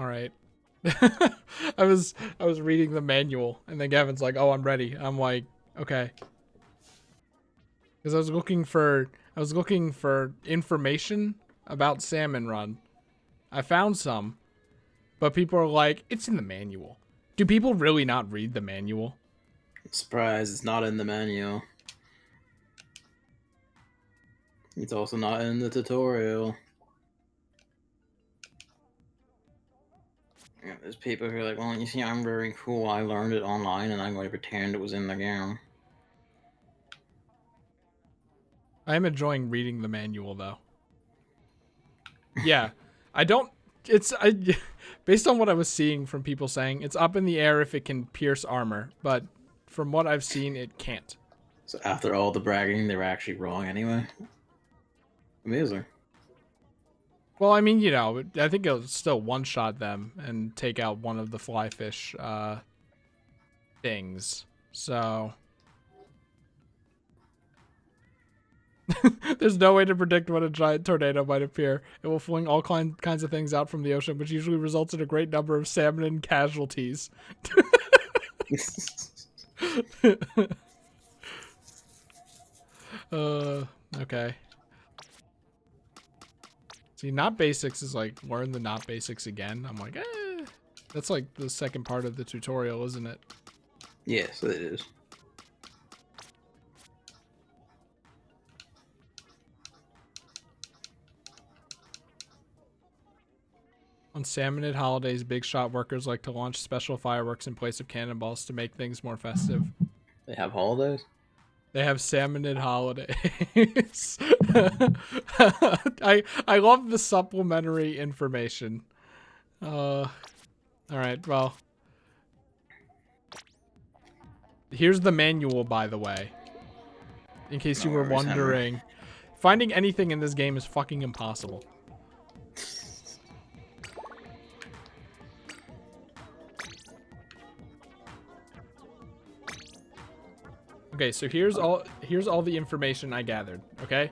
right. I was reading the manual, and then Gavin's like, "Oh, I'm ready." I'm like, "Okay," because I was looking for information about Salmon Run. I found some, but people are like, "It's in the manual." Do people really not read the manual? Surprise! It's not in the manual. It's also not in the tutorial. Yeah, there's people who are like, well, you see, I'm very cool. I learned it online, and I'm going to pretend it was in the game. I am enjoying reading the manual, though. Yeah, I don't. Based on what I was seeing from people saying, it's up in the air if it can pierce armor, but from what I've seen, it can't. So after all the bragging, they were actually wrong anyway. Amazing. Well, I mean, I think it'll still one-shot them and take out one of the flyfish things. So there's no way to predict when a giant tornado might appear. It will fling all kinds of things out from the ocean, which usually results in a great number of salmon casualties. Okay. See, not basics is like learn the not basics again. I'm like, that's like the second part of the tutorial, isn't it? Yes, it is. On Salmonid holidays, big shot workers like to launch special fireworks in place of cannonballs to make things more festive. They have holidays? They have Salmonid holidays. I love the supplementary information. All right, well. Here's the manual, by the way. In case you were wondering. Finding anything in this game is fucking impossible. Okay, so here's all the information I gathered, okay?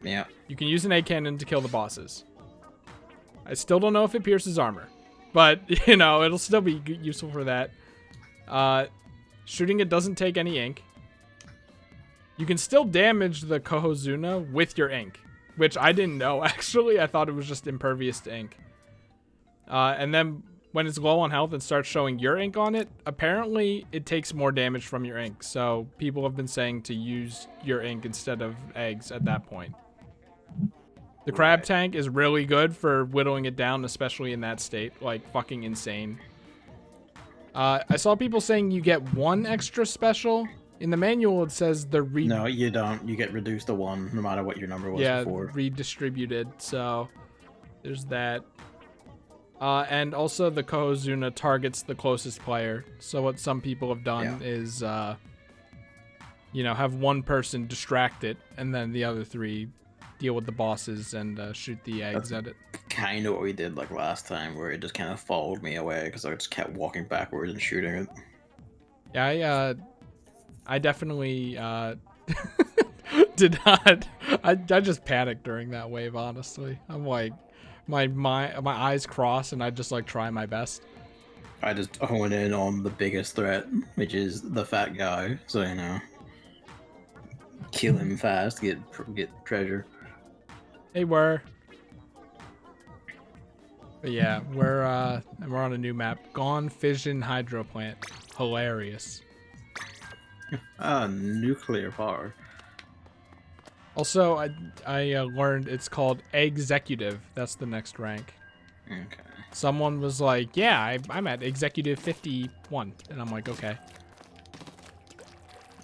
Yeah. You can use an egg cannon to kill the bosses. I still don't know if it pierces armor, but, it'll still be useful for that. Shooting it doesn't take any ink. You can still damage the Kohozuna with your ink, which I didn't know, actually. I thought it was just impervious to ink. And then when it's low on health and starts showing your ink on it, apparently it takes more damage from your ink. So people have been saying to use your ink instead of eggs at that point. The crab tank is really good for whittling it down, especially in that state. Like, fucking insane. I saw people saying you get one extra special. In the manual, it says the No, you don't. You get reduced to one, no matter what your number was before. Yeah, redistributed. So, there's that. And also the Kohozuna targets the closest player. So what some people have done is, have one person distract it, and then the other three deal with the bosses and shoot the eggs at it. Kind of what we did like last time, where it just kind of followed me away because I just kept walking backwards and shooting it. Yeah, I definitely did not. I just panicked during that wave. Honestly, I'm like. My eyes cross and I just like try my best. I just hone in on the biggest threat, which is the fat guy. So kill him fast, get treasure. But yeah, we're on a new map. Gone Fission Hydro Plant. Hilarious. Nuclear power. Also, I learned it's called Executive. That's the next rank. Okay. Someone was like, yeah, I'm at Executive 51. And I'm like, okay.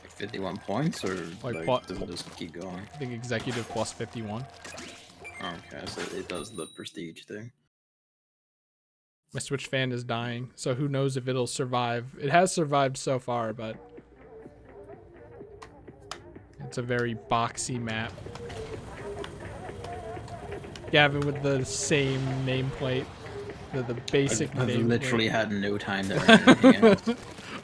51 points? Or does it just keep going? I think Executive plus 51. Okay, so it does the prestige thing. My Switch fan is dying, so who knows if it'll survive. It has survived so far, but... it's a very boxy map. Gavin with the same nameplate. The basic nameplate. I've literally had no time to learn anything else.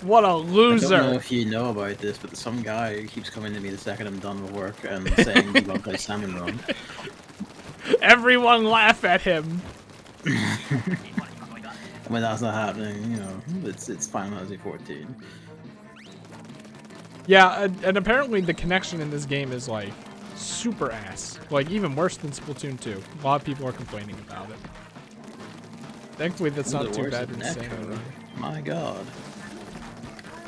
What a loser! I don't know if you know about this, but some guy keeps coming to me the second I'm done with work and saying we want to play Salmon Run. Everyone laugh at him! When that's not happening, you know, it's Final Fantasy 14. Yeah, and apparently the connection in this game is like super ass. Like even worse than Splatoon 2. A lot of people are complaining about it. Thankfully that's not too bad in Salmon. My god.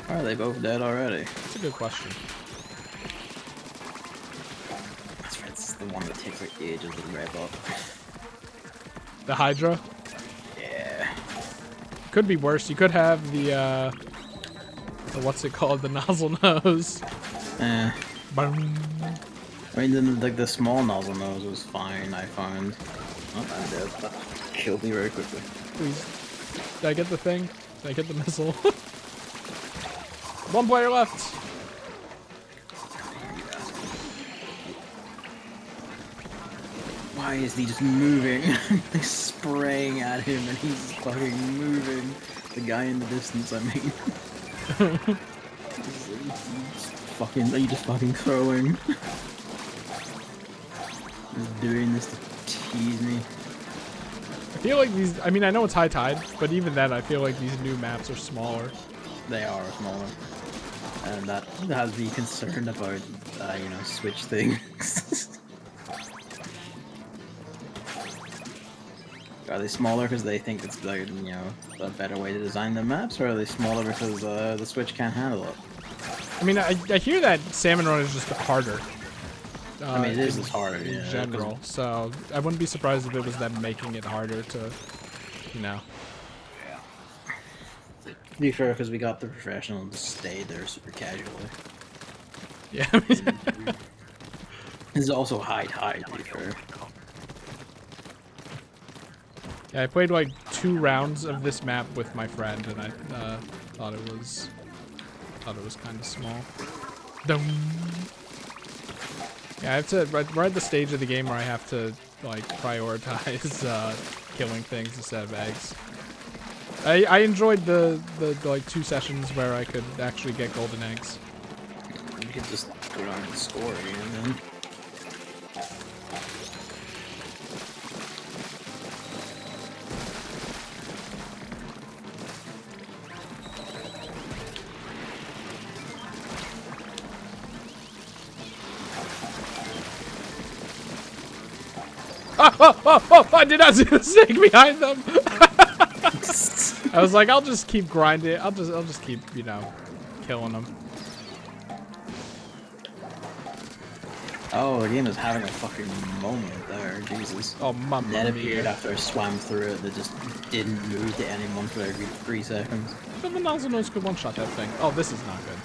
Are they both dead already? That's a good question. That's right, this is the one that takes like ages to rev up. The Hydra? Yeah. Could be worse. You could have the what's it called? The nozzle nose. Eh. Boom. I mean, like the small nozzle nose was fine, I found. Oh, I'm dead. That killed me very quickly. Please. Did I get the thing? Did I get the missile? One player left. Why is he just moving? Like spraying at him and he's fucking moving. The guy in the distance, I mean. Are you just fucking throwing? Just doing this to tease me. I feel like these, I mean, I know it's high tide, but even then, I feel like these new maps are smaller. They are smaller. And that has me concerned about, you know, Switch things. Are they smaller because they think it's, like, you know, a better way to design the maps, or are they smaller because the Switch can't handle it? I mean, I hear that Salmon Run is just harder. I mean, it is harder in general, so I wouldn't be surprised if it was them making it harder to, you know. To be fair, because we got the professional to stay there super casually. Yeah. This is also high tide, to be fair. Yeah, I played like 2 rounds of this map with my friend, and I thought it was kind of small. Dum. Yeah, I have to. We're at the stage of the game where I have to like prioritize killing things instead of eggs. I enjoyed the like 2 sessions where I could actually get golden eggs. You could just go down and score again, then. Oh! I did not see the snake behind them. I was like, I'll just keep grinding. I'll just keep, you know, killing them. Oh, the game is having a fucking moment there, Jesus. Oh, mamma Net mia. appeared after I swam through it that just didn't move to anyone for every 3 seconds. But the nozzle nose could one-shot that thing. Oh, this is not good.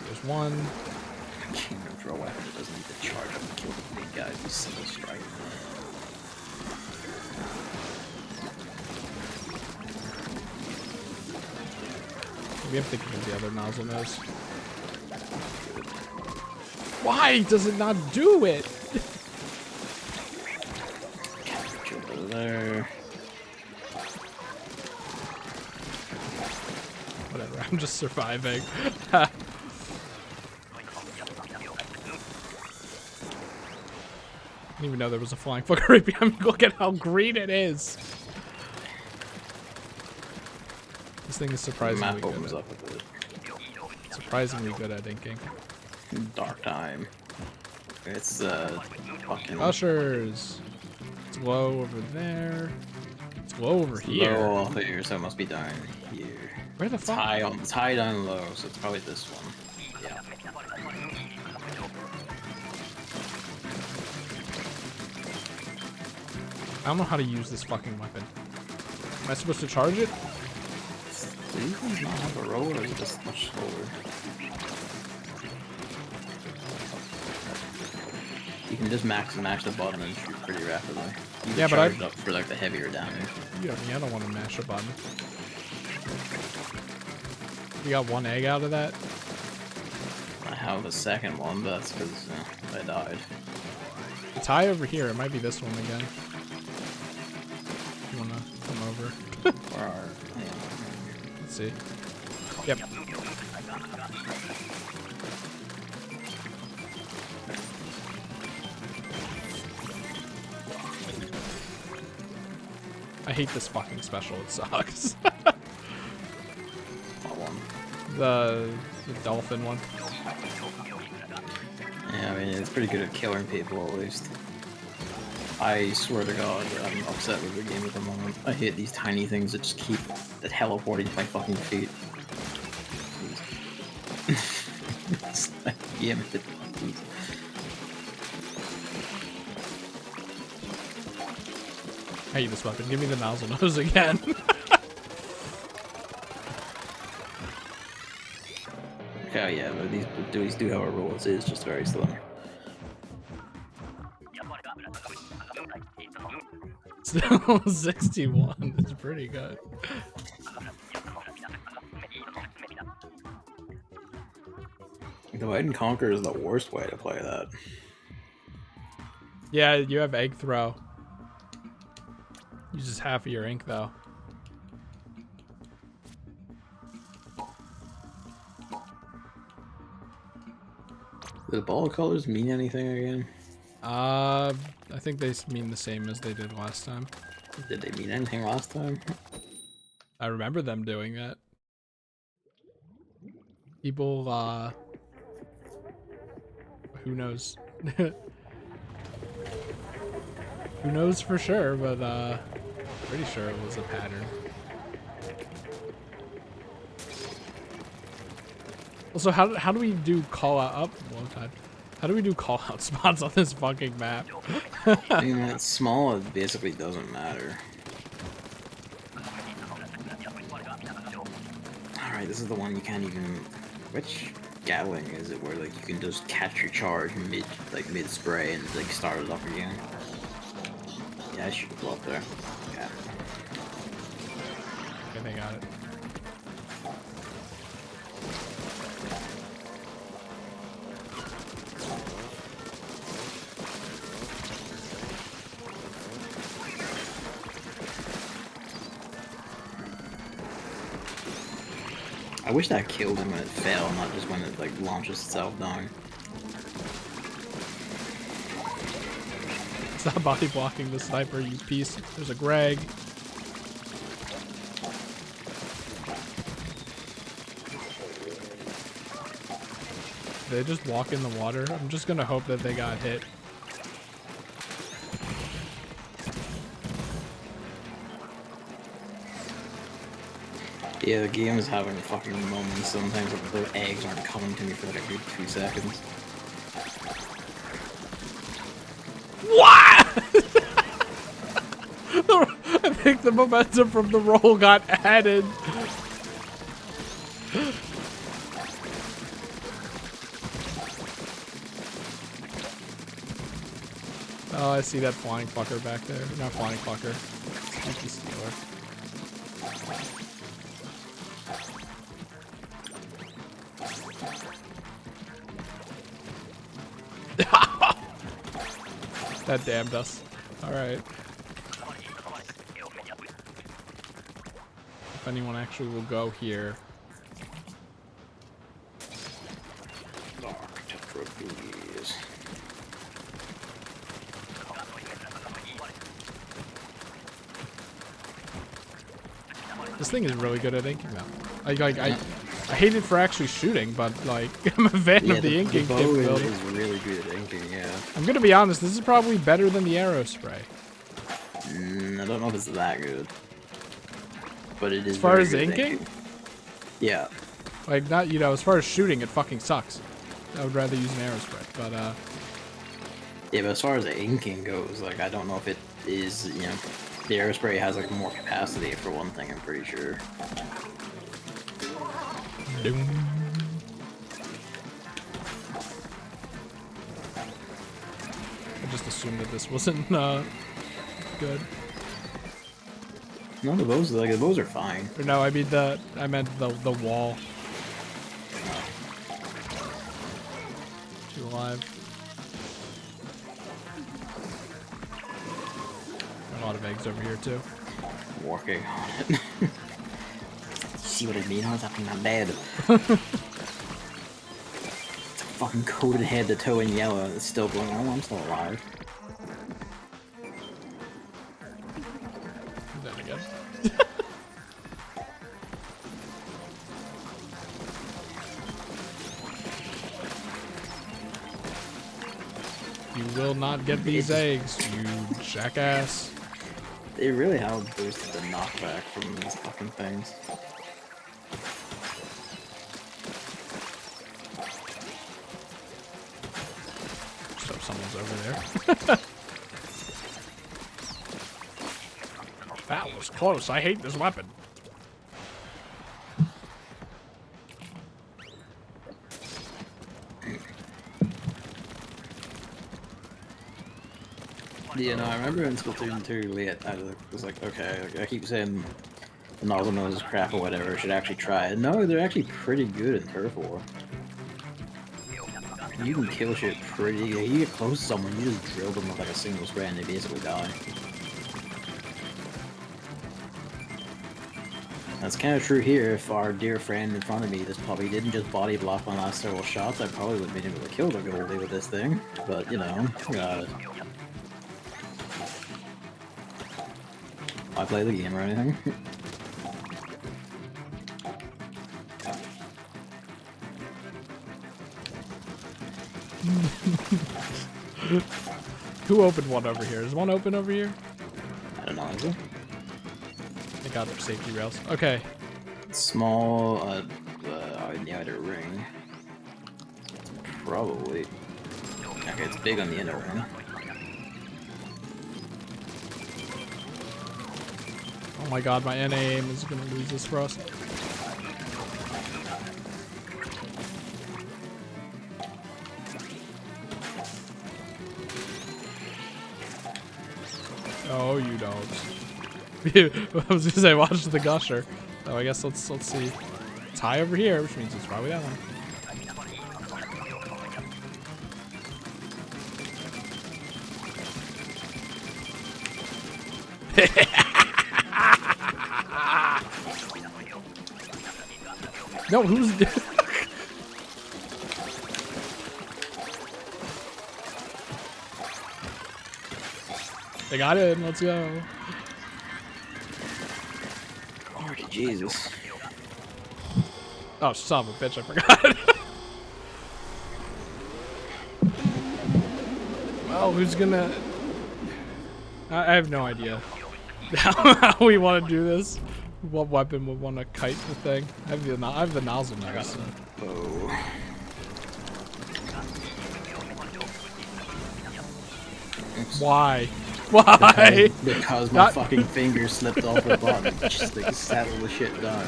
There's one. Kingdom throw weapon doesn't need to charge up and kill the big guys with single strike. We have to kill the other nozzle nose. Why does it not do it? Jump over there. Whatever, I'm just surviving. I didn't even know there was a flying fucker right behind me. Look at how green it is. This thing is surprisingly Map opens good. up with it. Surprisingly good at inking. Dark time. It's fucking Ushers. It's low over there. It's low over here. low off here, so it must be down here. Where the It's fuck? it's high down low, so it's probably this one. Yeah. I don't know how to use this fucking weapon. Am I supposed to charge it? Do these ones not have a roll, or is it just much slower? You can just max the button and shoot pretty rapidly. You Yeah, can but charge it up for like the heavier damage. Yeah, I don't want to mash a button. You got 1 egg out of that? I have a second one, but that's because I died. It's high over here. It might be this one again. You wanna come over? Where are? Let's see. Yep. I hate this fucking special. It sucks. What one? the dolphin one. Yeah, I mean, it's pretty good at killing people, at least. I swear to God, I'm upset with the game at the moment. I hate these tiny things that just keep teleporting to my fucking feet. Yeah, I hate this weapon. Give me the nozzle nose again. Okay, yeah, but these duties do have a rule. It's just very slow. Still 61. It's pretty good. The Divide and Conquer is the worst way to play that. Yeah, you have egg throw. Uses half of your ink though. Do the ball colors mean anything again? I think they mean the same as they did last time. Did they mean anything last time? I remember them doing that. People, who knows? Who knows for sure, but, pretty sure it was a pattern. Also, how do we do call out up? Well, God. How do we do call out spots on this fucking map? I mean, it's small, it basically doesn't matter. Alright, this is the one you can't even... Which Gatling is it where, like, you can just catch your charge mid-spray and, like, start it up again? Yeah, I should go up there. Yeah. Okay, they got it. I wish that killed him when it fell, not just when it, like, launches itself down. Stop body blocking the sniper, you piece. There's a Greg. They just walk in the water. I'm just gonna hope that they got hit. Yeah, the game is having fucking moments sometimes where the eggs aren't coming to me for like a good 2 seconds. What? I think the momentum from the roll got added. Oh, I see that flying fucker back there. Not flying fucker. Sneaky stealer. That damned us. Alright. If anyone actually will go here. Architectural beauties. This thing is really good at inking though. I hate it for actually shooting, but like I'm a fan of the inking capability. Is really good at inking, yeah. I'm gonna be honest, this is probably better than the arrow spray. I don't know if it's that good. But it is as far very as good at inking? Yeah. Like not, you know, as far as shooting, it fucking sucks. I would rather use an arrow spray, but Yeah, but as far as the inking goes, like I don't know if it is, you know, the aerospray has like more capacity for one thing, I'm pretty sure. Doom. I just assumed that this wasn't good. No, the bows are fine. Or no, I mean I meant the wall. Two alive. A lot of eggs over here too. Working on it. See what I mean? I was fucking not dead. It's fucking coated head to toe in yellow and it's still going, oh, I'm still alive. Then again, You will not get these eggs, you jackass. They really have boosted the knockback from these fucking things. So someone's over there. That was close. I hate this weapon. You know, I remember in Splatoon 2, I was like, okay, I keep saying the nozzle nose is crap or whatever, I should actually try it. No, they're actually pretty good in Turf War. You can kill shit pretty good. You get close to someone, you just drill them with like a single spray and they basically die. That's kind of true here. If our dear friend in front of me just probably didn't just body block my last several shots, I probably would have been able to kill the goalie with this thing. But, you know, I play the game or anything. Who opened one over here? Is one open over here? I don't know, is it? They got their safety rails. Okay. Small, in the outer ring. Probably. Okay, it's big on the inner ring. Oh my god, my NA aim is gonna lose this for us. Oh, you dogs. I was gonna say, watch the gusher. Oh, I guess let's see. It's high over here, which means it's probably that one. No, who's... They got it. Let's go. Oh, Jesus. Oh, son of a bitch, I forgot. Well, who's gonna... I have no idea how we want to do this. What weapon would want to kite the thing? I have the nozzle now. So. Oh. Why? Why? Because my fucking finger slipped off the button. Just like settle the shit down.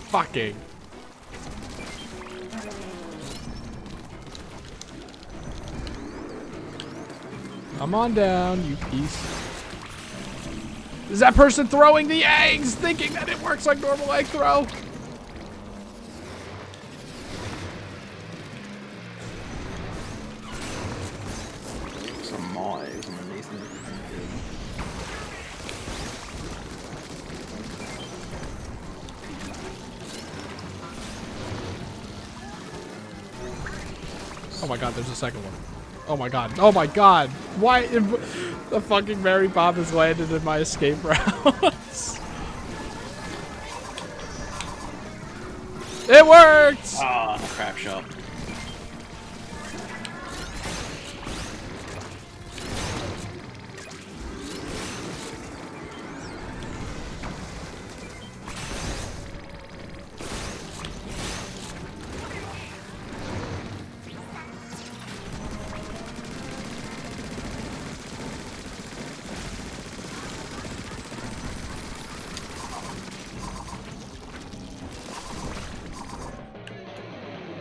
Fucking. Come on down, you piece. Is that person throwing the eggs, thinking that it works like normal egg throw? Some more eggs underneath them. Oh my god, there's a second one. Oh my god. Oh my god. Why the fucking Mary Poppins landed in my escape routes? It worked! Ah, crap shot.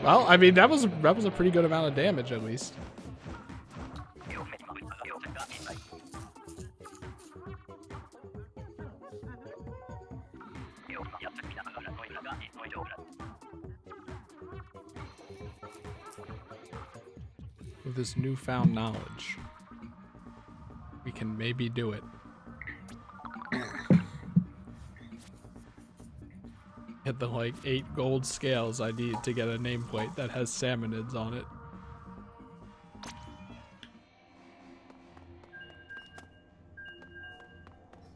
Well, I mean, that was a pretty good amount of damage, at least. With this newfound knowledge, we can maybe do it. Get the like 8 gold scales I need to get a nameplate that has salmonids on it.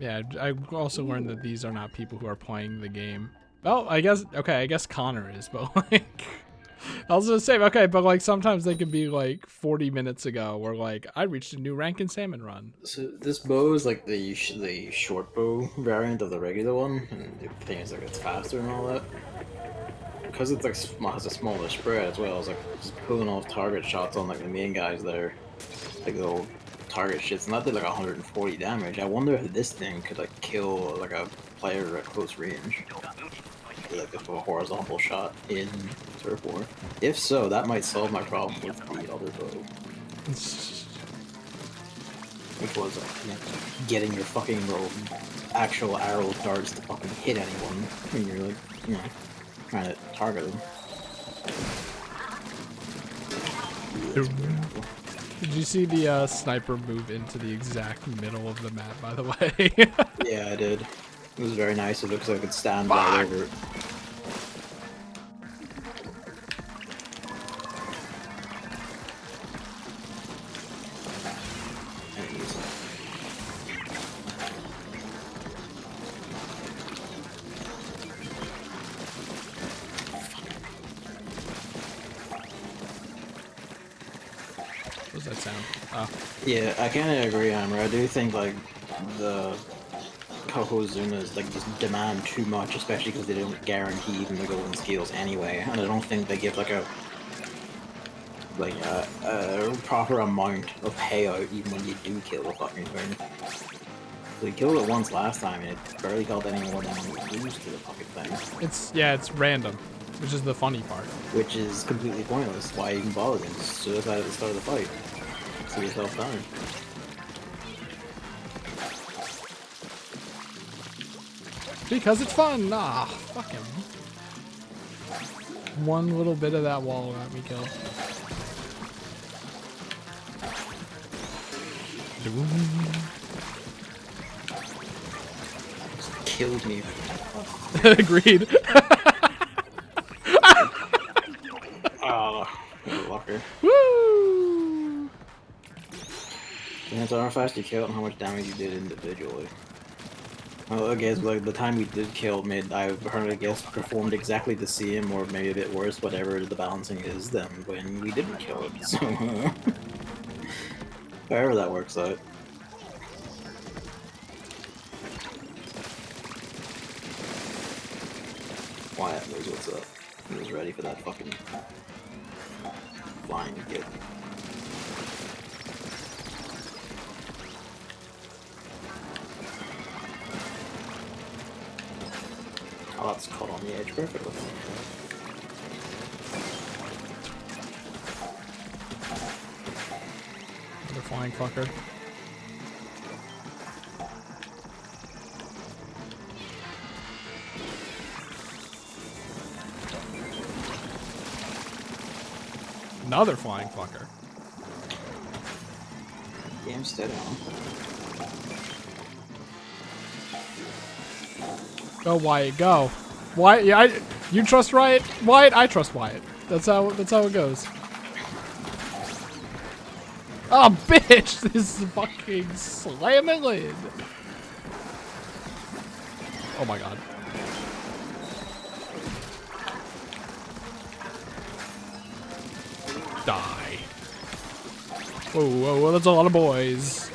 Yeah, I also learned that these are not people who are playing the game. Well, I guess, okay, I guess Connor is, but like, I was gonna say, okay, but like sometimes they could be like 40 minutes ago where like, I reached a new rank in Salmon Run. So this bow is like the short bow variant of the regular one, and the thing is like it's faster and all that. Because it's like has a smaller spread as well, it's like just pulling off target shots on like the main guys there, like little target shits, and that did like 140 damage. I wonder if this thing could like kill like a player at close range, like if a horizontal shot in Turf War. If so, that might solve my problem with the other bow, which was getting your fucking little actual arrow darts to fucking hit anyone when you're like, you know, trying to target them. Did you see the sniper move into the exact middle of the map, by the way? Yeah, I did. It was very nice. It looks like I could stand right over it. What does that sound? Oh. Yeah, I kind of agree, Amber. I do think like the Kohozunas like just demand too much, especially because they don't guarantee even the golden skills anyway, and I don't think they give like a proper amount of payout even when you do kill the fucking thing. So we killed it once last time, and it barely killed any more than we lose to the fucking thing. It's random, which is the funny part. Which is completely pointless. Why even bother? Just suicide at the start of the fight. See yourself dying. Because it's fun! Ah, fuck him. One little bit of that wall got me killed. Killed me. Agreed. Oh, motherfucker. Woo! Depends on how fast you killed and how much damage you did individually. Well, I guess like the time we did kill made I guess performed exactly the same or maybe a bit worse, whatever the balancing is, than when we didn't kill it. So however that works out. Wyatt knows what's up. He was ready for that fucking flying kid. Oh, that's caught on the edge perfectly. Another flying fucker. Another flying fucker. Damn steady on. Go Wyatt, go. Wyatt, yeah, you trust Wyatt? Wyatt, I trust Wyatt. That's how it goes. Oh, bitch! This is fucking slamming lid. Oh my god. Die. Whoa, whoa, whoa, that's a lot of boys.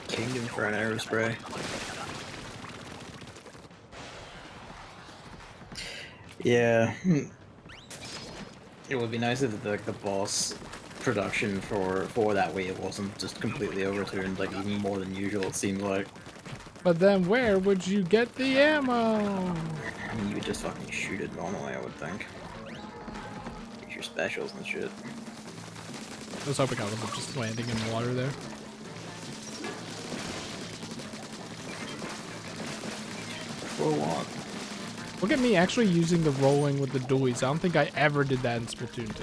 Kingdom for an arrow spray. Yeah. It would be nice if the boss production for that wave wasn't just completely overturned, like even more than usual, it seemed like. But then where would you get the ammo? I mean, you would just fucking shoot it normally, I would think. Use your specials and shit. I was hoping I wasn't just landing in the water there. 4-1. Look at me actually using the rolling with the dualies. I don't think I ever did that in Splatoon 2.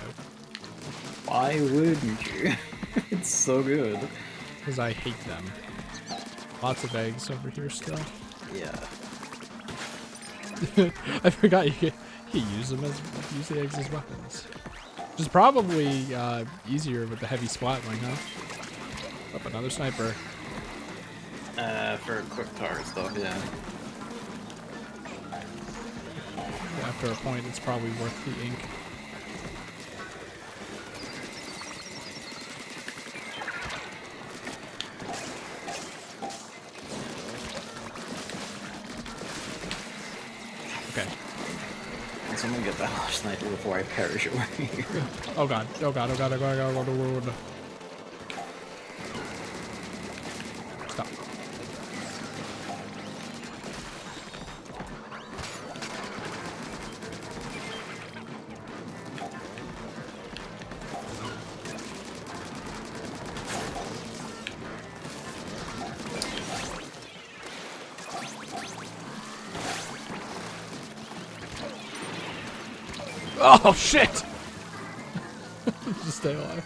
Why wouldn't you? It's so good. Because I hate them. Lots of eggs over here still. Yeah. I forgot you can use them as use the eggs as weapons. Which is probably easier with the heavy splatling, huh? Up another sniper. For quick target stuff, yeah. After a point, it's probably worth the ink. Okay. Can someone get that last sniper before I perish away? Oh god. Oh god. Oh god. Oh god. Oh god. Oh god. Stop. Oh shit! Just stay alive.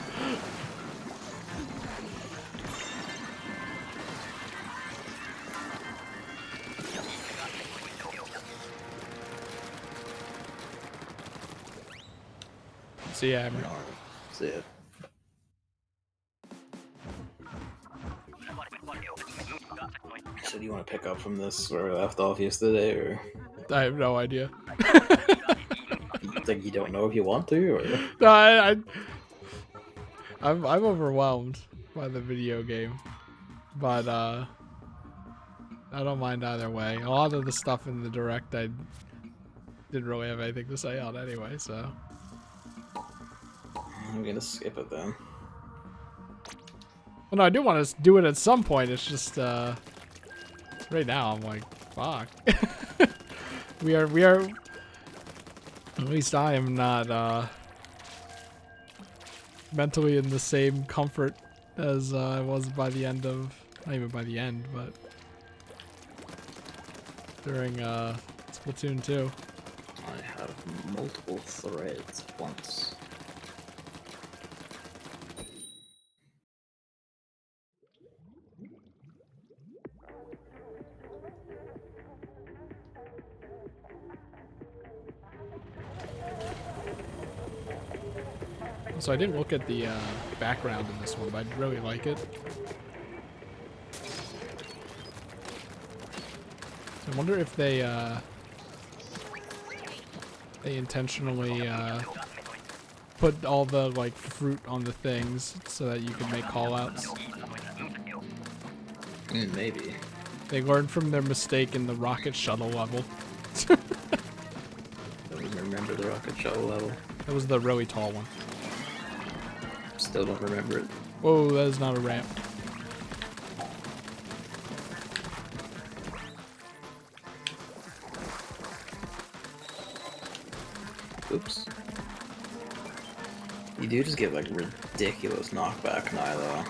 See ya, Hammer. See ya. So do you want to pick up from this where we left off yesterday, or I have no idea. like you don't know if you want to, or No, I'm overwhelmed by the video game, but I don't mind either way. A lot of the stuff in the direct I didn't really have anything to say on anyway, so I'm gonna skip it then. well, no, I do want to do it at some point. It's just right now I'm like, fuck. we are. At least I am not mentally in the same comfort as I was by the end of, not even by the end, but during Splatoon 2. I have multiple threads at once. So I didn't look at the background in this one, but I really like it. So I wonder if they intentionally put all the like fruit on the things so that you can make callouts. Maybe. They learned from their mistake in the rocket shuttle level. I don't remember the rocket shuttle level. That was the really tall one. Still don't remember it. Whoa, that is not a ramp. Oops. You do just get like ridiculous knockback now though.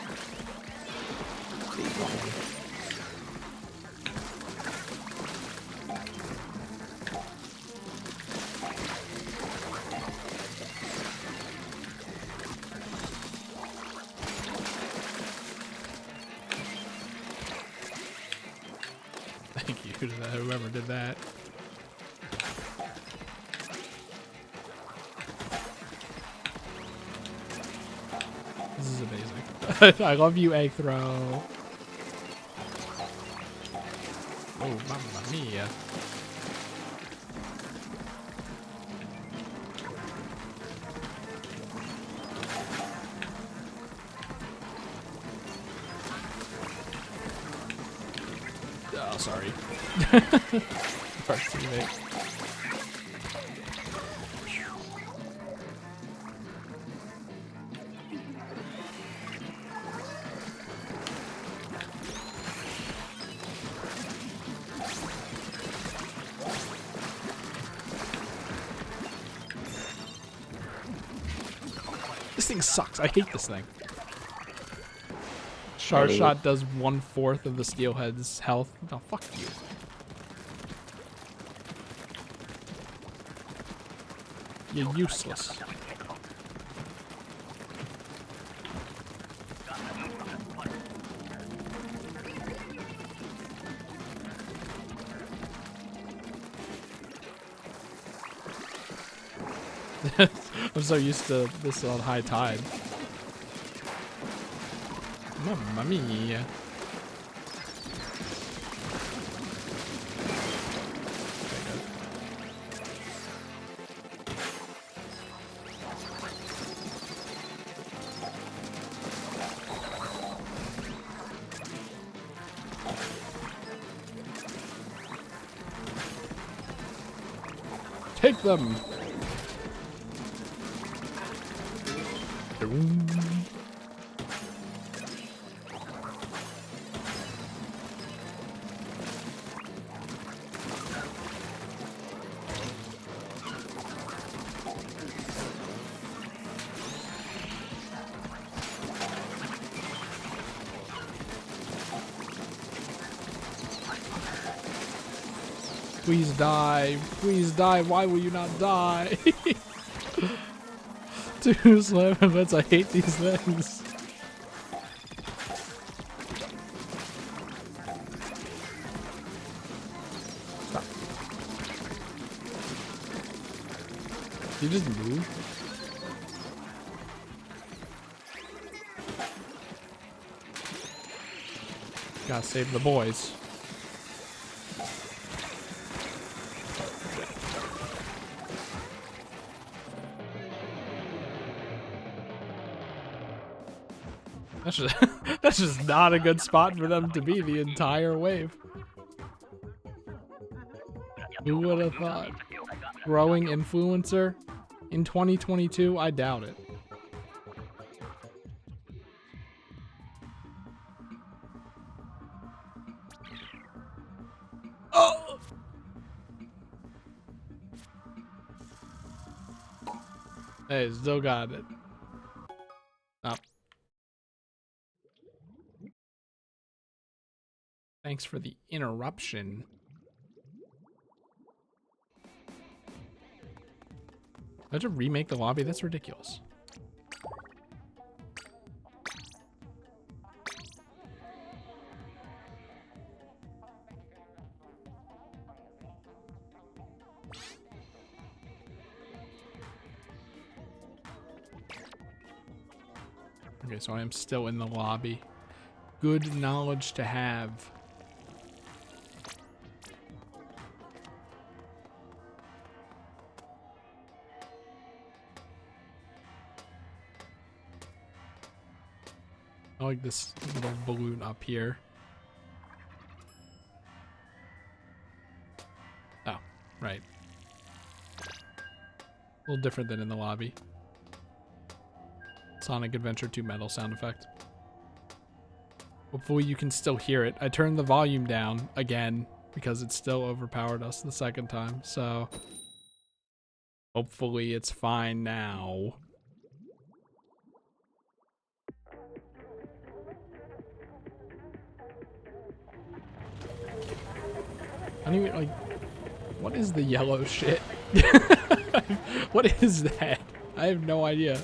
Thank you to that, whoever did that. This is amazing. I love you, egg throw. Oh, mamma mia. Oh, sorry. First teammate. This thing sucks. I hate this thing. Shard shot does 1/4 of the steelhead's health. Oh, fuck you. You're useless. I'm so used to this on high tide. Mamma mia. Take them. Please die. Please die. Why will you not die? Two slam events. I hate these things. Stop. You just move? Gotta save the boys. That's just not a good spot for them to be the entire wave. Who would have thought? Growing influencer in 2022? I doubt it. Oh! Hey, still got it. Stop. Thanks for the interruption. I had to remake the lobby? That's ridiculous. Okay, so I am still in the lobby. Good knowledge to have. I like this little balloon up here. Oh, right. A little different than in the lobby. Sonic Adventure 2 metal sound effect. Hopefully you can still hear it. I turned the volume down again because it still overpowered us the second time. So hopefully it's fine now. I don't even, like, what is the yellow shit? What is that? I have no idea.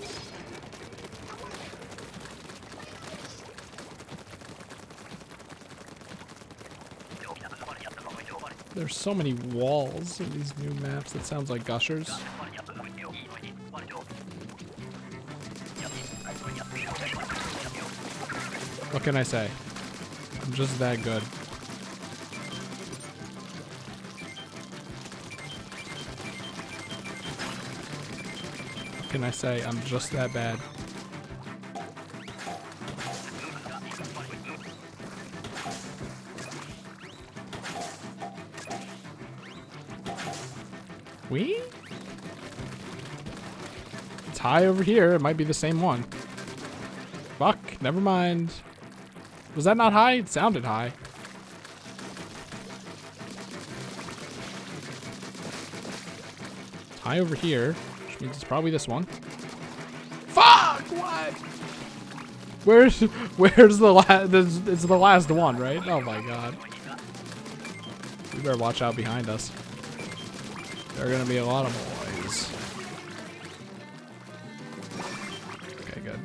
There's so many walls in these new maps that sounds like gushers. What can I say? I'm just that good. What can I say? I'm just that bad. We? It's high over here. It might be the same one. Fuck, never mind. Was that not high? It sounded high. It's high over here, which means it's probably this one. Fuck! What? Where's the last? It's the last one, right? Oh my god. We better watch out behind us. There are gonna be a lot of boys. Okay, good.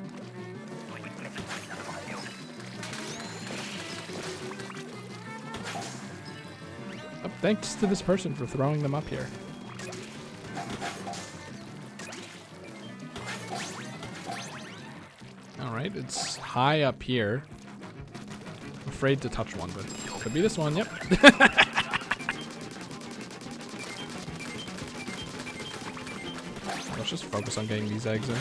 Oh, thanks to this person for throwing them up here. Alright, it's high up here. I'm afraid to touch one, but it could be this one, yep. Let's just focus on getting these eggs in.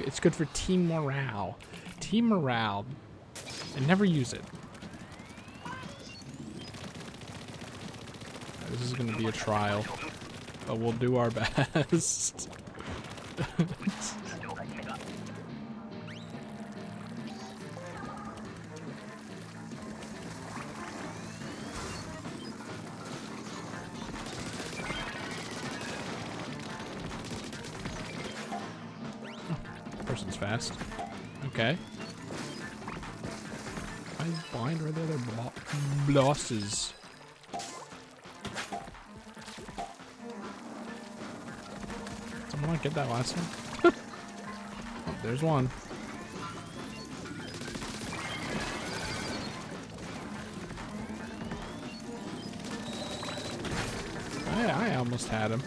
It's good for team morale. Team morale. And never use it. This is gonna be a trial, but we'll do our best. Person's fast. Okay. I blind right there. They're blosses. Someone get that last one? Oh, there's one. I almost had him.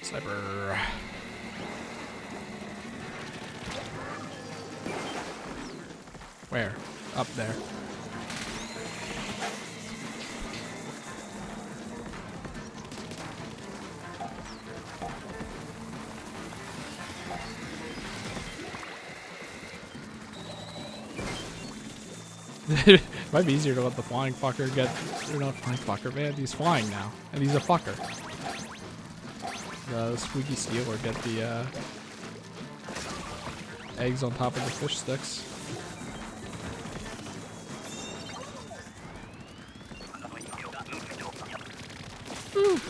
Sniper. Where? Up there. It might be easier to let the flying fucker get... Or not flying fucker, man. He's flying now. And he's a fucker. The squeaky stealer get the eggs on top of the fish sticks. Woo.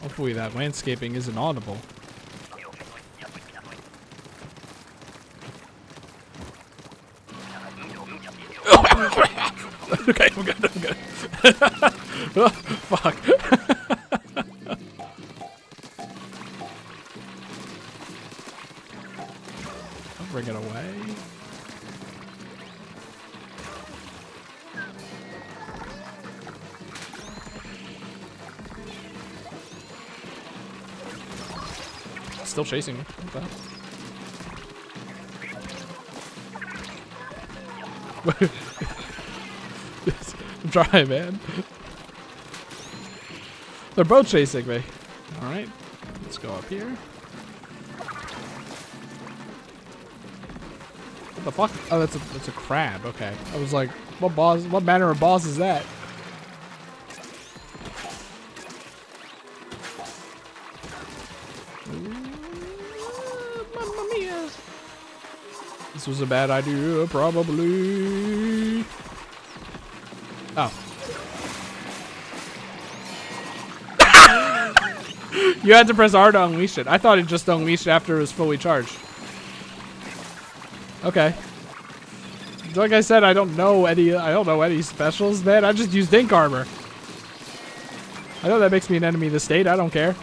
Hopefully that landscaping isn't audible. Okay, I'm good, I'm good. Oh, fuck. I'll bring it away. Still chasing me. What the? I'm trying, man. They're both chasing me. Alright. Let's go up here. What the fuck? Oh, that's a crab. Okay. I was like, what manner of boss is that? Mamma mia. This was a bad idea, probably. Oh. You had to press R to unleash it. I thought it just unleashed after it was fully charged. Okay. Like I said, I don't know any specials, man. I just used ink armor. I know that makes me an enemy of the state. I don't care.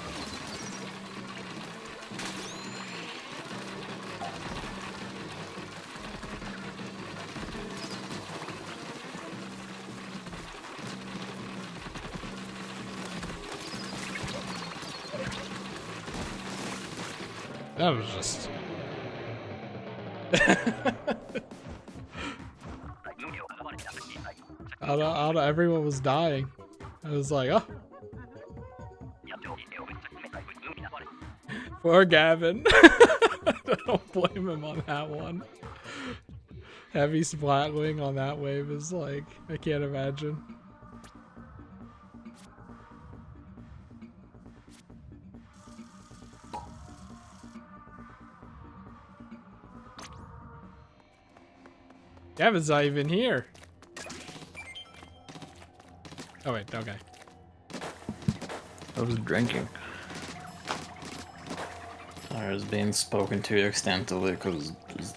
That was just... everyone was dying. I was like, oh. Poor Gavin. I don't blame him on that one. Heavy splatling on that wave is like, I can't imagine. Gavin's not even here. Oh wait, okay. I was drinking. I was being spoken to extensively because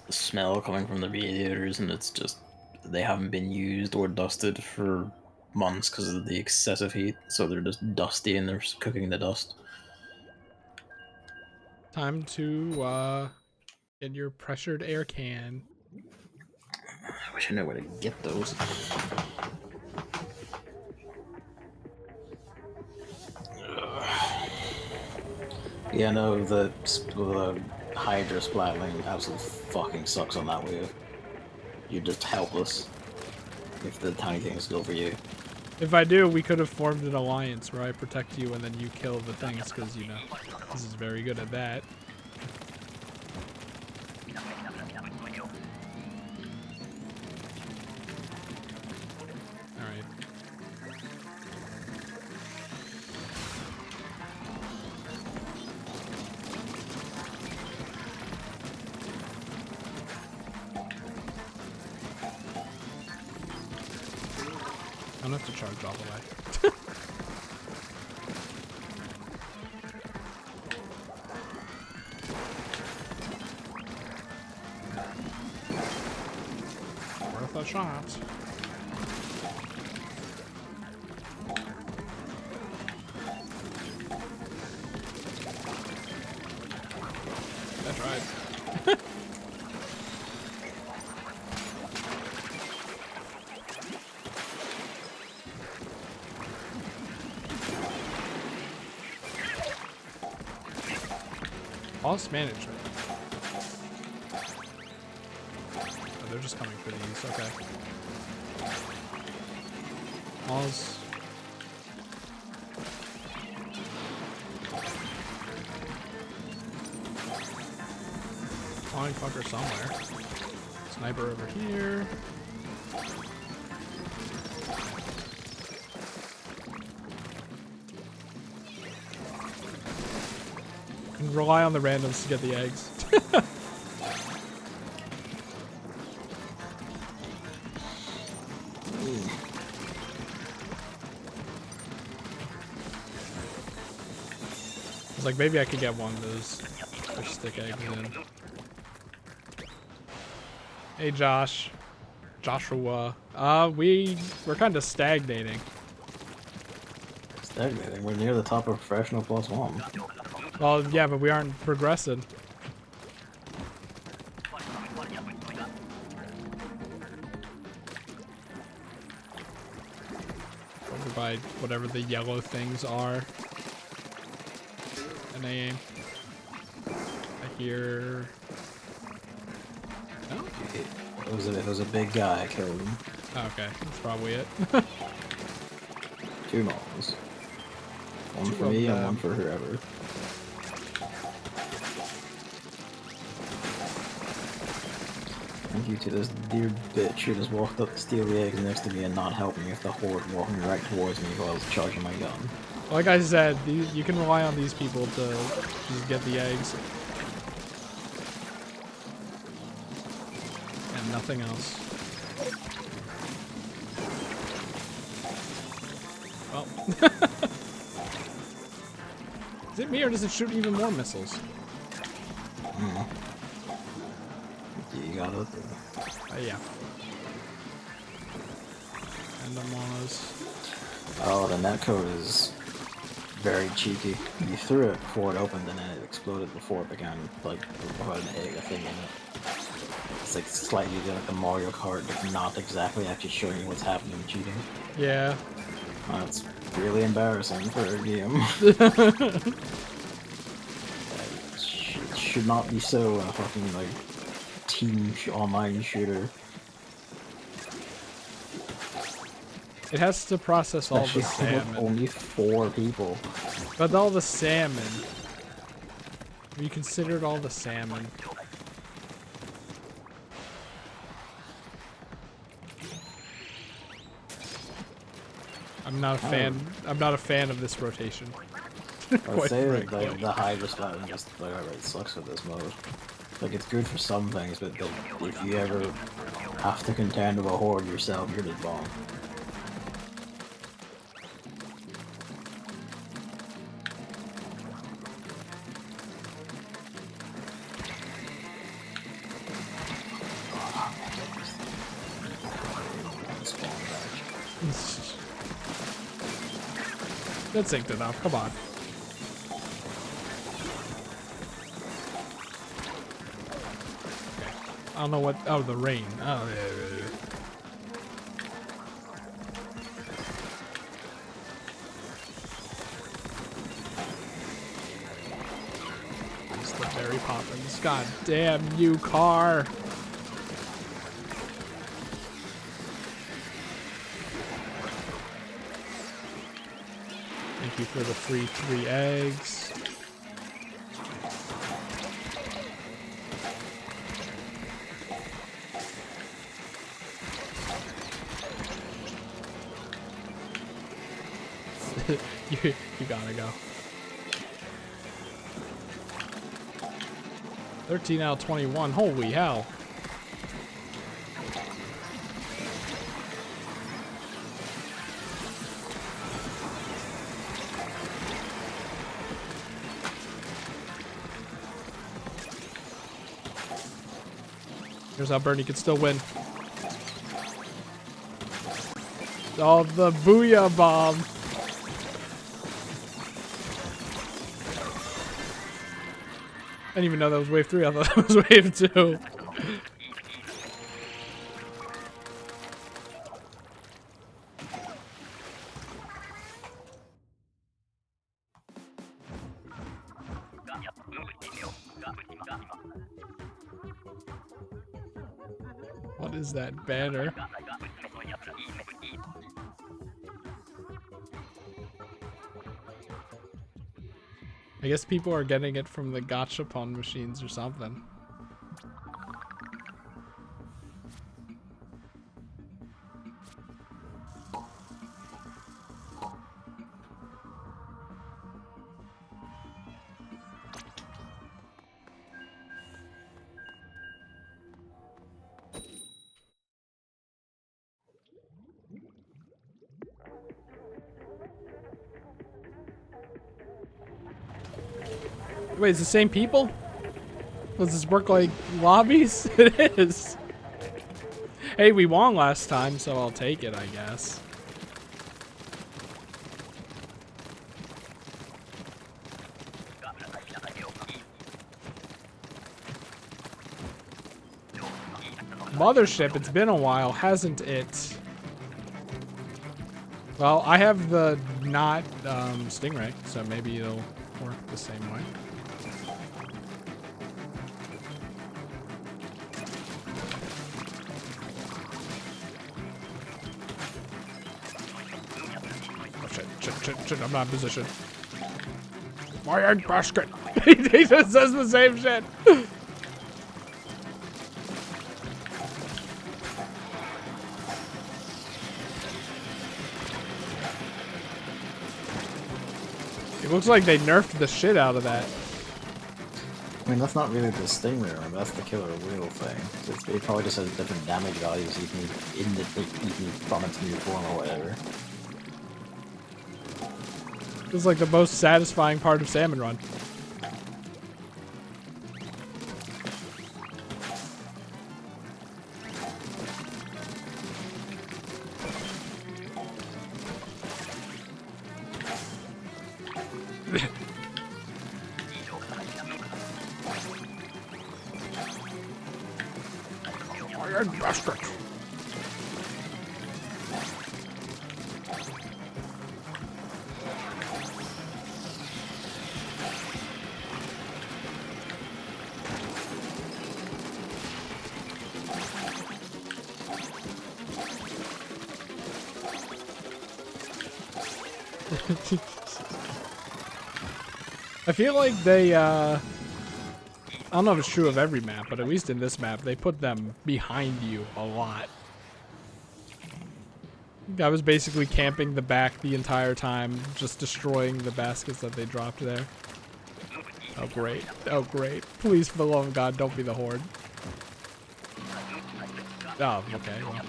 the smell coming from the radiators, and it's just they haven't been used or dusted for months because of the excessive heat, so they're just dusty and they're cooking the dust. Time to get your pressured air can. I wish I knew where to get those. Yeah, no, the Hydra splatling absolutely fucking sucks on that wave. You're just helpless if the tiny things go for you. If I do, we could have formed an alliance where I protect you and then you kill the things, because, you know, this is very good at that. Alright. I don't have to charge all the way. Worth a shot. That's right. Boss management. Oh, they're just coming for these. Okay. Pause. Flying fucker somewhere. Sniper over here. And rely on the randoms to get the eggs. I was like, maybe I could get one of those fish stick eggs in. Hey, Josh. Joshua. We're kind of stagnating. Stagnating. We're near the top of professional +1. Well, yeah, but we aren't progressing. Over by whatever the yellow things are. And I aim. I hear... No? It was a big guy. I killed him. Oh, okay, that's probably it. 2 models. One Two for of me and them. one for whoever. Thank you to this dear bitch who just walked up to steal the eggs next to me and not help me with the horde walking right towards me while I was charging my gun. Like I said, you can rely on these people to just get the eggs. And nothing else. Well. Is it me or does it shoot even more missiles? You got it. Yeah. And the Maz. Oh, the netcode is very cheeky. You threw it before it opened and then it exploded before it began, like, without an egg, a thing in it. It's like slightly like the Mario Kart, but not exactly actually showing you what's happening cheating. Yeah. That's really embarrassing for a game. It should not be so fucking like team online shooter. It has to process all the Especially with salmon. only 4 people. But all the salmon. Have you considered all the salmon? I'm not a fan. I'm not a fan of this rotation. I'd Quite say that frankly. the hybrid button just like outright sucks with this mode. Like it's good for some things, but if you ever have to contend with a horde yourself, you're just bomb. That's synced enough. Come on. I don't know what. Oh, the rain. Oh, yeah. It's the Mary Poppins. God damn you, car. Thank you for the free 3 eggs. you gotta go. 13 out of 21. Holy hell. Here's how Bernie could still win. Oh, the booyah bomb. I didn't even know that was wave 3. I thought that was wave 2. What is that banner? I guess people are getting it from the gachapon machines or something. Wait, it's the same people? Does this work like lobbies? It is. Hey, we won last time, so I'll take it, I guess. Mothership, it's been a while, hasn't it? Well, I have the not Stingray, so maybe it'll work the same way. Oh shit, I'm not in position. My egg basket! He just says the same shit! It looks like they nerfed the shit out of that. I mean, that's not really the Stingray, remember? That's the killer wheel thing. So it probably just has different damage values even from its new form or whatever. It was like the most satisfying part of Salmon Run. I feel like they, I don't know if it's true of every map, but at least in this map, they put them behind you a lot. I was basically camping the back the entire time, just destroying the baskets that they dropped there. Oh great. Oh great. Please, for the love of God, don't be the horde. Oh, okay. Well.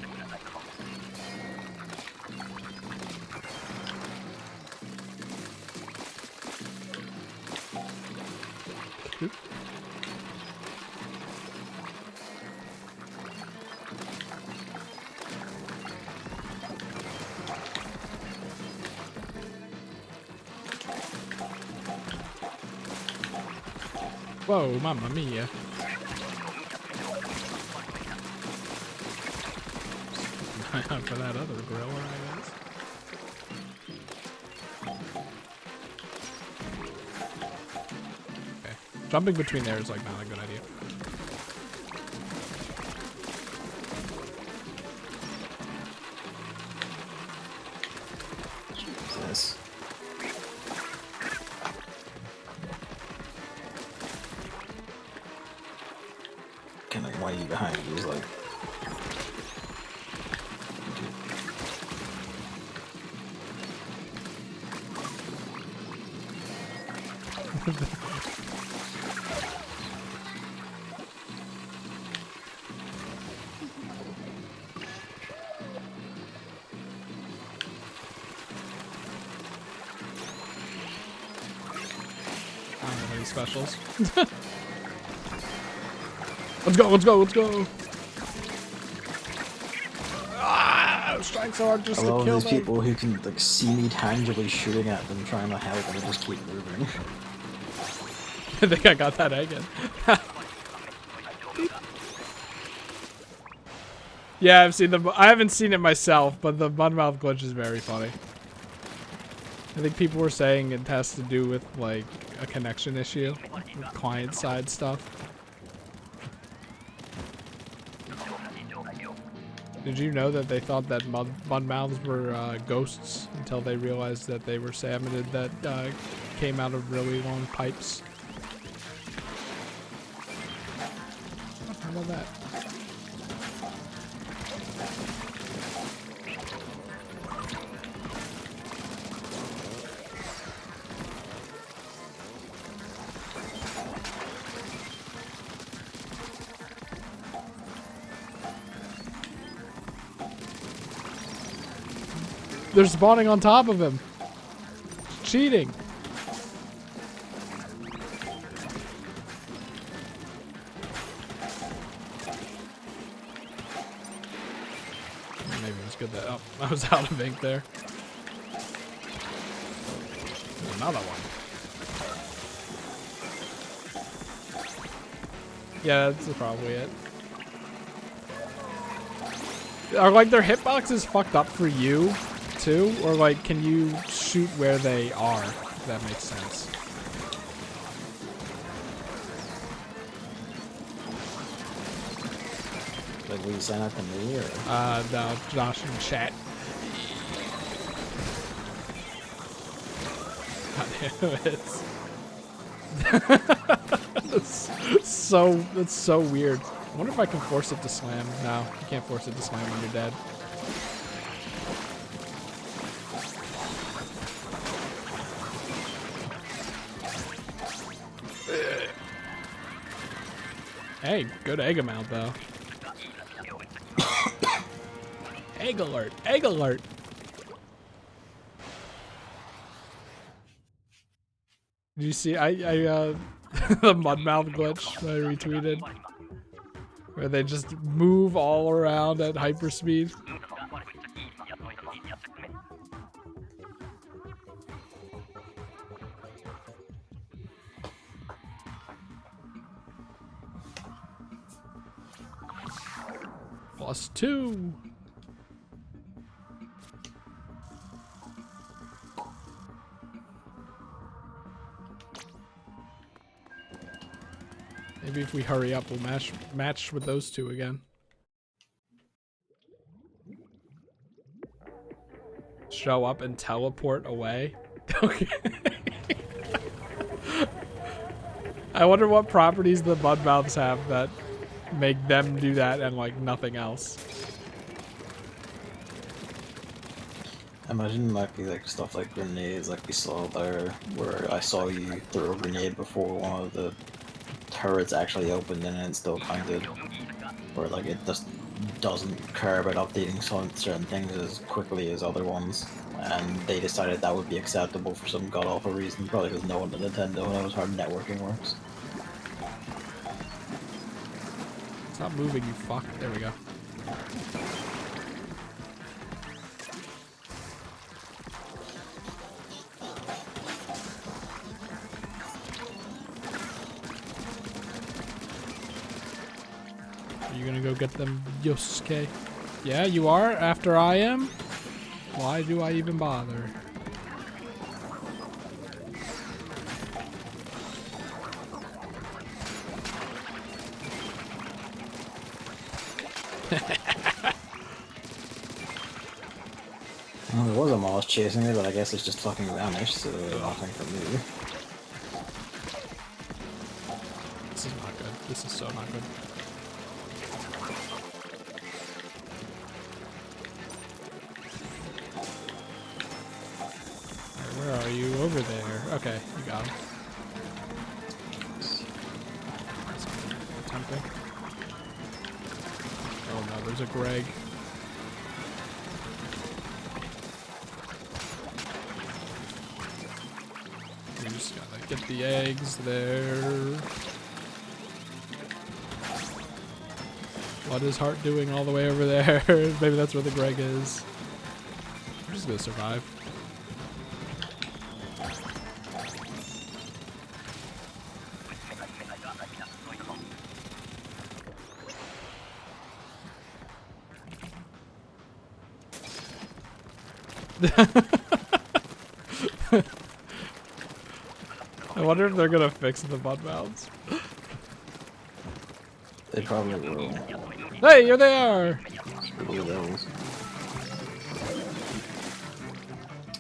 Oop. Whoa, mamma mia. For that other gorilla, I guess. Okay. Jumping between there is like not a good idea. Jesus. Kind of why you behind you is like. I don't have any specials. Let's go, let's go, let's go! Ah, I was trying so hard just I to love kill these them. people who can like see me tangibly shooting at them, trying to help, and they just keep moving. I think I got that egg in. Yeah, I've seen I haven't seen it myself, but the mudmouth glitch is very funny. I think people were saying it has to do with like a connection issue, with client side stuff. Did you know that they thought that mudmouths were ghosts until they realized that they were salmonid that came out of really long pipes? How about that? They're spawning on top of him. Cheating. Maybe it was good that I was out of ink there. There's another one. Yeah, that's probably it. Are like their hitboxes fucked up for you too? Or like can you shoot where they are, if that makes sense? Like, will you send that to me, or? No, Josh in chat. God damn it. That's so weird. I wonder if I can force it to slam. No, you can't force it to slam when you're dead. Hey, good egg amount though. Egg alert! Egg alert! Did you see? The mudmouth glitch that I retweeted, where they just move all around at hyperspeed. +2. Maybe if we hurry up, we'll match with those two again. Show up and teleport away. Okay. I wonder what properties the mudmouths have that make them do that and like nothing else. Imagine it might be like stuff like grenades, like we saw there, where I saw you throw a grenade before one of the turrets actually opened and it still counted. Where like it just doesn't care about updating certain things as quickly as other ones. And they decided that would be acceptable for some god-awful reason, probably because no one at Nintendo knows how networking works. Stop moving, you fuck. There we go. Are you gonna go get them, Yosuke? Yeah, you are? After I am? Why do I even bother? Well, there was a mouse chasing me, but I guess it's just fucking vanished, so nothing for me. This is not good. This is so not good. Where are you? Over there. Okay, you got him. Tempting. Oh no, there's a Greg. You just gotta get the eggs there. What is Hart doing all the way over there? Maybe that's where the Greg is. I'm just gonna survive. I wonder if they're gonna fix the mud mounds. They probably will. Hey, here they are! Screw those.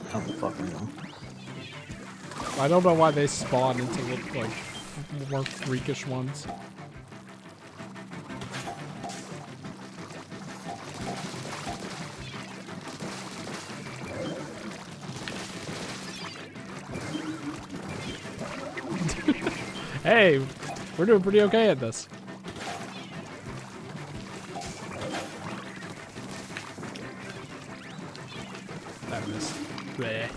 I don't fucking know. I don't know why they spawn into the, like, more freakish ones. Hey, we're doing pretty okay at this. That missed. Bleh.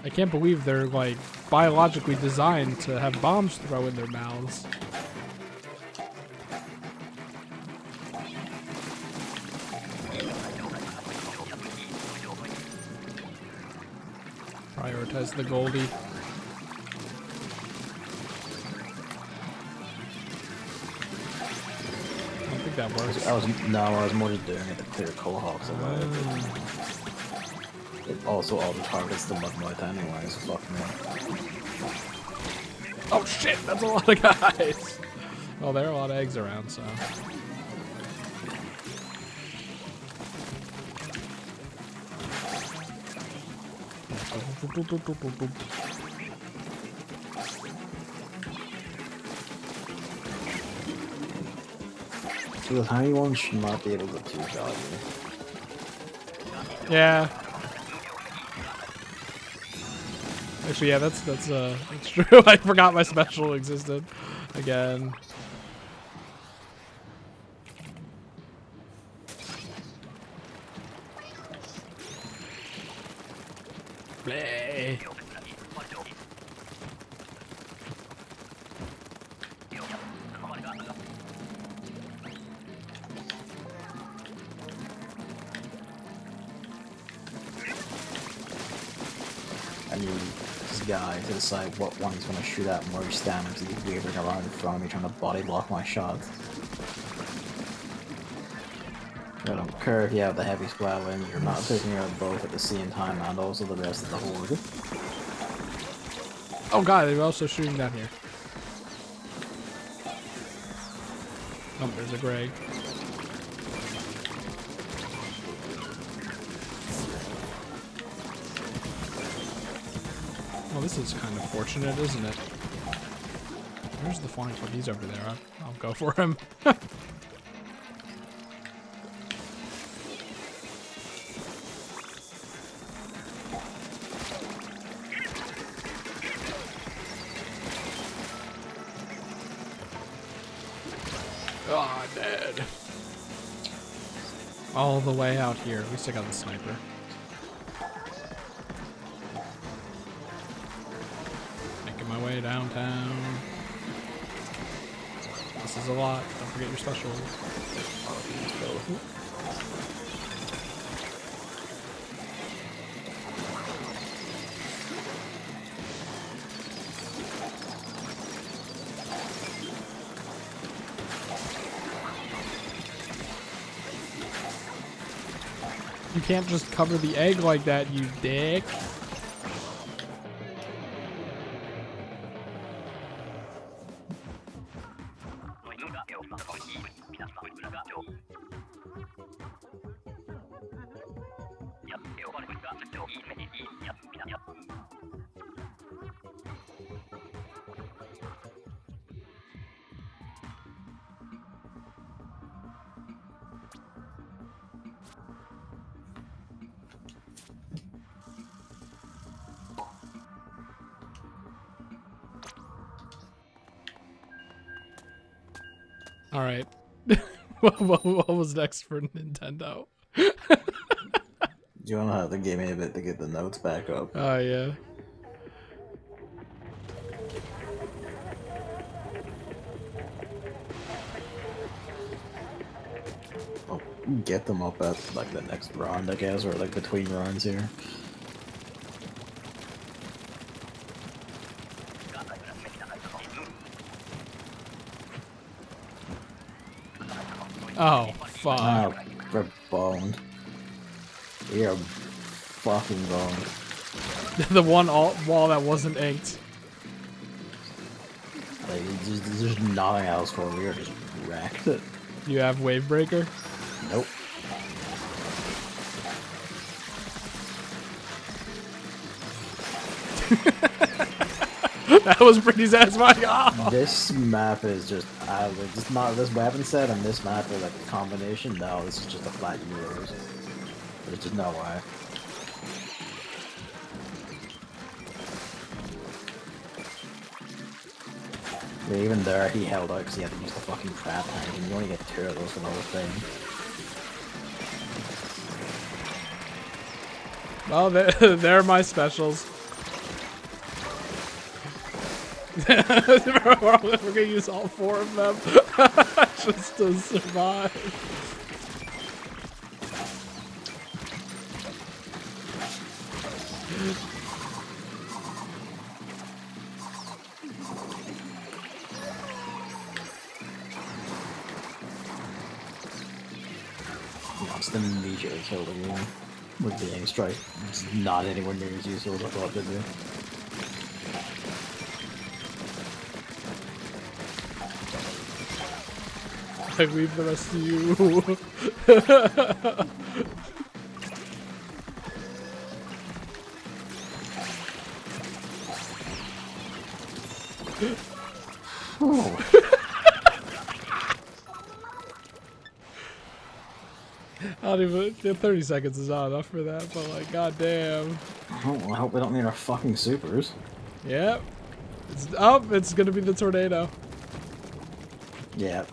I can't believe they're like biologically designed to have bombs throw in their mouths. Prioritize the Goldie. I don't think that works. I was more just doing it to clear Cohawks away. It also auto targets the Mudmite anyway, so fuck me. Oh shit, that's a lot of guys. Well, there are a lot of eggs around, so. So the tiny one should not be able to two-shot you. Yeah. Actually, yeah, that's true. I forgot my special existed again. Bleh. I need this guy to decide what one he's gonna shoot at more each time as he's wavering around in front of me trying to body block my shots. I don't care if you have the heavy squabbling, you're not taking out both at the same time and also the rest of the horde. Oh god, they're also shooting down here. Oh, there's a Greg. Well, this is kind of fortunate, isn't it? Where's the flying foot? He's over there. I'll go for him. Oh, dead. All the way out here. At least I got the sniper. Making my way downtown. This is a lot. Don't forget your specials. You can't just cover the egg like that, you dick. All right. what was next for Nintendo? You wanna have to give me a bit to get the notes back up. Oh, yeah. I'll get them up at like the next round, I guess, or like between rounds here. Oh, fuck. Ah, we're boned. We are fucking boned. The one wall that wasn't inked. Like, there's nothing else for it. We are just wrecked. You have Wave Breaker? Nope. That was pretty satisfying. Oh. This map is just, just not this weapon set and this map are like a combination. No, this is just a flat Euros. There's just no way. But even there, he held out because he had to use the fucking trap tank, and you only get 2 of those for the whole thing. Well, they're my specials. We're gonna use all 4 of them just to survive. Just immediately killed again with the aim strike. It's not anywhere near as useful as I thought it'd be. I leave the rest of you. Oh. I don't even. 30 seconds is not enough for that, but like, goddamn. Oh, I hope we don't need our fucking supers. Yep. It's gonna be the tornado. Yeah.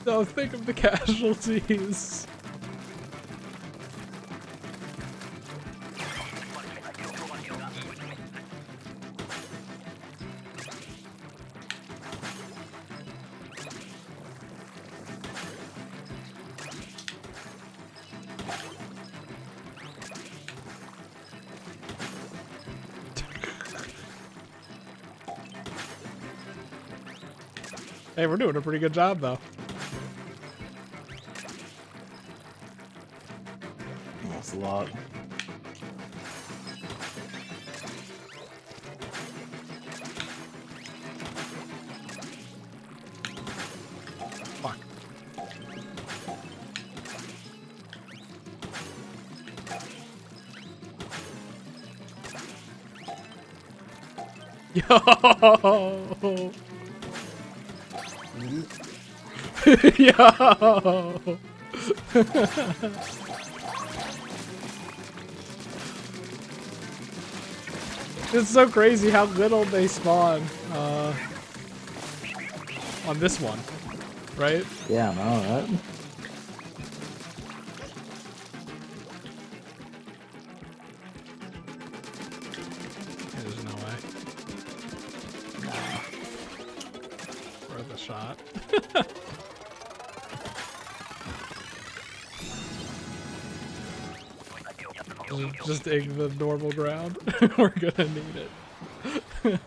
No, think of the casualties. Hey, we're doing a pretty good job, though. That's a lot. Fuck. Yo! Yo! It's so crazy how little they spawn on this one, right? Yeah, no, right? There's no way. Worth a shot. Just take the normal ground. We're gonna need it.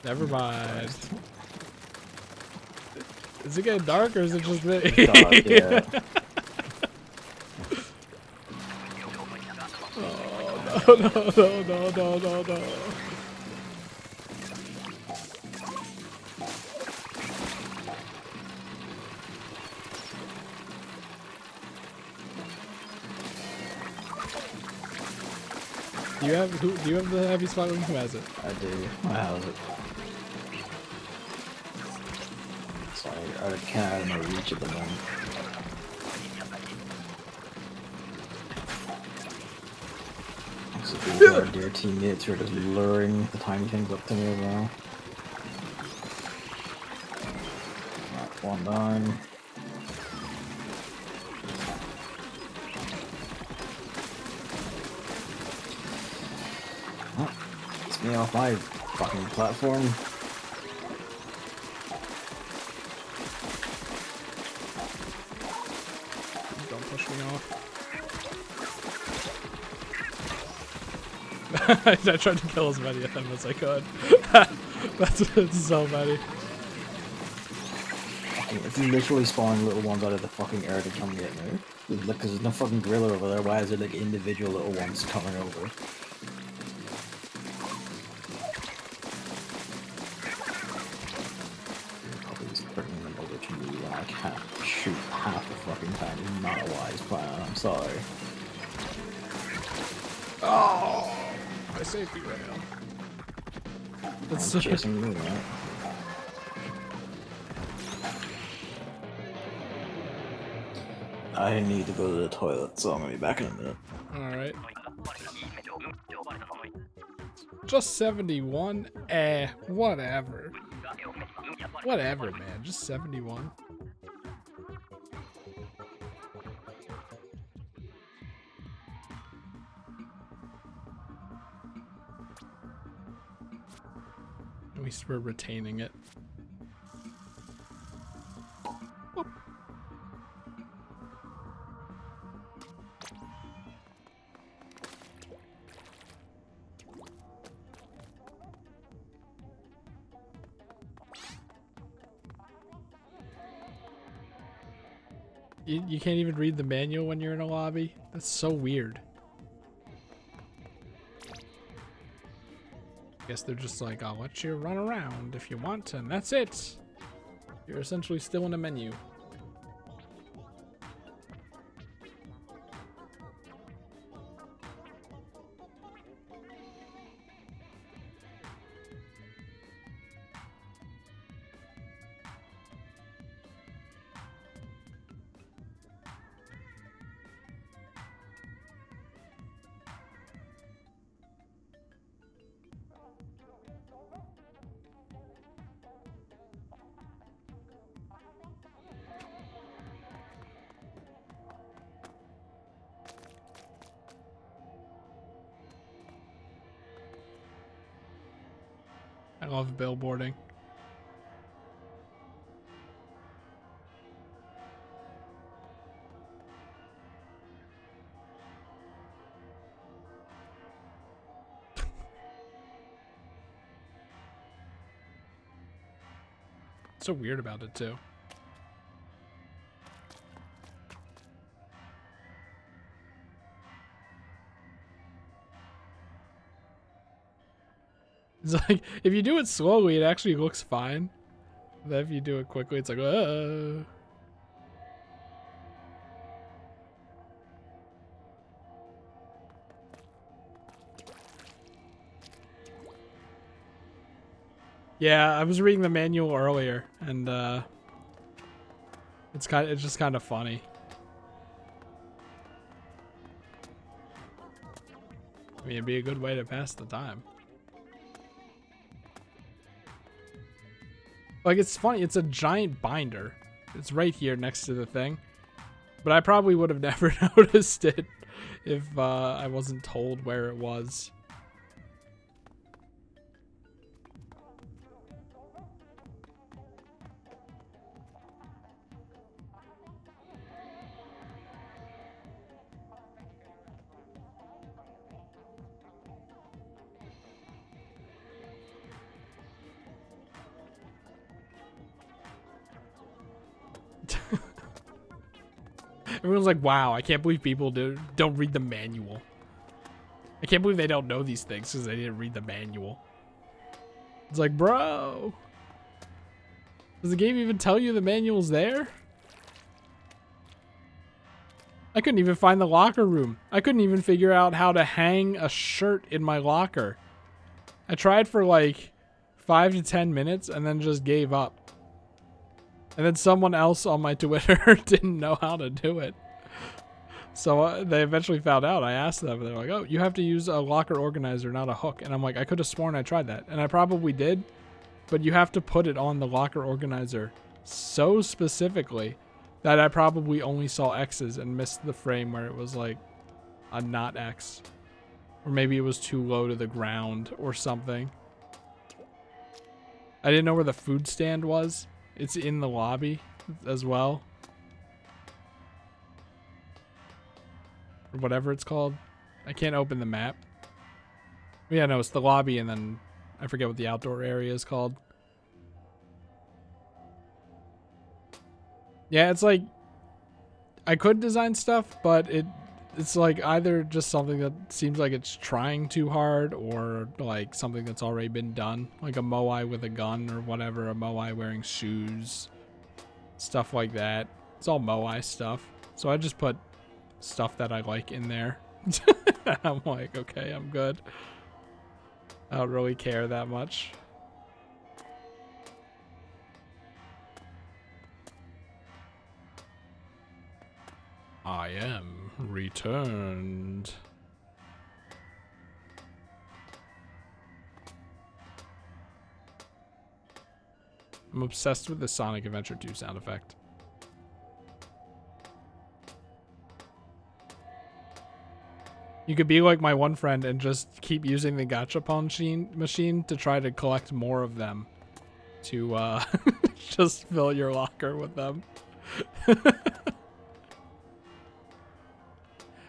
Never mind. Is it getting dark or is it just me? Dark, yeah. Oh, no. Do you have the heavy spot? Who has it? I do. I have it. Sorry, I can't have no reach at the moment. So these are dear teammates who are just luring the tiny things up to me as well. Alright, one down. Oh, it's me off my fucking platform. Don't push me off. I tried to kill as many of them as I could. That's so many. It's literally spawning little ones out of the fucking air to come get me. Because there's no fucking gorilla over there. Why is there like individual little ones coming over? Probably just bringing them over to me when I can't shoot half the fucking time. It's not a wise plan. I'm sorry. Oh, my safety rail. That's I'm chasing you, right? I need to go to the toilet, so I'm gonna be back in a minute. Alright. Just 71? Whatever. Whatever, man. Just 71. At least we're retaining it. You can't even read the manual when you're in a lobby? That's so weird. Guess they're just like, I'll let you run around if you want, and that's it. You're essentially still in a menu. I love billboarding. So weird about it too. It's like, if you do it slowly, it actually looks fine. Then if you do it quickly, it's like, Yeah, I was reading the manual earlier, and it's just kind of funny. mean, it'd be a good way to pass the time. Like, it's funny. It's a giant binder. It's right here next to the thing. But I probably would have never noticed it if I wasn't told where it was. Everyone's like, wow, I can't believe people don't read the manual. I can't believe they don't know these things because they didn't read the manual. It's like, bro. Does the game even tell you the manual's there? I couldn't even find the locker room. I couldn't even figure out how to hang a shirt in my locker. I tried for like 5 to 10 minutes and then just gave up. And then someone else on my Twitter didn't know how to do it. So they eventually found out. I asked them. They're like, oh, you have to use a locker organizer, not a hook. And I'm like, I could have sworn I tried that. And I probably did. But you have to put it on the locker organizer so specifically that I probably only saw X's and missed the frame where it was like a not X. Or maybe it was too low to the ground or something. I didn't know where the food stand was. It's in the lobby as well. Or whatever it's called. I can't open the map. Yeah, no, it's the lobby and then I forget what the outdoor area is called. Yeah, it's like I could design stuff, but it's like either just something that seems like it's trying too hard or like something that's already been done. Like a Moai with a gun or whatever, a Moai wearing shoes, stuff like that. It's all Moai stuff. So I just put stuff that I like in there. I'm like, okay, I'm good. I don't really care that much. I am returned. I'm obsessed with the Sonic Adventure 2 sound effect. You could be like my one friend and just keep using the gachapon machine to try to collect more of them to just fill your locker with them.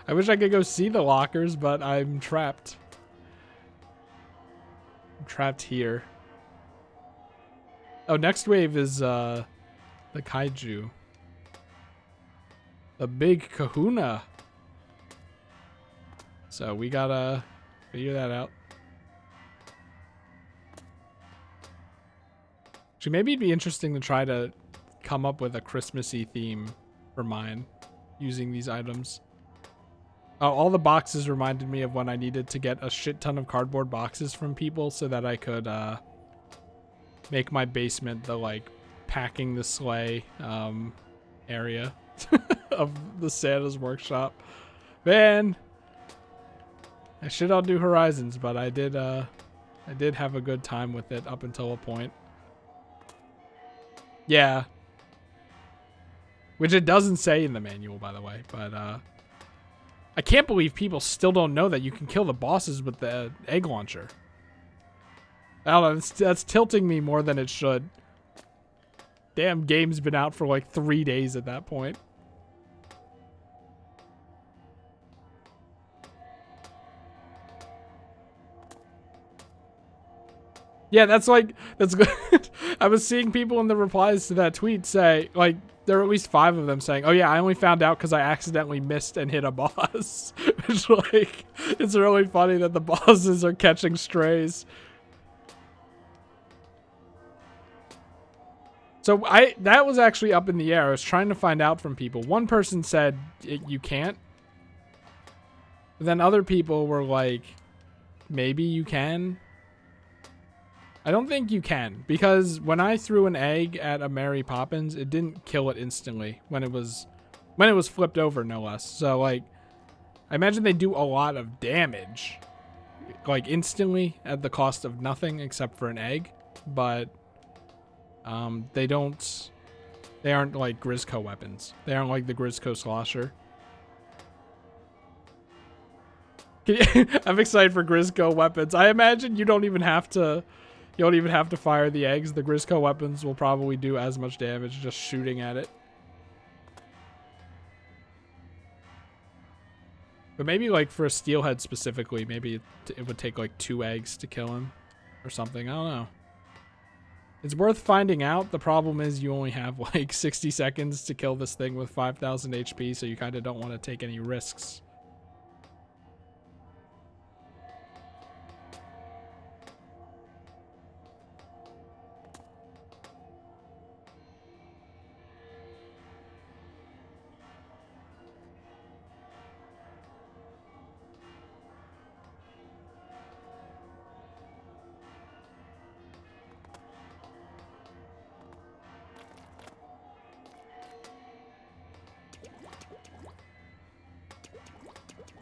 I wish I could go see the lockers, but I'm trapped. I'm trapped here. Oh, next wave is the kaiju. The big kahuna. So we gotta figure that out. Actually, maybe it'd be interesting to try to come up with a Christmassy theme for mine using these items. Oh, all the boxes reminded me of when I needed to get a shit ton of cardboard boxes from people so that I could make my basement the like packing the sleigh area of the Santa's workshop. Man, I should all do Horizons, but I did have a good time with it up until a point. Yeah. Which it doesn't say in the manual, by the way, but I can't believe people still don't know that you can kill the bosses with the egg launcher. I don't know, that's tilting me more than it should. Damn, game's been out for like 3 days at that point. Yeah, that's good. I was seeing people in the replies to that tweet say, like, there are at least 5 of them saying, oh yeah, I only found out because I accidentally missed and hit a boss. It's like, it's really funny that the bosses are catching strays. So that was actually up in the air. I was trying to find out from people. One person said you can't. But then other people were like, maybe you can. I don't think you can, because when I threw an egg at a Mary Poppins, it didn't kill it instantly when it was flipped over, no less. So like, I imagine they do a lot of damage, like instantly at the cost of nothing except for an egg, but they aren't like Grizzco weapons. They aren't like the Grizzco Slosher. I'm excited for Grizzco weapons. I imagine you don't even have to fire the eggs. The Grizzco weapons will probably do as much damage just shooting at it. But maybe like for a steelhead specifically, maybe it would take like 2 eggs to kill him or something. I don't know. It's worth finding out. The problem is you only have like 60 seconds to kill this thing with 5,000 HP, so you kind of don't want to take any risks.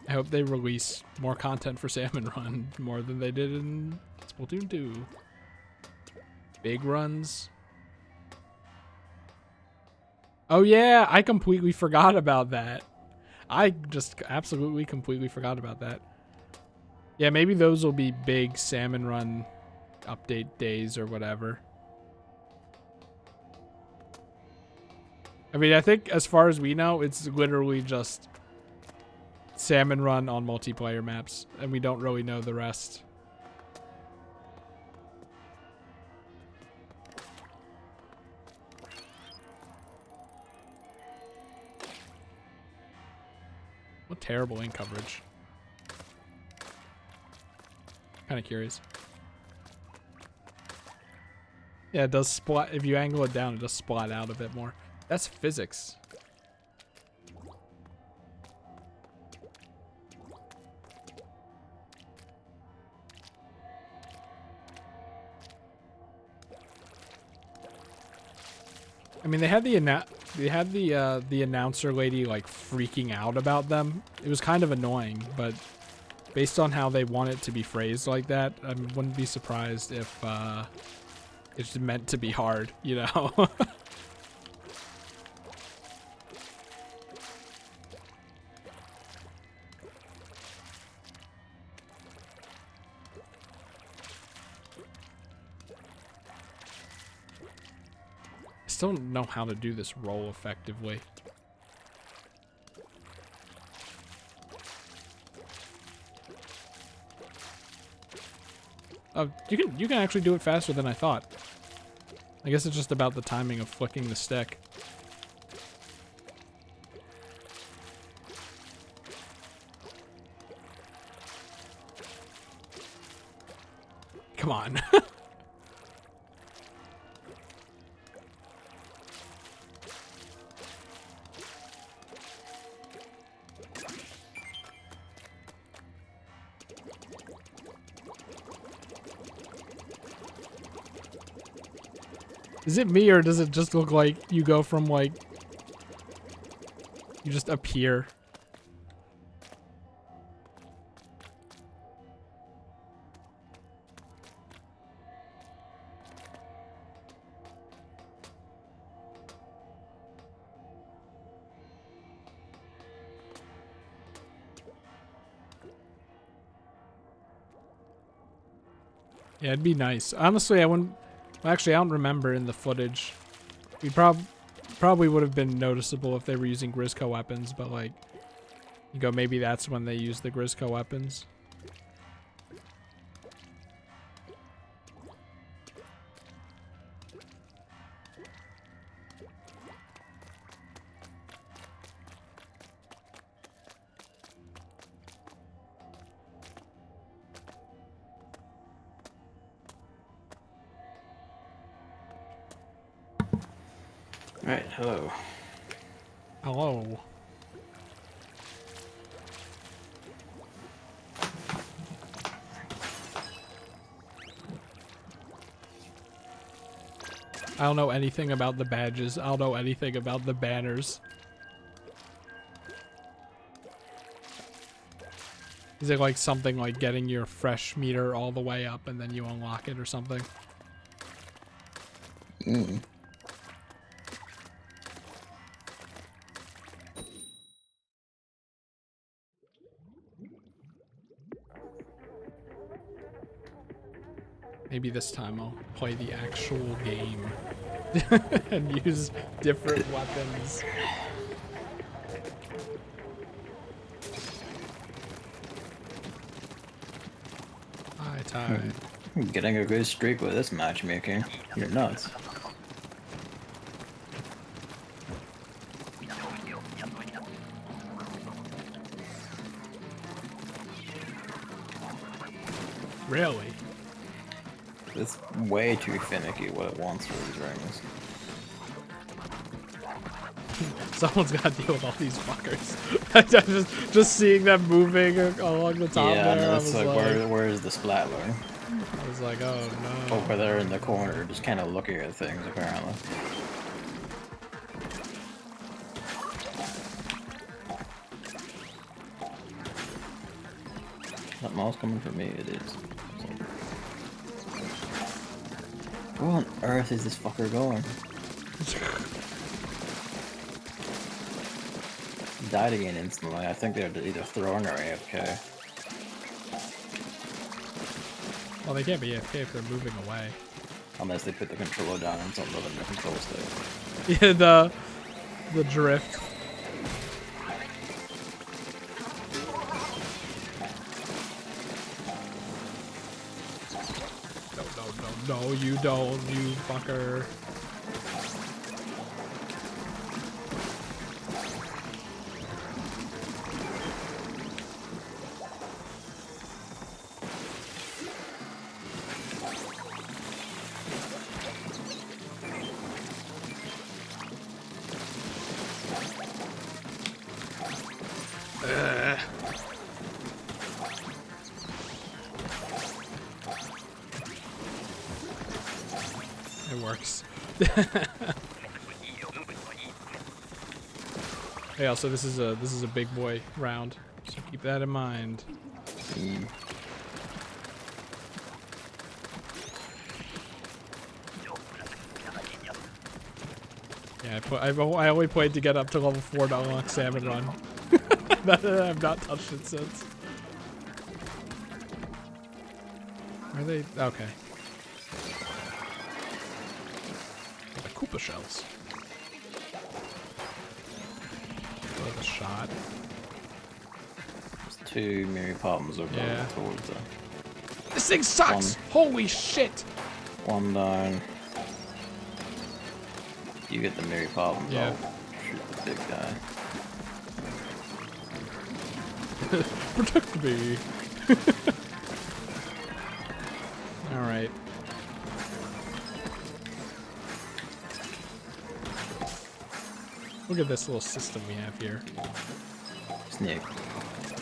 I hope they release more content for Salmon Run, more than they did in Splatoon 2. Big runs. Oh yeah, I completely forgot about that. I just absolutely completely forgot about that. Yeah, maybe those will be big Salmon Run update days or whatever. I mean, I think as far as we know, it's literally just Salmon Run on multiplayer maps, and we don't really know the rest. What terrible ink coverage. Kind of curious. Yeah, it does splat. If you angle it down, it does splat out a bit more. That's physics. I mean, they had the announcer lady like freaking out about them. It was kind of annoying, but based on how they want it to be phrased like that, I wouldn't be surprised if it's meant to be hard, you know? I still don't know how to do this roll effectively. Oh, you can actually do it faster than I thought. I guess it's just about the timing of flicking the stick. Come on. Is it me, or does it just look like you go from like, you just appear? Yeah, it'd be nice. Honestly, I wouldn't. Actually, I don't remember in the footage. We probably would have been noticeable if they were using Grizzco weapons, but like, you go, maybe that's when they use the Grizzco weapons. Alright, hello. Hello. I don't know anything about the badges. I don't know anything about the banners. Is it like something like getting your fresh meter all the way up and then you unlock it or something? Mm. Maybe this time I'll play the actual game and use different weapons. Hi, Ty. I'm getting a good streak with this matchmaking. You're nuts. Really? It's way too finicky what it wants for these rings. Someone's got to deal with all these fuckers. just seeing them moving along the top Yeah, there, and I it's was like, like, where is the splatler? I was like, oh no. Over there in the corner, just kind of looking at things, apparently. That mouse coming for me, it is. So. Where on earth is this fucker going? Died again instantly. I think they're either throwing or AFK. Well, they can't be AFK if they're moving away. Unless they put the controller down and something other than the control stick. Yeah, the drift. No, you don't, you fucker. It works. Hey, also this is a big boy round, so keep that in mind. Yeah, I only played to get up to level 4 to unlock Salmon Run. I've not touched it since. Are they okay? The Koopa shells. With a shot. There's 2 Mary Poppins over towards them. This thing sucks! Holy shit! One down. You get the Mary Poppins, Yeah. I'll shoot the big guy. Protect me! Alright. Look at this little system we have here. Snake.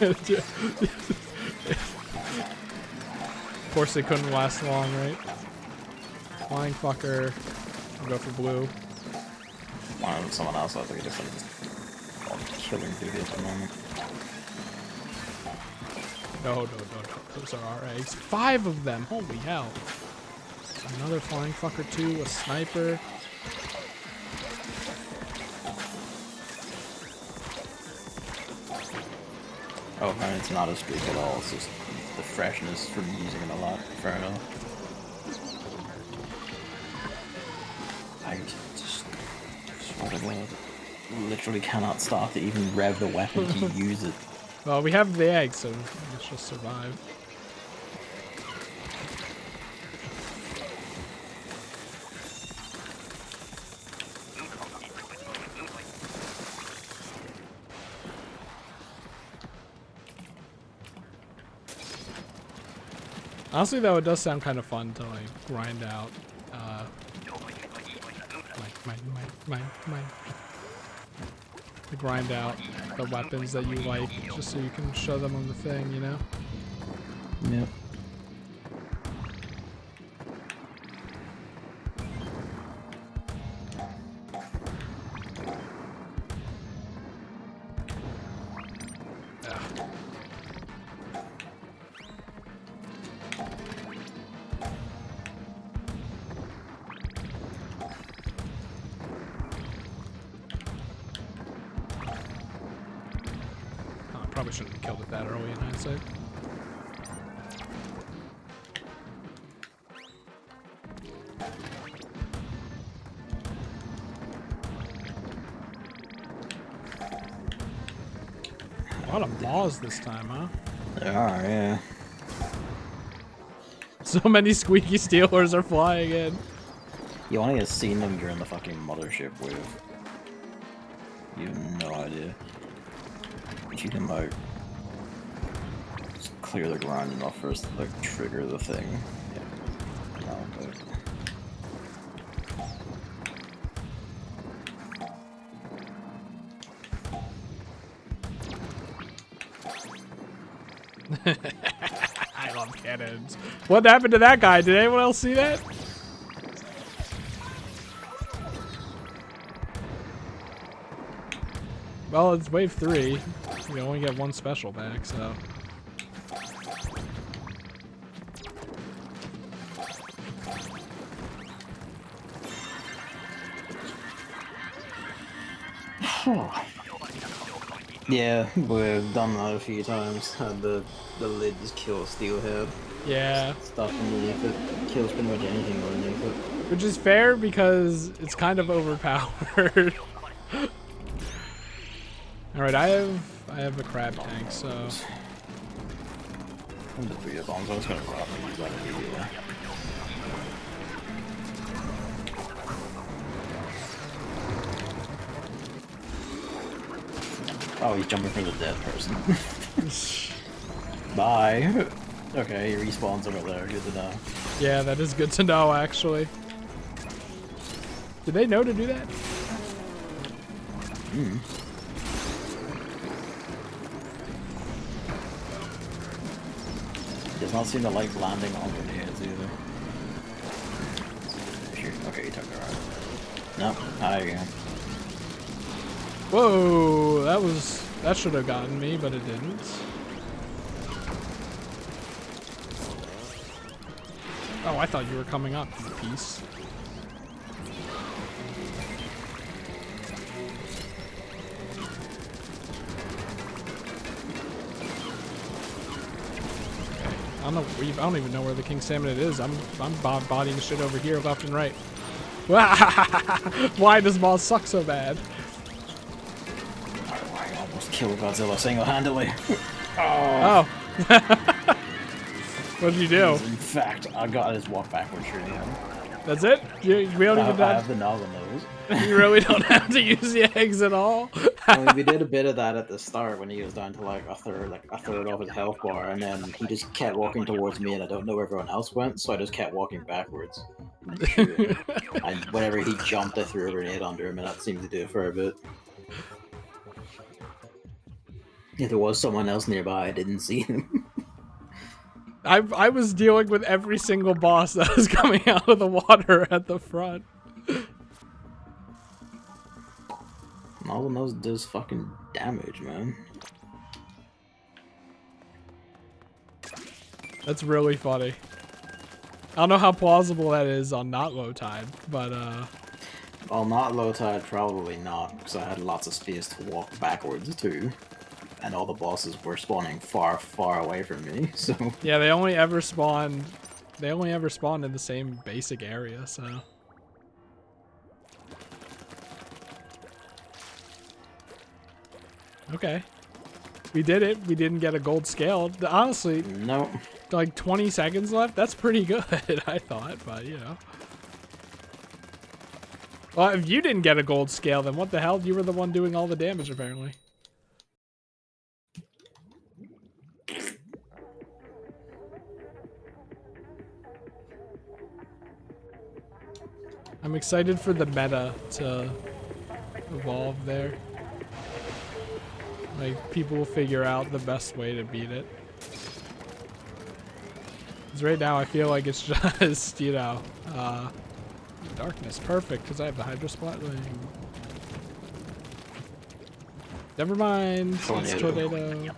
Of course it couldn't last long, right? Flying fucker. I'll go for blue. Someone else, I think just like all killing people at the moment. No. Those are our eggs. 5 of them. Holy hell. Another flying fucker too. A sniper. Oh, and it's not a streak at all. It's just the freshness from using it a lot. Fair enough. I just swear to God, literally cannot stop to even rev the weapon to use it. Well, we have the egg, so let's just survive. Honestly, though, it does sound kind of fun to like grind out, to grind out the weapons that you like, just so you can show them on the thing, you know? Yep. Probably shouldn't have killed it that early in hindsight. A lot of maws this time, huh? There are, yeah. So many squeaky Steelers are flying in. You only have seen them during the fucking mothership wave. You have no idea. But you can, like, just clear the ground enough for us to, like, trigger the thing. Yeah. No, but... I love cannons. What happened to that guy? Did anyone else see that? Well, it's wave 3. You only get one special back, so. Yeah, we've done that a few times. Had the lid just kill steelhead. Yeah. Stuff underneath it. Kills pretty much anything underneath it. Which is fair because it's kind of overpowered. Alright, I have a crab tank, so. I'm just beat bombs. I was gonna grab and use that immediately. Oh, he's jumping for the dead person. Bye. Okay, he respawns over there. Good to know. Yeah, that is good to know, actually. Did they know to do that? Hmm. Does not seem to like landing on grenades either. Sure. Okay, you took it right. Nope, not again. Whoa, that should have gotten me, but it didn't. Oh, I thought you were coming up, you piece. I don't even know where the king salmon it is. I'm bodying shit over here left and right. Why does Maw suck so bad? I almost killed Godzilla single-handedly. Oh. What did you do? In fact, I got his walk backward shooting him. That's it? We don't even I have the nozzle nose. You really don't have to use the eggs at all? I mean, we did a bit of that at the start when he was down to like a third of his health bar, and then he just kept walking towards me, and I don't know where everyone else went, so I just kept walking backwards. And whenever he jumped, I threw a grenade under him, and that seemed to do it for a bit. If there was someone else nearby, I didn't see him. I was dealing with every single boss that was coming out of the water at the front. All the nose does fucking damage, man. That's really funny. I don't know how plausible that is on not low tide, but Well, not low tide, probably not, because I had lots of space to walk backwards too. And all the bosses were spawning far, far away from me, so... Yeah, they only ever spawn in the same basic area, so... Okay. We did it. We didn't get a gold scale. Honestly, Nope. like 20 seconds left? That's pretty good, I thought, but you know. Well, if you didn't get a gold scale, then what the hell? You were the one doing all the damage, apparently. I'm excited for the meta to evolve there. Like, people will figure out the best way to beat it. Because right now, I feel like it's just, you know, darkness. Perfect, because I have the Hydra Splatling. Never mind. It's tornado.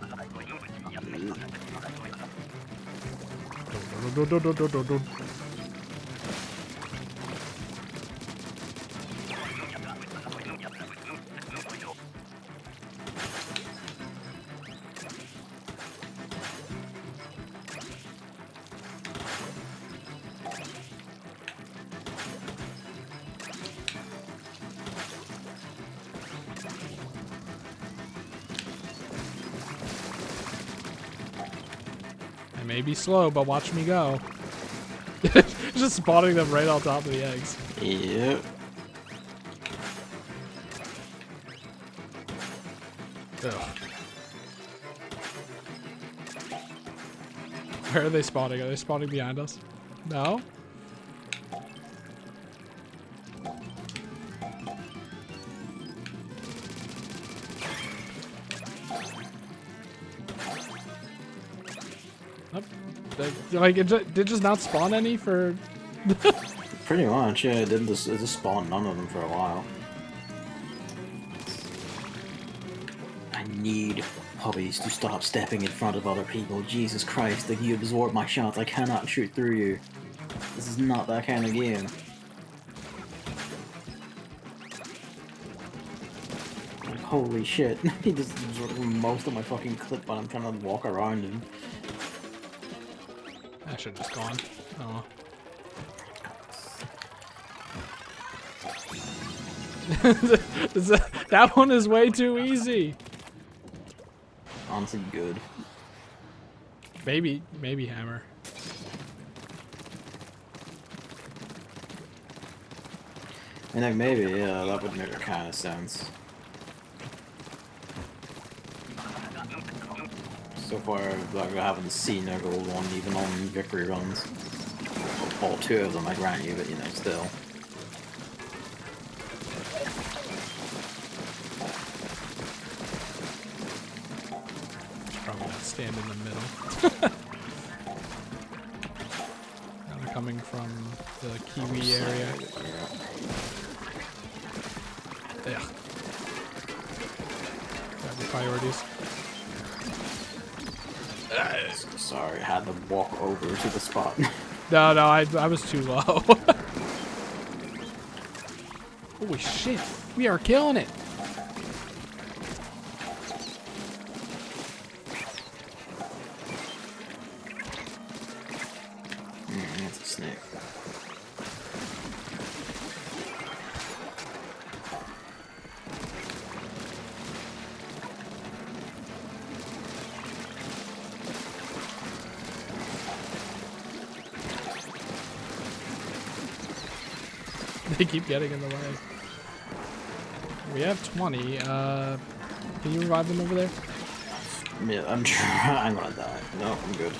may be slow, but watch me go. Just spawning them right on top of the eggs. Yep. Ugh. Where are they spawning? Are they spawning behind us? No? Nope. Did just not spawn any for... Pretty much, yeah. It just spawned none of them for a while. I need puppies to stop stepping in front of other people. Jesus Christ, like you absorb my shots. I cannot shoot through you. This is not that kind of game. Like, holy shit. He just absorbed most of my fucking clip when I'm trying to walk around him. I should have just gone. Oh. That one is way too easy. Honestly, good. Maybe hammer. And like maybe, yeah, that would make kind of sense. So far, like, I haven't seen a gold one even on victory runs. All two of them, I grant you, but you know, still. Probably not stand in the middle. Now they're coming from the Kiwi area. Yeah. Grab your priorities. Sorry, I had to walk over to the spot. No, I was too low. Holy shit, we are killing it. That's a snake. They keep getting in the way. We have 20. Can you revive them over there? Yeah, I'm trying. I'm gonna die. No, I'm good.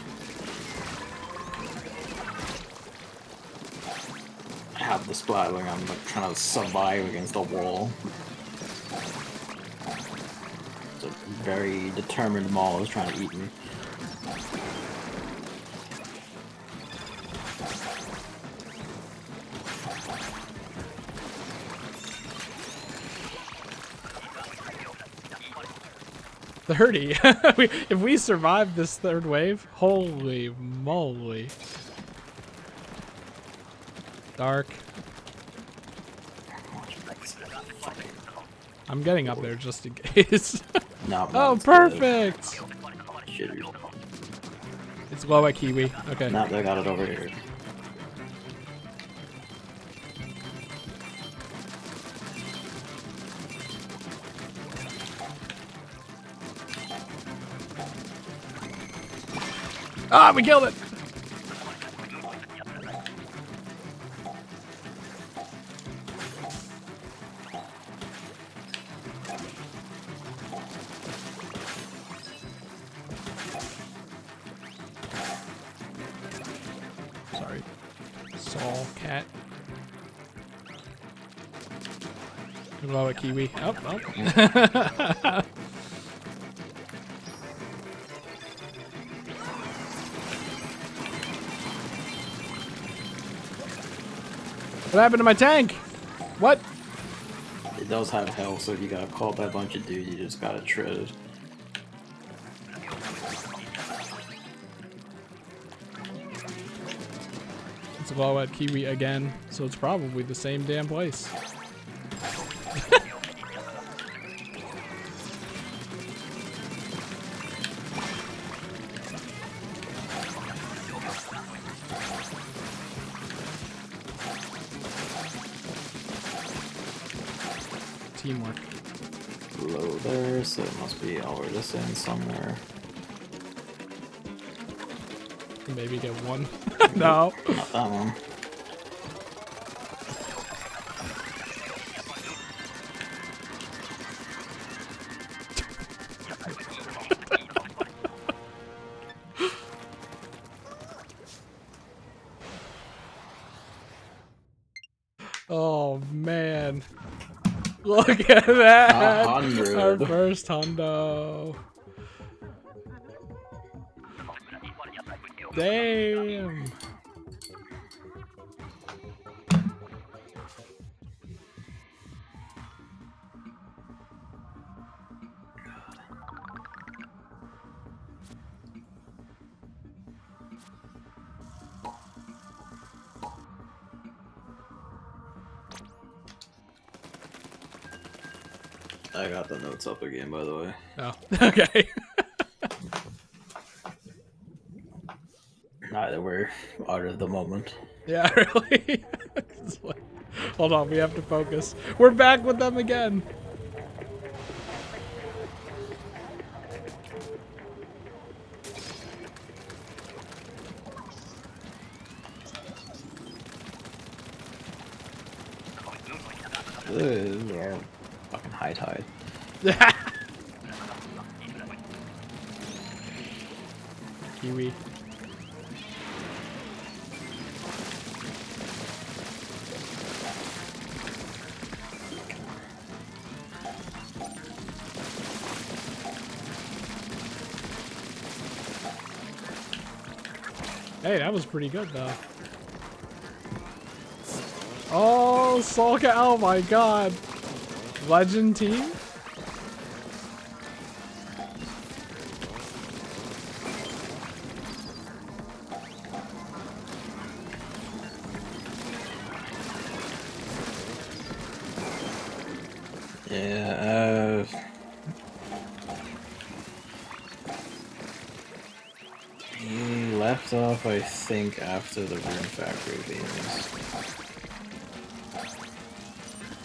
I have the splatling. I'm like trying to survive against the wall. It's a very determined maul is trying to eat me. If we survive this third wave, holy moly. Dark. I'm getting up there just in case. No, Oh, perfect! Shit. It's low at Kiwi. Okay. No, they got it over here. Ah, we killed it! Sorry. Saul, cat. Low at Kiwi. Oh, oh. What happened to my tank? What? It does have health, so if you got caught by a bunch of dudes, you just gotta tread it. It's low at Kiwi again, so it's probably the same damn place. Teamwork. Low there, so it must be over this end somewhere. Maybe get one. No. Not that one. Oh man. Look at that. 100. Our first hundo. Damn. I got the notes up again, by the way. Oh, okay. Neither were out of the moment. Yeah, really. It's like- hold on, we have to focus. We're back with them again. Yeah, fucking high tide. Kiwi. Hey, that was pretty good though. Oh, Solka! Oh my God! Legend team. Yeah, he left off, I think, after the Rune Factory games.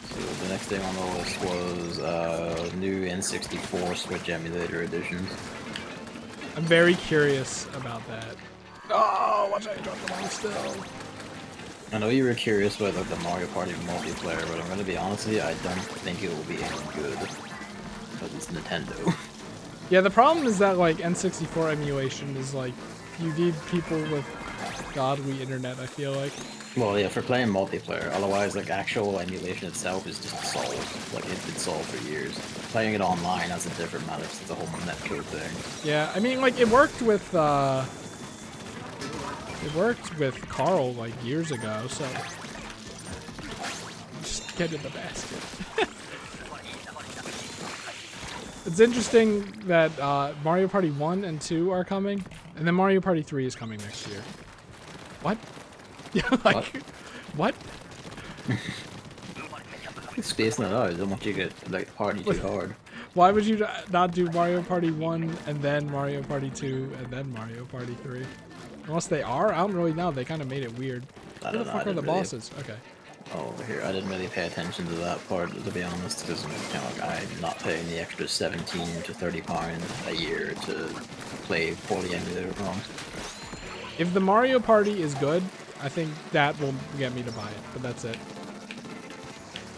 So the next thing on the list was new N64 Switch Emulator editions. I'm very curious about that. Oh, watch out! You dropped the ball still. I know you were curious about like the Mario Party multiplayer, but I'm gonna be honest with you, I don't think it will be any good. Because it's Nintendo. Yeah, the problem is that like N64 emulation is like you need people with godly internet. I feel like. Well, yeah, for playing multiplayer. Otherwise, like actual emulation itself is just solved. Like it's been solved for years. Playing it online, that's a different matter. 'Cause it's a whole netcode thing. Yeah, I mean, like it worked with Carl like years ago. So just get in the basket. It's interesting that Mario Party 1 and 2 are coming, and then Mario Party 3 is coming next year. What? Yeah, like, what? It's spacing it out. I don't want you to get like party too hard. Why would you not do Mario Party 1 and then Mario Party 2 and then Mario Party 3? Unless they are? I don't really know. They kind of made it weird. I Who the don't know, fuck I are the didn't really- bosses? Okay. Oh, over here, I didn't really pay attention to that part, to be honest, because like, I'm not paying the extra 17 to 30 pounds a year to play poorly emulated ROMs. If the Mario Party is good, I think that will get me to buy it, but that's it.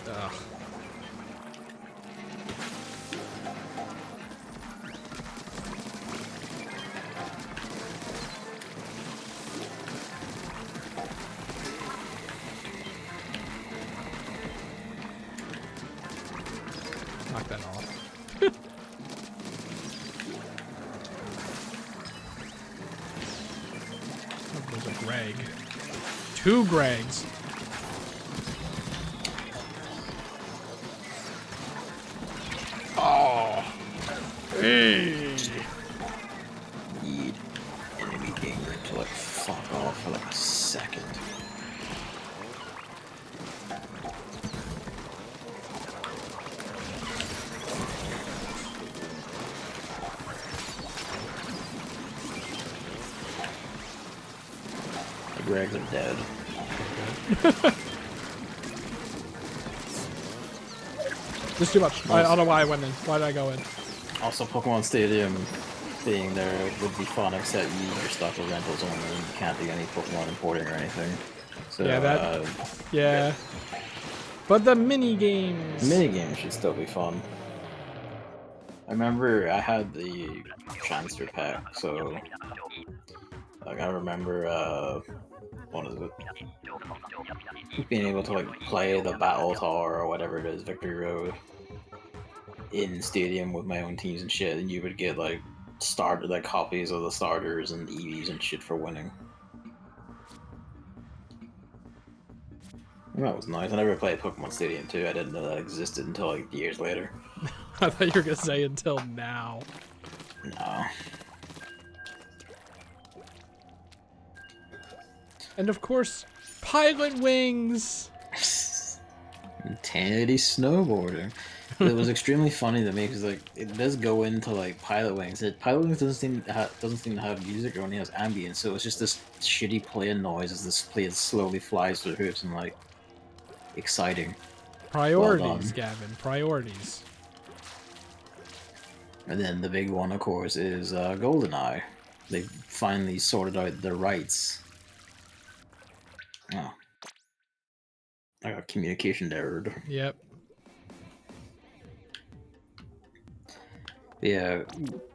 Ugh. Knock that off. Oh, there's a Greg. 2 Gregs. Oh. Hey. Need enemy gamer to like fuck off for like a second. The Gregs are dead. There's too much. I don't know why I went in. Why did I go in? Also, Pokemon Stadium being there would be fun, except you're stuck with rentals only, and you can't do any Pokemon importing or anything. So, Yeah, that. Yeah. But the mini games. mini games should still be fun. I remember I had the transfer pack, so like I remember what is it? Being able to like play the Battle Tower or whatever it is, Victory Road, in Stadium with my own teams and shit, and you would get like copies of the starters and EVs and shit for winning. That was nice. I never played Pokemon Stadium 2. I didn't know that existed until like years later. I thought you were gonna say until now. No. And of course, Pilot Wings! Insanity snowboarding. It was extremely funny to me because like it does go into like Pilot Wings. Pilot Wings doesn't seem to have music, or only has ambience, so it's just this shitty plane noise as this plane slowly flies through hoops and like exciting. Priorities, Gavin. Priorities. And then the big one, of course, is GoldenEye. They finally sorted out the rights. Oh. I got communication error. Yep. Yeah,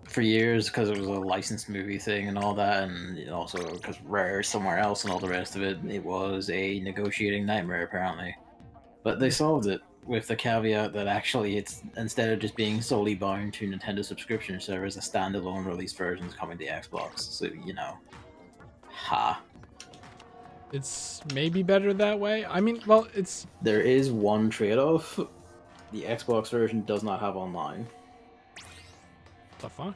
for years, because it was a licensed movie thing and all that, and also because Rare somewhere else and all the rest of it, it was a negotiating nightmare, apparently. But they solved it with the caveat that actually it's, instead of just being solely bound to Nintendo subscription service, a standalone release version is coming to Xbox. So, you know. Ha. It's maybe better that way. I mean, well, it's... There is one trade-off. The Xbox version does not have online. The fuck?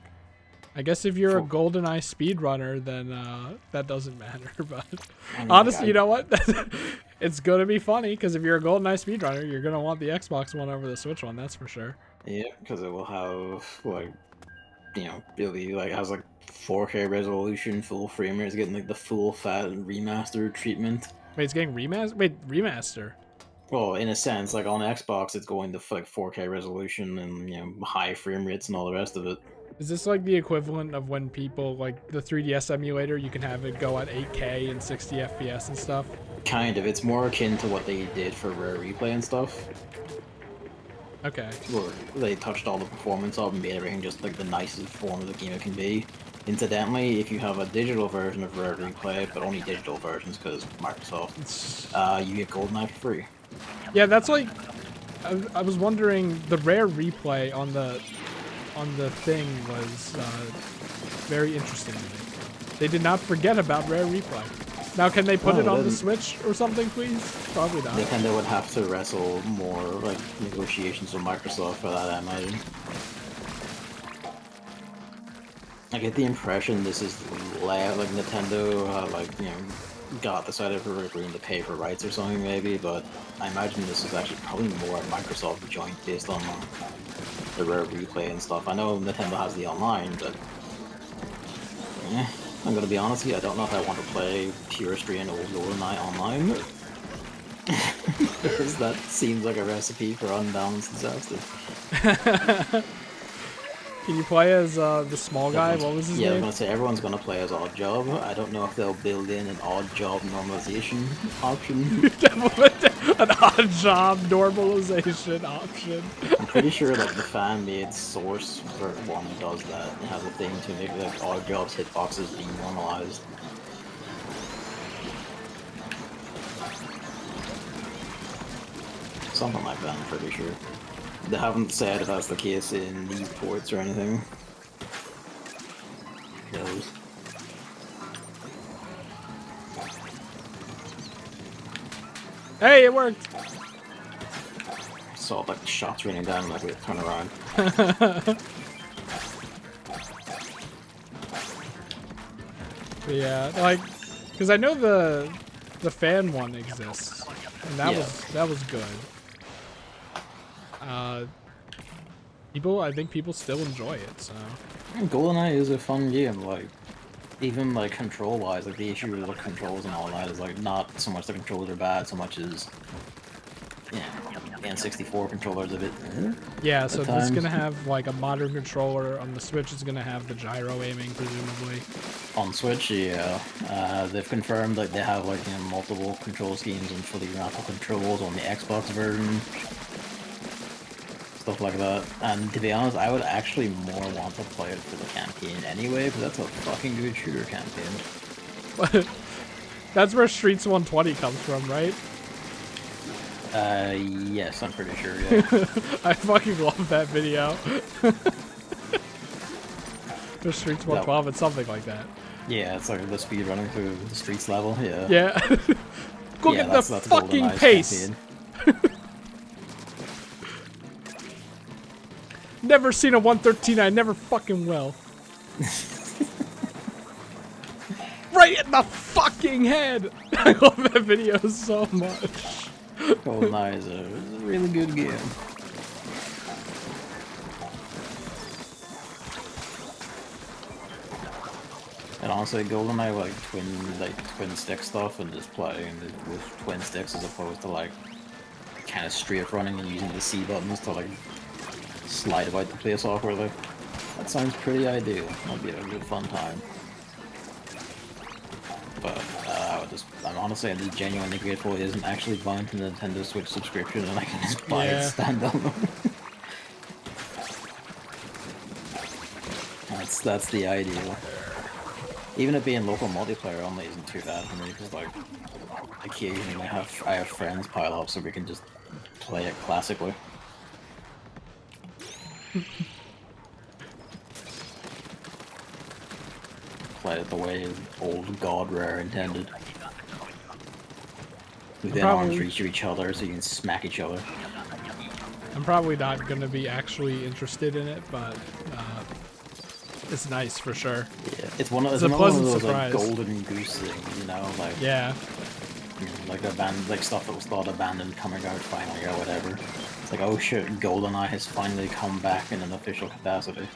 I guess if you're a GoldenEye speedrunner, then that doesn't matter. But honestly, you know what? It's gonna be funny because if you're a GoldenEye speedrunner, you're gonna want the Xbox one over the Switch one. That's for sure. Yeah, because it will have like, you know, really like has like 4K resolution, full frame rate. It's getting like the full fat and remastered treatment. Wait, it's getting remaster? Wait, remaster? Well, in a sense, like on Xbox, it's going to like 4K resolution and, you know, high frame rates and all the rest of it. Is this like the equivalent of when people, like the 3DS emulator, you can have it go at 8K and 60 FPS and stuff? Kind of. It's more akin to what they did for Rare Replay and stuff. Okay. Where they touched all the performance of and made everything just like the nicest form of the game it can be. Incidentally, if you have a digital version of Rare Replay, but only digital versions because Microsoft, you get GoldenEye for free. Yeah, that's like... I was wondering, the Rare Replay on the thing was very interesting to me. They did not forget about Rare Replay. Now, can they put it on the Switch or something, please? Probably not. Nintendo would have to wrestle more like negotiations with Microsoft for that, I imagine. I get the impression this is like Nintendo, like, you know, decided for agreeing to pay for rights or something maybe, but I imagine this is actually probably more a Microsoft joint based on the Rare Replay and stuff. I know Nintendo has the online, but I'm gonna be honest with you, I don't know if I want to play pure strain old GoldenEye online. Because that seems like a recipe for unbalanced disaster. Can you play as the small guy? What was his name? Yeah, I was gonna say everyone's gonna play as Odd Job. I don't know if they'll build in an Odd Job normalization option. An Odd Job normalization option. I'm pretty sure like the fan-made Source one does that. It has a thing to make like Odd Job's hitboxes be normalized. Something like that, I'm pretty sure. They haven't said if that's the case in these ports or anything. Knows. Hey, it worked! Saw like the shots raining down like we turn around. Yeah, like, because I know the fan one exists, and that was good. I think people still enjoy it, so. GoldenEye is a fun game, like, even like control-wise, like the issue with the controls and all that is like not so much the controls are bad, so much as, yeah, N64 controller's a bit. Yeah, so At this is times. gonna have like a modern controller. On the Switch, it's gonna have the gyro aiming, presumably. On Switch, yeah. They've confirmed that they have like multiple control schemes and fully mappable controls on the Xbox version. Stuff like that. And to be honest, I would actually more want to play it for the campaign anyway, because that's a fucking good shooter campaign. That's where Streets 120 comes from, right? Yes, I'm pretty sure, yeah. I fucking love that video. The Streets 112, it's something like that. Yeah, it's like the speed running through the streets level, yeah. Yeah. Go Yeah, get that's the fucking GoldenEye's pace. campaign. Never seen a 113, I never fucking will. Right in the fucking head! I love that video so much. GoldenEye is a really good game. And honestly, GoldenEye like twin stick stuff and just playing with twin sticks as opposed to like kind of straight running and using the C buttons to like slide about the place awkwardly. That sounds pretty ideal. That'd be a good fun time. But I'm honestly just genuinely grateful it isn't actually bound to the Nintendo Switch subscription and I can just buy it standalone. That's the ideal. Even it being local multiplayer only isn't too bad for me because like occasionally I have friends pile up so we can just play it classically. Play it the way old God Rare intended. Within arm's reach of each other so you can smack each other. I'm probably not gonna be actually interested in it, but it's nice for sure. Yeah, it's one of those like golden goose things, you know, like yeah, like stuff that was thought abandoned coming out finally or whatever. It's like, oh shit, GoldenEye has finally come back in an official capacity.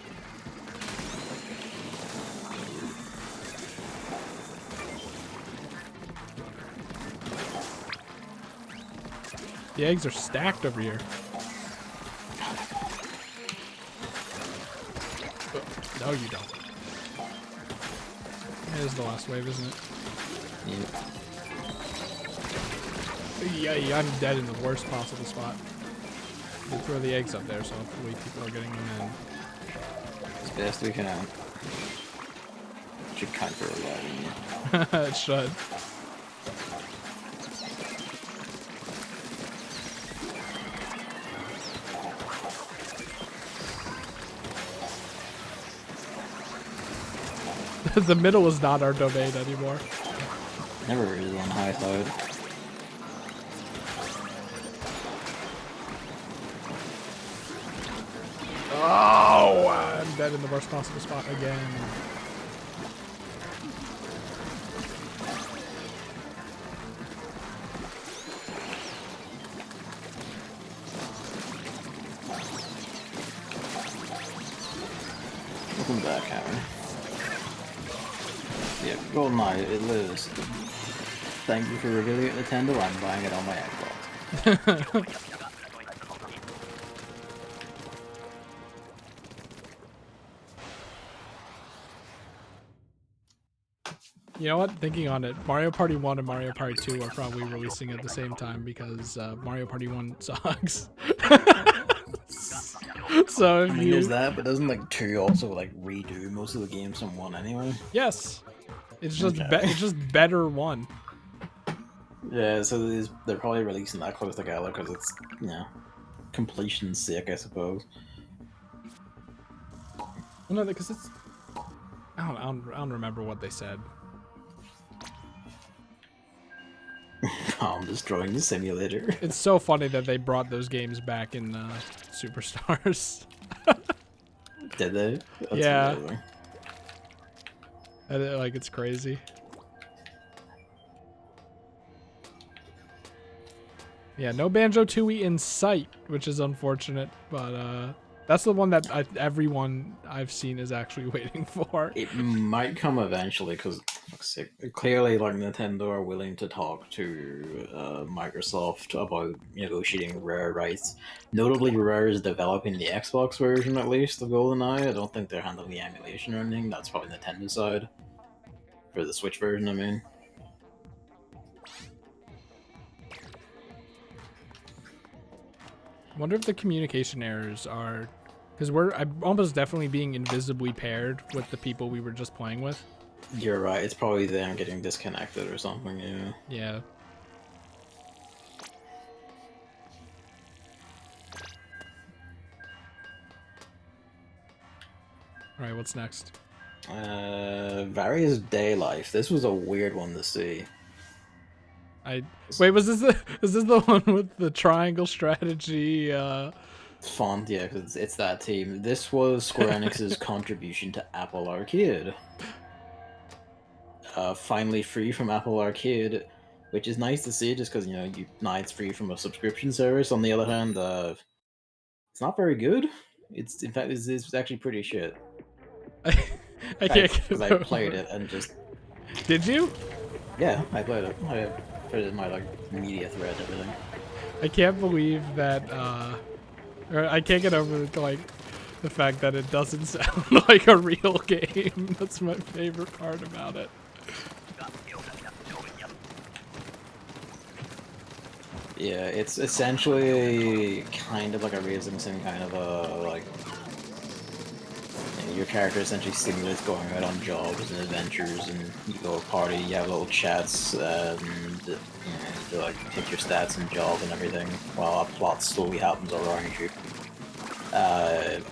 the eggs are stacked over here. No, you don't. It is the last wave, isn't it? Yeah. Yeah, I'm dead in the worst possible spot. We throw the eggs up there, so hopefully people are getting them in. As best we can. Should counter that. It should. The middle is not our domain anymore. Never is on high side. Oh, I'm dead in the worst possible spot again. Welcome back, Gavin. Yeah, GoldenEye, it lives. Thank you for revealing it, Nintendo. I'm buying it on my Xbox. You know what? Thinking on it, Mario Party 1 and Mario Party 2 are probably releasing at the same time because Mario Party 1 sucks. So if There's that, but doesn't like 2 also like redo most of the games from 1 anyway? Yes. It's just Okay. it's just better 1. Yeah, so they're probably releasing that close together because it's, you know, completion's sake, I suppose. Well, no, because it's I don't remember what they said. I'm destroying the simulator. It's so funny that they brought those games back in Superstars. Did they? That's Yeah. amazing. And like it's crazy. Yeah, no Banjo-Tooie in sight, which is unfortunate, but That's the one that everyone I've seen is actually waiting for. It might come eventually because clearly, like Nintendo are willing to talk to Microsoft about negotiating Rare rights. Notably, Rare is developing the Xbox version at least of GoldenEye. I don't think they're handling the emulation or anything. That's probably Nintendo side for the Switch version. I mean. I wonder if the communication errors are, because I'm almost definitely being invisibly paired with the people we were just playing with. You're right. It's probably them getting disconnected or something. Yeah. Yeah. All right, what's next? Various Day Life. This was a weird one to see. Wait, is this the one with the triangle strategy? Font, yeah, 'cause it's that team. This was Square Enix's contribution to Apple Arcade. Finally free from Apple Arcade, which is nice to see, just because now it's free from a subscription service. On the other hand, it's not very good. It's in fact it's actually pretty shit. I can't because I played it and just. Did you? Yeah, I played it. I put it in my media thread and everything. I can't believe that. Or I can't get over the fact that it doesn't sound like a real game. That's my favorite part about it. Yeah, it's essentially kind of like a racing sim, kind of a your character essentially simulates going out on jobs and adventures, and you go to a party, you have little chats, and you pick your stats and job and everything, while a plot slowly happens around you.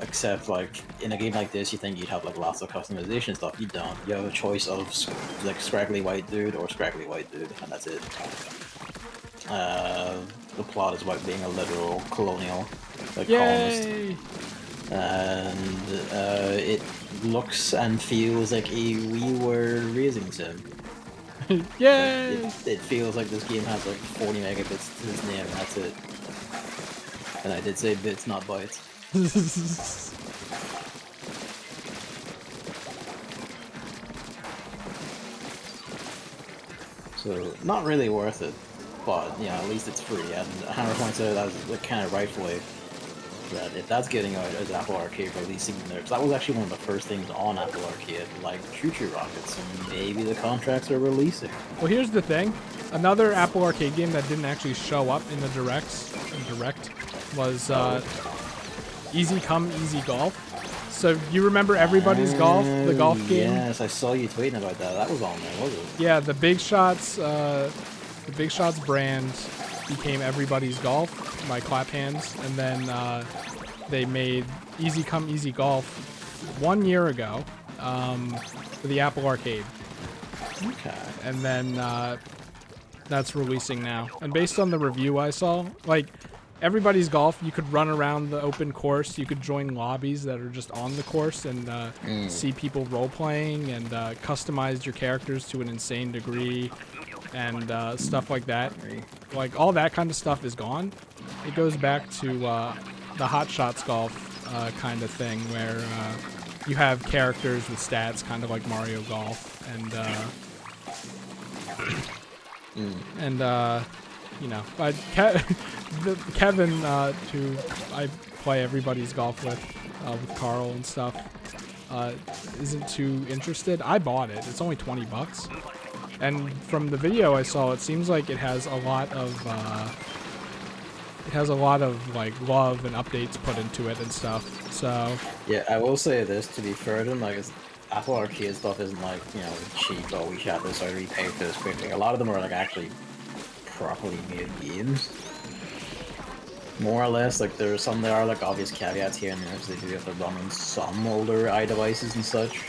Except in a game like this, you think you'd have lots of customization stuff. You don't. You have a choice of scraggly white dude or scraggly white dude, and that's it. The plot is about being a literal colonial colonist. And it looks and feels like a WiiWare racing sim. Yay! It feels like this game has 40 megabits to its name, and that's it. And I did say bits, not bytes. So, not really worth it, but at least it's free. And Hammer points out that kind of rightfully that if that's getting out as Apple Arcade releasing there, because that was actually one of the first things on Apple Arcade, like Choo-Choo Rocket, so maybe the contracts are releasing. Well, here's the thing. Another Apple Arcade game that didn't actually show up in the direct was Easy Come, Easy Golf. So you remember Everybody's Golf, the golf game? Yes, I saw you tweeting about that. That was on there, was it? Yeah, the Big Shots brand became Everybody's Golf by Clap Hands, and then they made Easy Come Easy Golf 1 year ago for the Apple Arcade. Okay. And then that's releasing now. And based on the review I saw, Everybody's Golf, you could run around the open course, you could join lobbies that are just on the course and see people role-playing and customize your characters to an insane degree and stuff like that. All that kind of stuff is gone. It goes back to the Hot Shots Golf kind of thing where you have characters with stats kind of like Mario Golf Kevin, who I play Everybody's Golf with Carl and stuff, isn't too interested. I bought it. It's only $20. And from the video I saw, it seems like it has a lot of love and updates put into it and stuff. So yeah, I will say this to be fair to them, Apple Arcade stuff isn't cheap. Oh, we shot this, so we pay for this quickly. A lot of them are actually properly made games. More or less, there are obvious caveats here and there, because they do have to run on some older iDevices and such.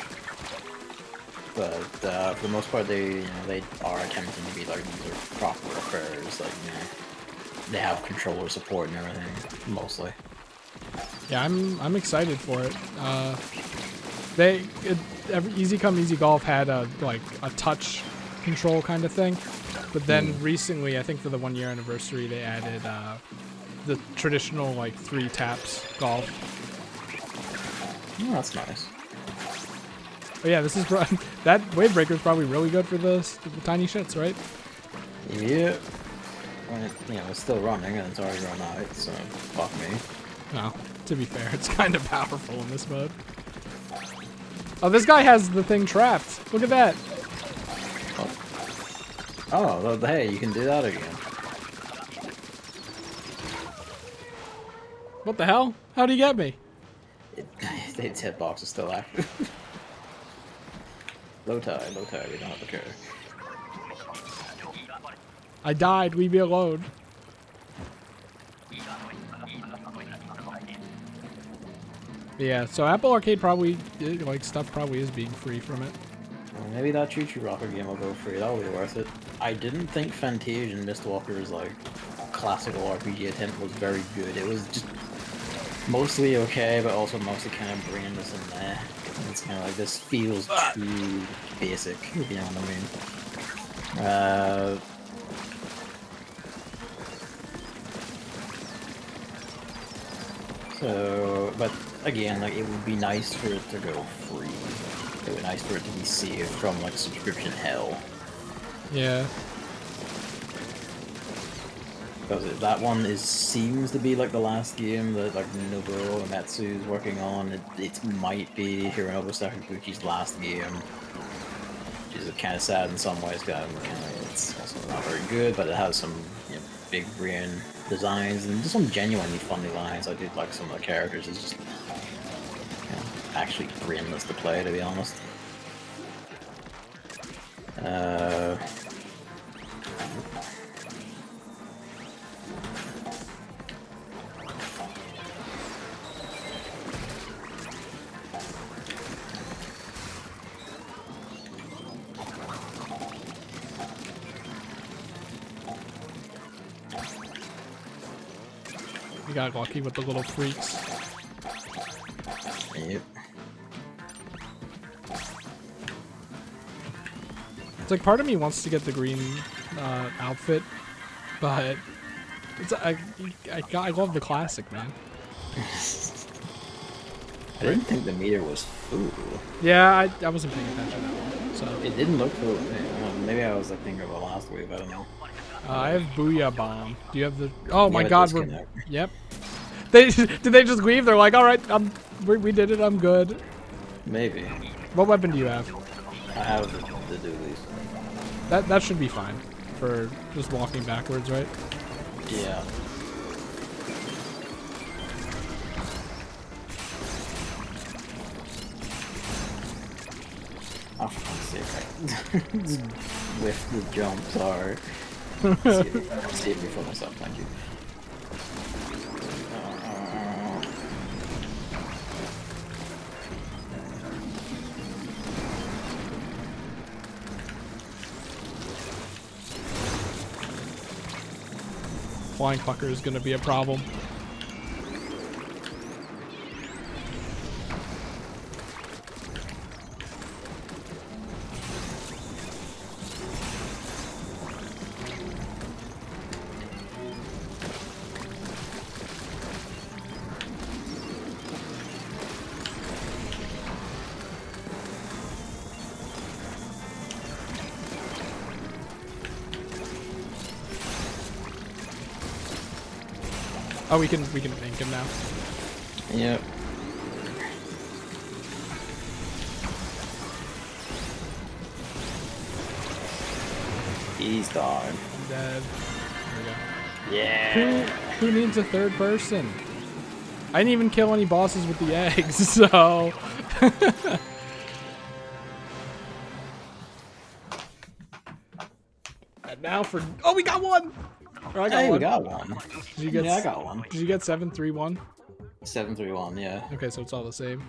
But for the most part, they are attempting to be user proper affairs. They have controller support and everything, mostly. Yeah, I'm excited for it. Easy Come Easy Golf had a touch control kind of thing, but then recently, I think for the 1 year anniversary, they added the traditional 3 taps golf, Oh, that's nice. Oh yeah, this is that wave breaker is probably really good for the tiny shits, right? Yep. When it, it's still running and it's already run out, so fuck me. No, to be fair, it's kind of powerful in this mode. Oh, this guy has the thing trapped. Look at that. Oh, well, hey, you can do that again. What the hell? How'd he get me? Its hitbox is still active. Low tide, we don't have to care. I died. Leave me alone. Yeah, so Apple Arcade probably, like, stuff probably is being free from it. Well, maybe that Choo Choo Rocker game will go free. That'll be worth it. I didn't think Fantasia and Mistwalker's, like, classical RPG attempt was very good. It was just mostly okay, but also mostly kind of brainless and meh. It's kind of like, this feels too basic, if you know what I mean. But again, like, it would be nice for it to go free. It would be nice for it to be saved from, like, subscription hell. Yeah. Because that one seems to be, like, the last game that, like, Nobuo Uematsu is working on. It might be Hironobu Sakaguchi's last game. Which is kind of sad in some ways, because it's also not very good, but it has some, big brain designs and just some genuinely fun designs. I did like some of the characters. It's just actually brainless to play, to be honest. You got lucky with the little freaks. Yep. It's like part of me wants to get the green outfit, but it's I love the classic, man. I didn't think the meter was full. Yeah, I wasn't paying attention that well, so. It didn't look full. Maybe I was like thinking of the last wave. I don't know. I have Booyah Bomb. Do you have the? Oh my Yeah, God, yep. Did they just leave? They're like, all right, we did it. I'm good. Maybe. What weapon do you have? I have the doolies. That should be fine for just walking backwards, right? Yeah. Oh, for fuck's sake. Just whiff the jump, sorry. Save me for myself, thank you. Flying fucker is gonna be a problem. Oh, we can ink him now. Yep. He's gone. I'm dead. There we go. Yeah. Who needs a third person? I didn't even kill any bosses with the eggs, so. And now for we got one. Or I got Hey, one. we got one. Did you get? Yeah, I got one. Did you get 731? 731, yeah. Okay, so it's all the same.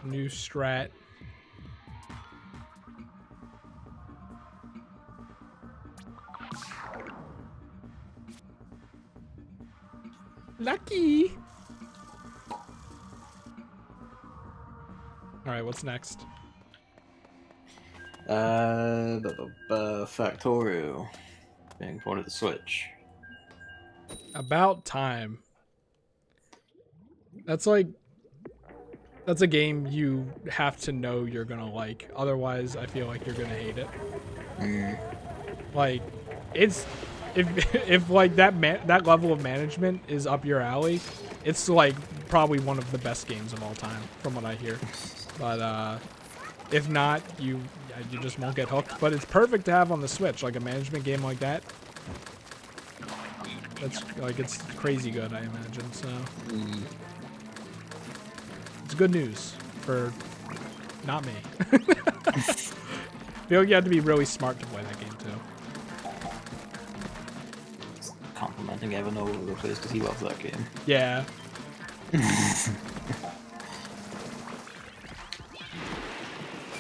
New strat. Lucky. All right, what's next? Factorio being ported to Switch. About time. That's a game you have to know you're gonna like. Otherwise, I feel like you're gonna hate it. Like, it's if like that level of management is up your alley, it's like probably one of the best games of all time, from what I hear. But if not, you just won't get hooked. But it's perfect to have on the Switch, like a management game like that. That's like, it's crazy good, I imagine. So it's good news for not me. I feel like you have to be really smart to play that game too. Complimenting Gavin all over the place because he loves that game. Yeah.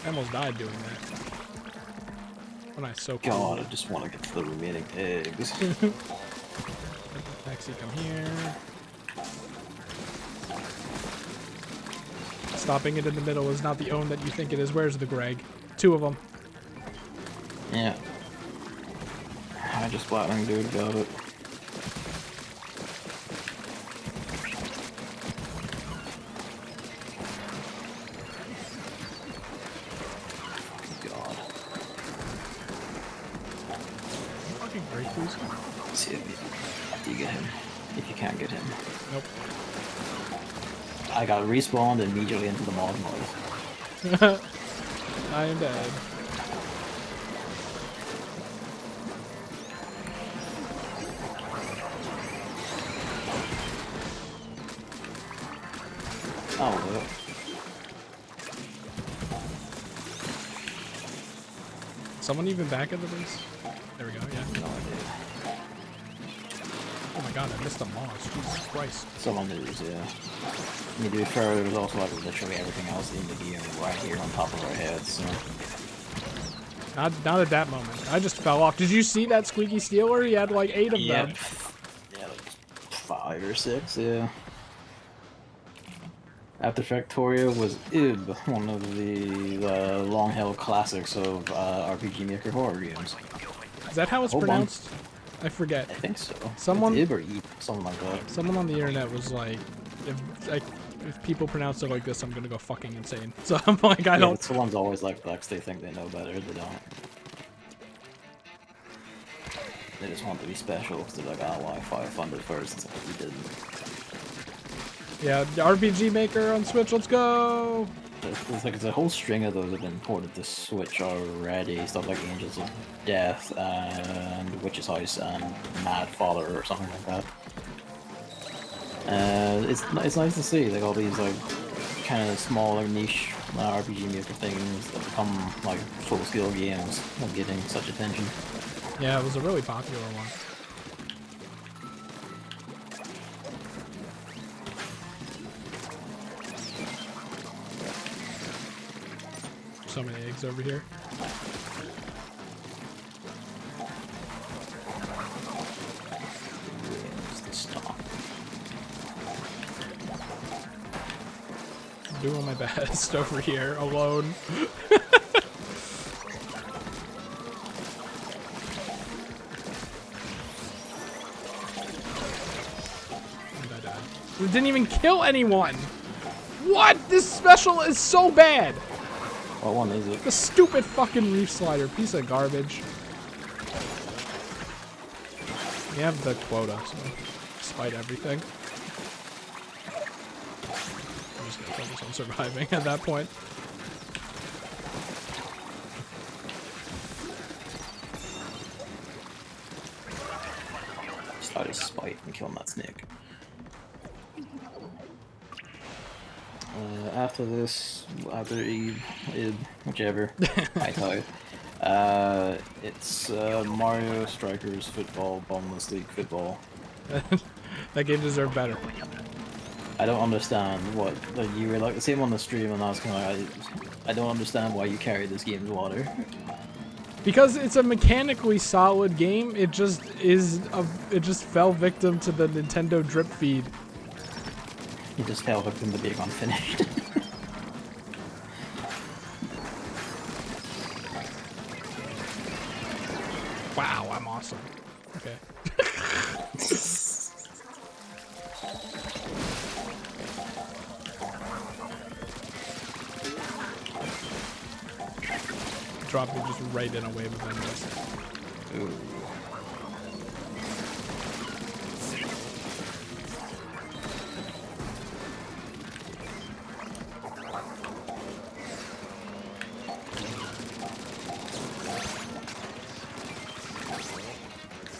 I almost died doing that. When I so cool. God, I just want to get to the remaining eggs. Taxi, come here. Stopping it in the middle is not the own that you think it is. Where's the Greg? 2 of them. Yeah. I just flattening dude about it. God. Fucking break these. See if you get him. If you can't get him. Nope. I got respawned immediately into the mod mode. I am dead. Oh, well. Someone even back at the base? There we go, yeah. No idea. Oh my god, I missed a moss. Jesus Christ. Someone is, yeah. I mean, to be fair, there was also like literally everything else in the game right here on top of our heads, so. Not at that moment. I just fell off. Did you see that squeaky stealer? He had like 8 of them. Yeah, like 5 or 6, yeah. After Factoria was Ib, one of the long-held classics of RPG Maker horror games. Is that how it's pronounced? I forget. I think so. Someone, it's Ib or Ib, something like that. Someone on the internet was like, if people pronounce it like this, I'm gonna go fucking insane. So I'm like, I don't. Someone's always like Flex, they think they know better, they don't. They just want to be special, because they're like, oh, well, I funded first, it's like, we didn't. Yeah, the RPG Maker on Switch, let's go! It's a whole string of those have been ported to Switch already. Stuff like Angels of Death and Witch's House and Mad Father or something like that. It's nice to see like all these like kind of smaller niche RPG Maker things that become like full-scale games and getting such attention. Yeah, it was a really popular one. So many eggs over here. Where's the stock? I'm doing my best over here, alone. And I died. We didn't even kill anyone! What? This special is so bad! What one is it? The stupid fucking reef slider, piece of garbage. We have the quota, so despite everything. I'm just gonna focus on surviving at that point. Start a spite and kill that snake. After this, after Ib, whichever, I type. It's Mario Strikers Football, Boneless League Football. That game deserved better. I don't understand what, like, you were like the same on the stream and I was kind of like, I don't understand why you carry this game's water. Because it's a mechanically solid game, it just fell victim to the Nintendo drip feed. You just fell victim to being unfinished. Wow, I'm awesome. Okay. drop me just right in a wave of enemies. Ooh.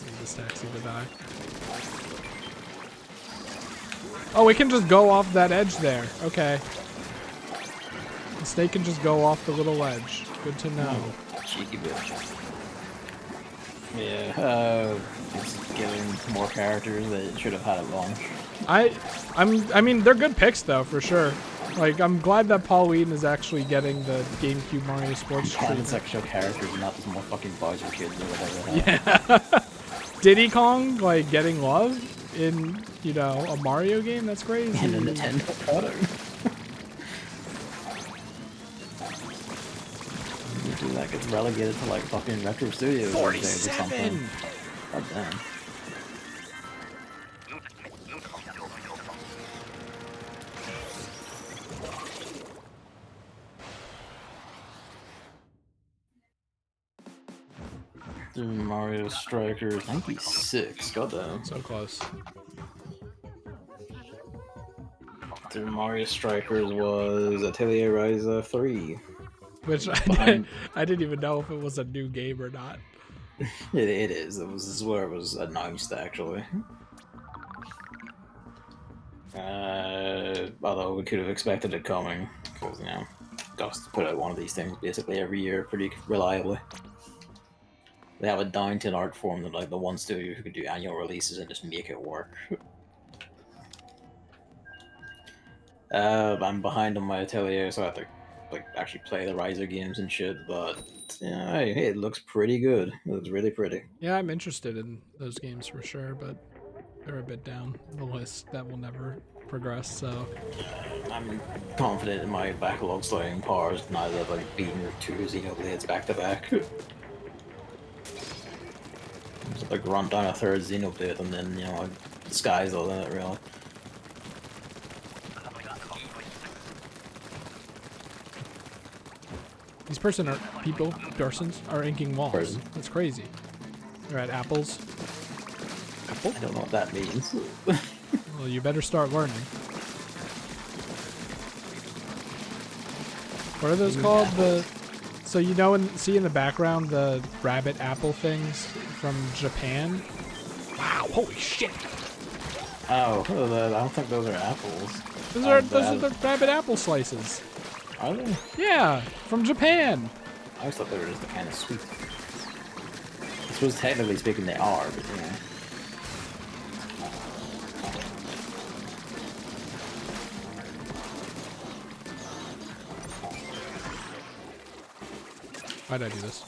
Need this taxi to die. Oh, we can just go off that edge there. Okay. The snake can just go off the little ledge. Good to know. Cheeky bitch. Yeah, it's getting more characters that it should have had at launch. I mean, they're good picks though, for sure. Like, I'm glad that Paul Wheaton is actually getting the GameCube Mario Sports treatment. It's actual characters, not just more fucking Bowser kids or whatever. Yeah. Diddy Kong, like, getting love in, you know, a Mario game? That's crazy. In a Nintendo product. That gets relegated to like fucking Retro Studios 47! or something. God damn. Mario Strikers 96, goddamn. So close. Mario Strikers was Atelier Ryza 3. Which I didn't even know if it was a new game or not. It is. This is where it was announced, actually. Although we could have expected it coming, because, you know, Dust put out one of these things basically every year pretty reliably. They have a down-to art form that, like, the one studio who could do annual releases and just make it work. I'm behind on my Atelier, so I have to, like, actually play the Ryza games and shit, but, yeah, hey, it looks pretty good. It looks really pretty. Yeah, I'm interested in those games for sure, but they're a bit down the list. That will never progress, so... I'm confident in my backlog sliding powers now that I've, like, beaten 2 Xenoblades back-to-back. Just, like, run down a 3rd Xenoblade and then, you know, like, the sky's the limit, really. These persons are inking walls. Person. That's crazy. They're at apples. Apple? I don't know what that means. Well, you better start learning. What are those called? So you know, see in the background the rabbit apple things from Japan? Wow, holy shit! Oh, I don't think those are apples. Those are the rabbit apple slices. Are they? Yeah, from Japan. I always thought they were just the kind of sweet. I suppose technically speaking they are, but you know. Why'd I do this?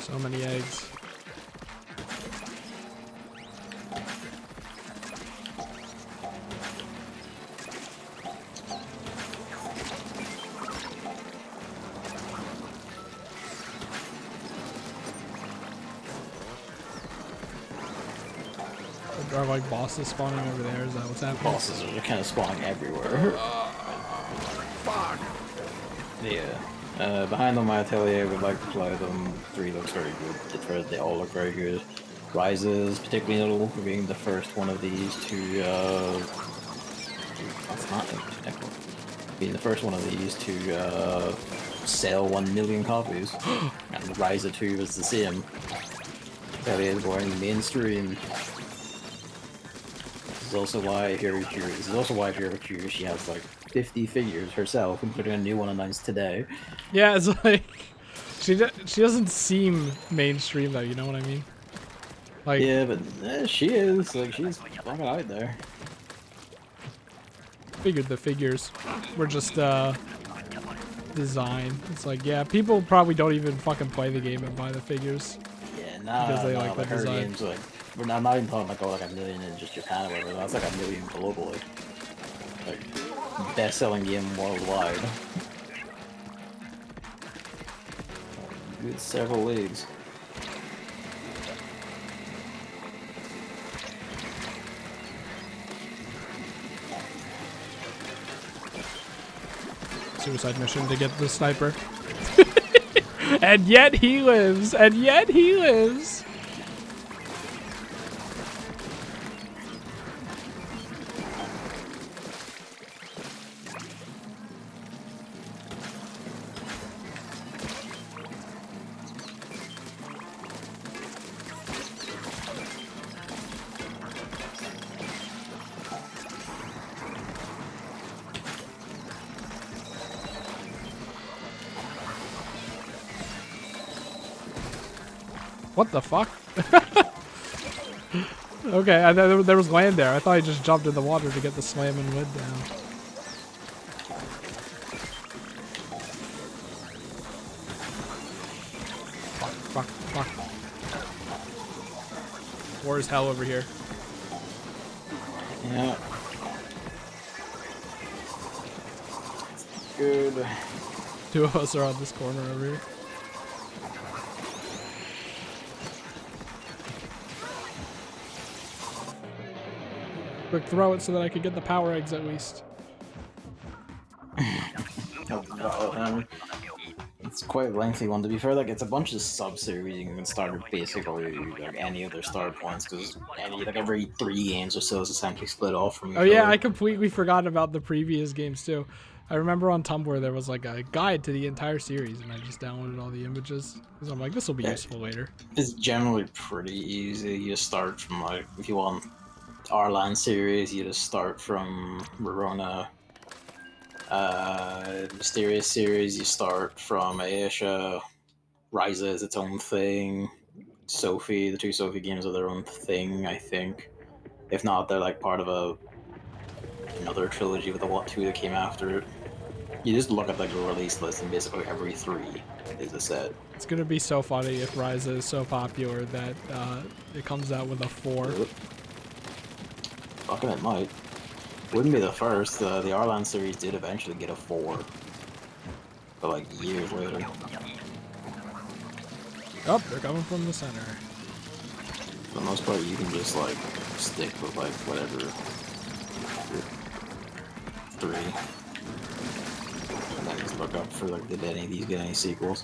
So many eggs. Are like bosses spawning over there? Is that what's happening? Bosses are kind of spawning everywhere. Fuck. Yeah. Behind on my Atelier, would like to play them. 3 looks very good. They all look very good. Rises, particularly notable for being the first one of these to, that's not technical. Being the first one of these to, sell 1 million copies. And Ryza 2 was the same. Atelier is going mainstream. This is also why if you ever curious, she has like 50 figures herself, including a new one announced today. Yeah, it's like she doesn't seem mainstream though. You know what I mean? Like, Yeah, but she is. Like, she's fucking out there. figured the figures were just design. It's like, yeah, people probably don't even fucking play the game and buy the figures. Yeah, nah, Because they like the like her design. games, like, we're not even talking like, oh, like 1 million in just Japan or whatever. That's like 1 million globally. Like, best-selling game worldwide. Good several leagues. suicide mission to get the sniper. And yet he lives. And yet he lives. What the fuck? Okay, I thought there was land there. I thought he just jumped in the water to get the slamming lid down. Fuck, fuck, fuck. War is hell over here. Yeah. Good. Two of us are on this corner over here. Quick, throw it so that I could get the power eggs at least. It's quite a lengthy one. To be fair, like it's a bunch of sub-series you can start at basically like any of their start points, because like every 3 games or so is essentially split off from each Oh yeah, other. I completely forgot about the previous games too. I remember on Tumblr there was like a guide to the entire series, and I just downloaded all the images because I'm like, this will be useful later. It's generally pretty easy. You start from like, if you want Arlan series, you just start from Verona. Mysterious series, you start from Aisha. Ryza is its own thing. Sophie, the 2 Sophie games are their own thing, I think. If not, they're like part of another trilogy with the 2 that came after it. You just look at like the release list, and basically every 3 is a set. It's gonna be so funny if Ryza is so popular that it comes out with a 4. Fucking it might. Wouldn't be the first. The Arlan series did eventually get a 4. But like years later. Oh, they're coming from the center. For the most part, you can just like stick with like whatever 3, and then just look up for like did any of these get any sequels.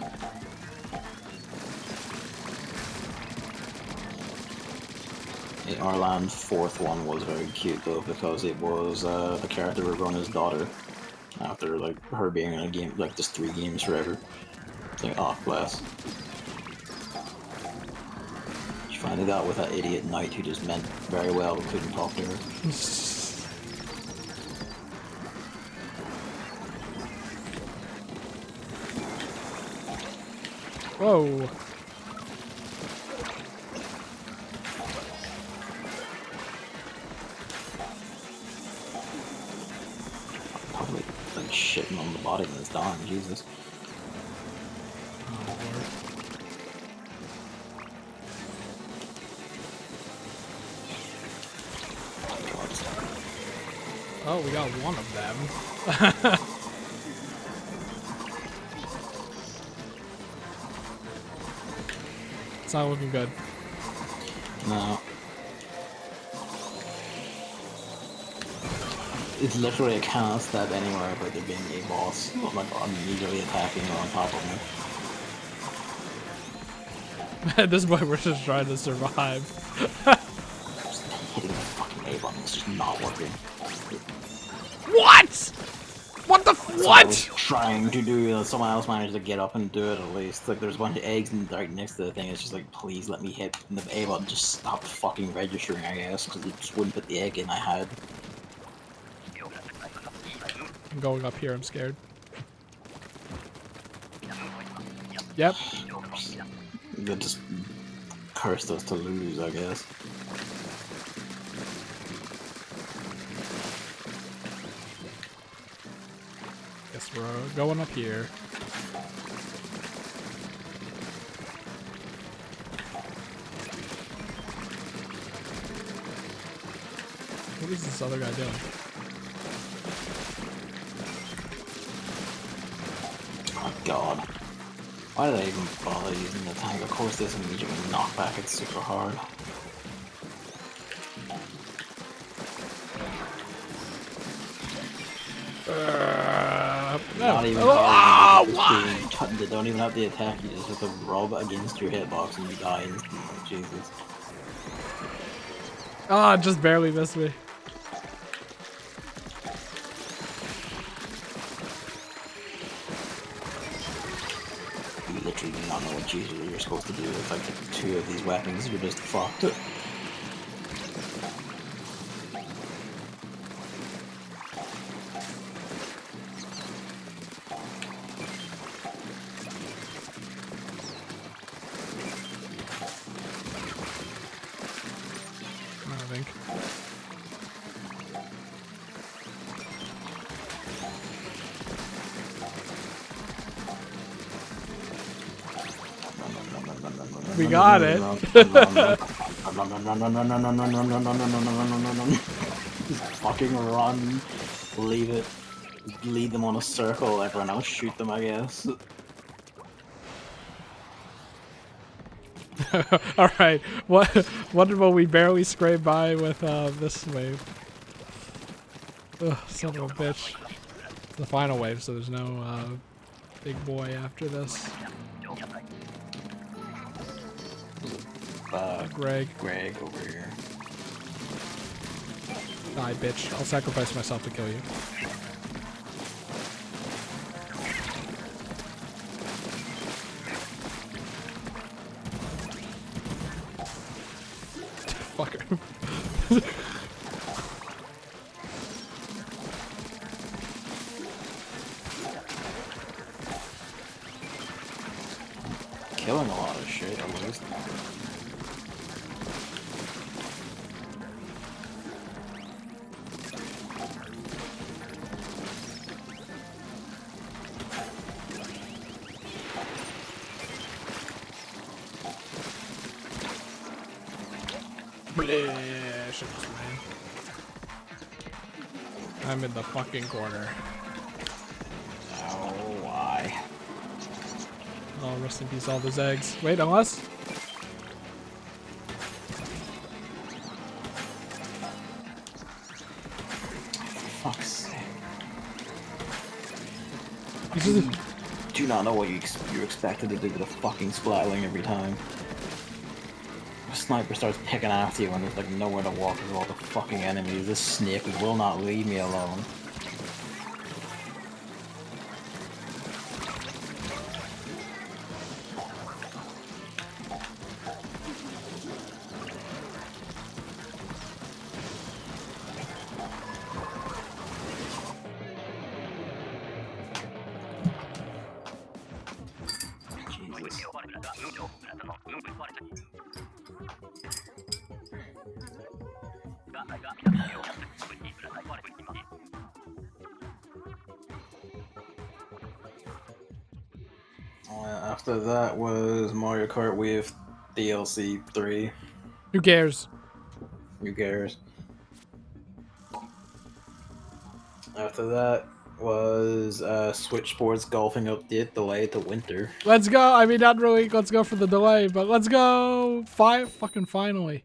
The Arlan 4th one was very cute though, because it was the character Ragona's daughter. After like her being in a game, like just 3 games forever. It's like, oh bless. She finally got with that idiot knight who just meant very well but couldn't talk to her. Whoa. Probably like shitting on the body and it's dying, Jesus. Oh, Lord. Oh, we got one of them. It's not looking good. No. It's literally a can't step anywhere but there being a boss. Like immediately attacking on top of me. At this point, we're just trying to survive. Just hitting the fucking A button, it's just not working. What? What the I was what? trying to do, someone else managed to get up and do it at least. Like there's a bunch of eggs right next to the thing. It's just like, please let me hit. And the A button just stopped fucking registering, I guess, because it just wouldn't put the egg in I had. I'm going up here. I'm scared. Yep. They just cursed us to lose, I guess. Guess we're going up here. What is this other guy doing? Oh god. Why did I even bother using the tank? Of course this immediately knockback, it's super hard. No. Not even Oh, hard. why? They don't even have the attack. You just have to rub against your hitbox and you die instantly. Jesus. Ah, oh, just barely missed me. You literally do not know what you're supposed to do with like 2 of these weapons. You're just fucked. I think. We got it. Just fucking run. Leave it. Lead them on a circle. Everyone else shoot them, I guess. All right. What will we barely scrape by with this wave? Ugh, son of a bitch. It's the final wave, so there's no big boy after this. Greg. Greg over here. Die, bitch. I'll sacrifice myself to kill you. Fucker. Killing a lot of shit, at least. Shit, man. I'm in the fucking corner. Oh, why? Oh, rest in peace, all those eggs. Wait, unless. Fuck's sake. You Do not know what you're expected to do with a fucking splatling every time. A sniper starts picking after you and there's like nowhere to walk with all the fucking enemies. This snake will not leave me alone. After that was Mario Kart Wave DLC 3. Who cares? Who cares? After that was Switch Sports Golfing Update delayed to winter. Let's go. I mean, not really. Let's go for the delay, but let's go. Fucking finally.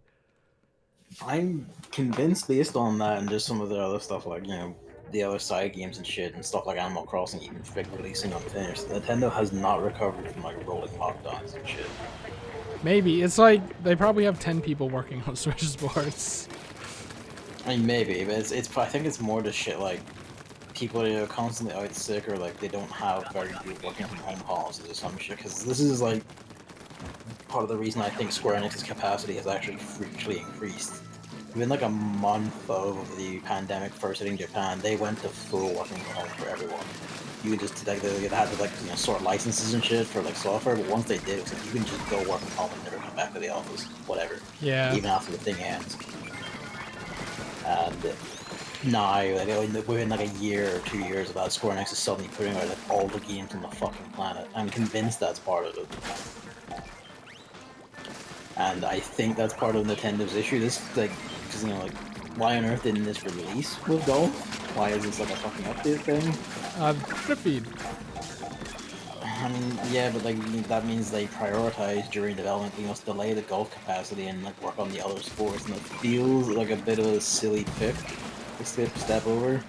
I'm convinced based on that and just some of the other stuff like, you know, the other side games and shit and stuff like Animal Crossing even releasing unfinished. Nintendo has not recovered from like rolling lockdowns and shit. Maybe. It's like they probably have 10 people working on Switch Sports. I mean, maybe, but it's I think it's more the shit like people are constantly out sick or like they don't have very good working from home policies or some shit. Because this is like part of the reason I think Square Enix's capacity has actually freakishly increased. Within like a month of the pandemic first hitting Japan, they went to full working from home for everyone. You could just like they had to like, you know, sort licenses and shit for like software, but once they did, it was like you can just go work from home and never come back to the office, whatever. Yeah. Even after the thing ends. And now, like within like a year or 2 years of that, Square Enix is suddenly putting out like all the games on the fucking planet. I'm convinced that's part of it. And I think that's part of Nintendo's issue. This, like, because, you know, like, why on earth didn't this release with Golf? Why is this like a fucking update thing? Drip feed. I mean, yeah, but like that means they prioritize during development, you know, delay the golf capacity and like work on the other sports, and it feels like a bit of a silly pick to step over.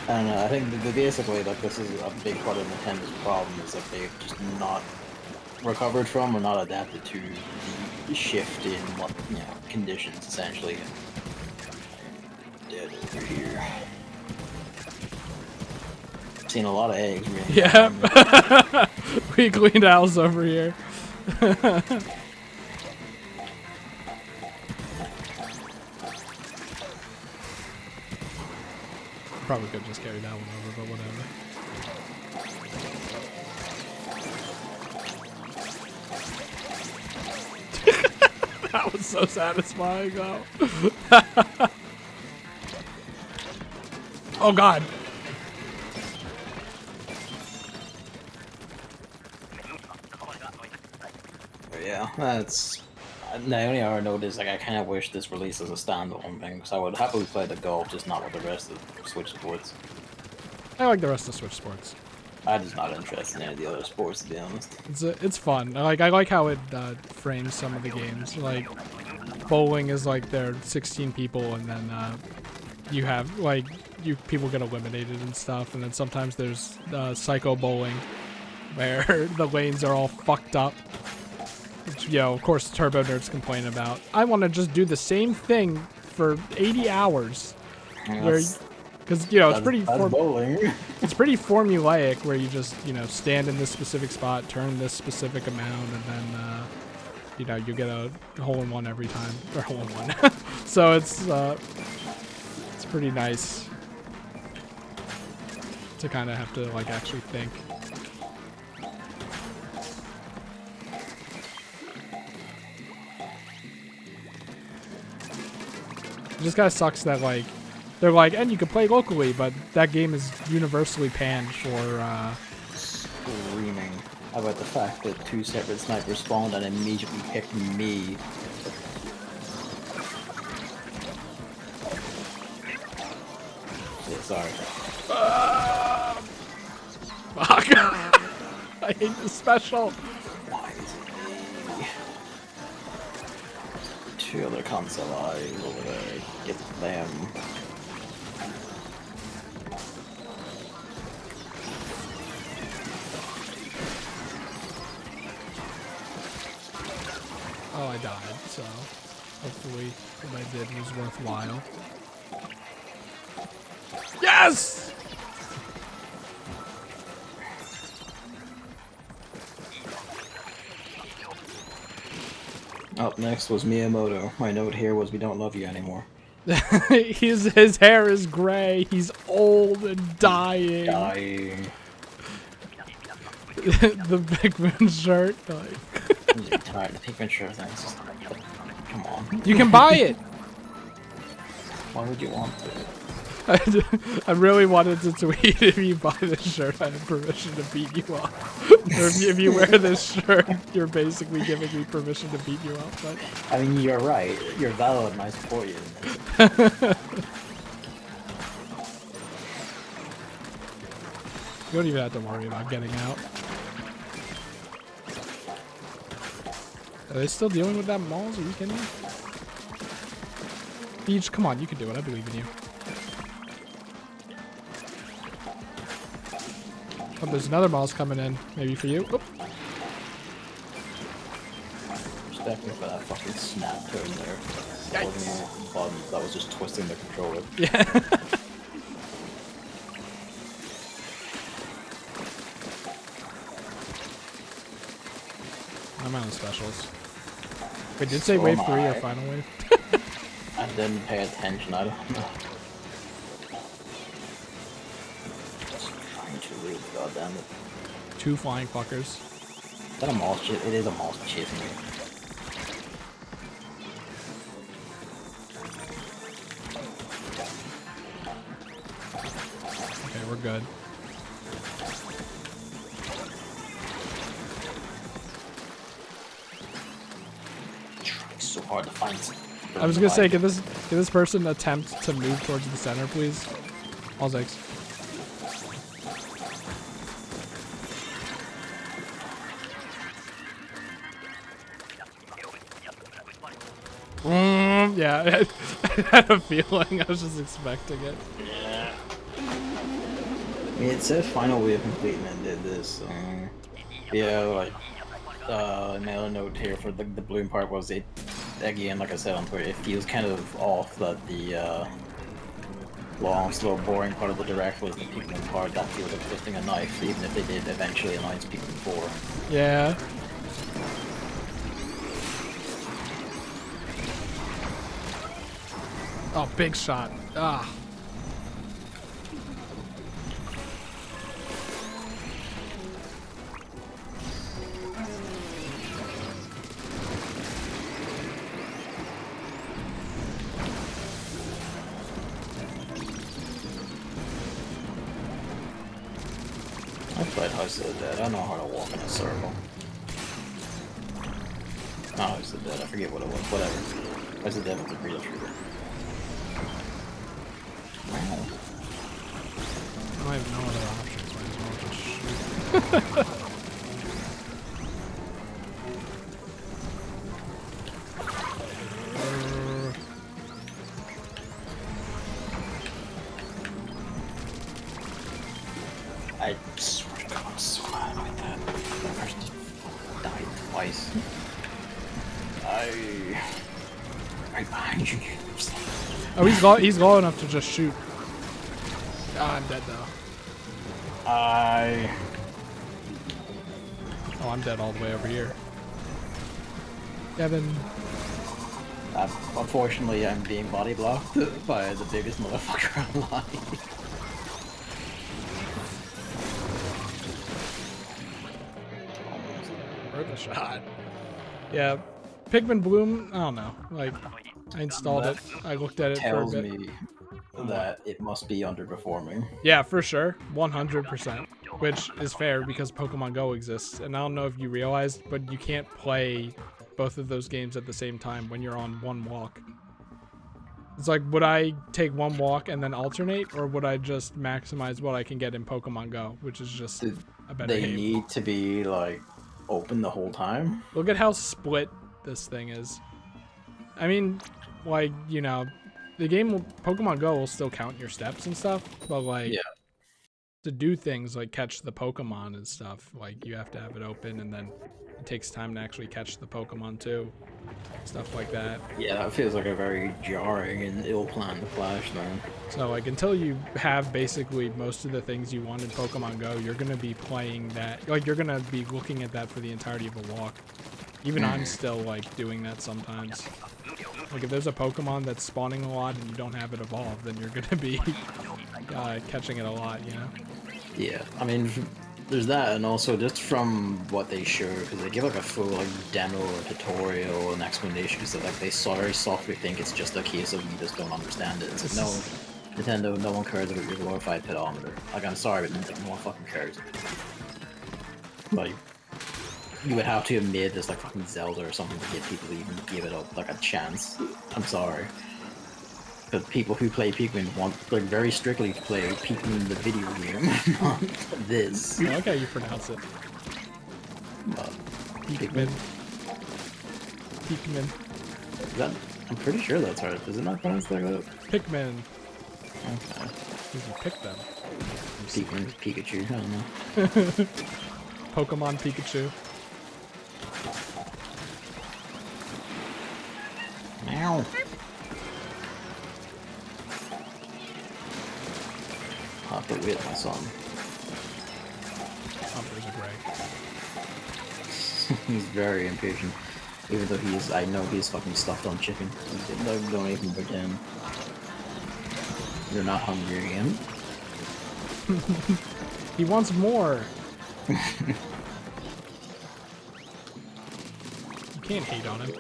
I don't know. I think basically, like, this is a big part of Nintendo's problem is that they've just not recovered from or not adapted to the shift in what conditions essentially. Dead over here. Seen a lot of eggs. Really. Yeah. We cleaned house over here. Probably could just carry that one over, but whatever. That was so satisfying, though. Oh, God. Yeah, that's. The only other note is, like, I kind of wish this released as a standalone thing, because I would happily play the golf, just not with the rest of Switch sports. I like the rest of Switch sports. I'm just not interested in any of the other sports, to be honest. It's fun. I like how it frames some of the games. Like, bowling is like there are 16 people, and then you have like people get eliminated and stuff, and then sometimes there's psycho bowling, where the lanes are all fucked up. Which, of course, turbo nerds complain about. I want to just do the same thing for 80 hours, because it's pretty it's pretty formulaic, where you just stand in this specific spot, turn this specific amount, and then you get a hole-in-one every time, or hole-in-one. So it's pretty nice to kind of have to like actually think. It just kind of sucks that like they're like, and you can play locally, but that game is universally panned for Screaming about the fact that 2 separate snipers spawned and immediately picked me. Yeah, sorry. Fuck. I hate this special. Why is it me? 2 other console eyes over there. Get them. Oh, I died, so hopefully what I did was worthwhile. Yes! Up next was Miyamoto. My note here was, we don't love you anymore. His hair is gray. He's old and dying. Dying. The Big Moon shirt. Like. I'm just tired of the Pikmin shirt things. Come on. You can buy it. Why would you want to? I really wanted to tweet, if you buy this shirt, I have permission to beat you up. Or if you wear this shirt, you're basically giving me permission to beat you up. But I mean, you're right. You're valid and I support you. You don't even have to worry about getting out. Are they still dealing with that Malls? Are you kidding me? Beach, come on, you can do it. I believe in you. Oh, there's another Malls coming in. Maybe for you. Oop. Respect me for that fucking snap turn there. Yikes. Buttons that was just twisting the controller. Yeah. I'm out of specials. Wait, did it say So wave am 3 or I. final wave? I didn't pay attention, I don't know. Just trying to read, goddammit. 2 flying fuckers. Is that a mouse chase? It is a mouse chasing me. Okay, we're good. Trying so hard to find some. I was gonna say, can this person attempt to move towards the center, please? All Zegs. Yeah, I had a feeling. I was just expecting it. mean, it says final wave completement did this. So, yeah, like I made a note here for the bloom part was it. Again, like I said on Twitter, it feels kind of off that the long, slow, boring part of the direct was the Pikmin part that feels like twisting a knife, even if they did eventually announce Pikmin 4. Yeah. Oh, big shot. Ah. I played House of the Dead. I know how to walk in a circle. Not House of the Dead. I forget what it was. Whatever. House of the Dead was a real shooter. Wow. I have no other options. Might as well just shoot. I swear to God, I'm so mad about that. That person just died twice. Right behind you. Oh, he's low enough to just shoot. Ah, I'm dead though. Oh, I'm dead all the way over here. Gavin. Unfortunately, I'm being body blocked by the biggest motherfucker online. Worth a shot. Yeah. Pikmin Bloom, I don't know. Like, I installed it. I looked at it for a Tells bit. me that it must be underperforming. Yeah, for sure. 100%. Which is fair because Pokemon Go exists. And I don't know if you realized, but you can't play both of those games at the same time when you're on one walk. It's like, would I take one walk and then alternate, or would I just maximize what I can get in Pokemon Go, which is just a better They game? need to be, like, open the whole time. Look at how split this thing is. I mean, like, you know, the game Pokemon Go will still count your steps and stuff, but like Yeah. to do things like catch the Pokemon and stuff, like you have to have it open, and then it takes time to actually catch the Pokemon too. Stuff like that. Yeah, that feels like a very jarring and ill-planned clash, man. So like until you have basically most of the things you want in Pokemon Go, you're gonna be playing that, like you're gonna be looking at that for the entirety of a walk. Even I'm still like doing that sometimes. Like if there's a Pokemon that's spawning a lot and you don't have it evolved, then you're gonna be catching it a lot, you know? Yeah, I mean, there's that, and also just from what they show, because they give like a full like demo or tutorial and explanation, because like they very softly think it's just a case of you just don't understand it. It's like, no, Nintendo, no one cares about your glorified pedometer. Like, I'm sorry, but like, no one fucking cares. Like, you would have to have made this like fucking Zelda or something to get people to even give it like a chance. I'm sorry. But people who play Pikmin want, like, very strictly to play Pikmin the video game, not this. I like how you pronounce it. Pikmin. Pikmin. Is that, I'm pretty sure that's right. Is it not pronounced like that? Pikmin. Okay. Because you picked them. Pikmin, Pikachu, I don't know. Pokemon Pikachu. Meow. I'll have to wait my son. Humpers are great. He's very impatient. Even though I know he's fucking stuffed on chicken. Don't even pretend. You're not hungry again. He wants more. You can't hate on him.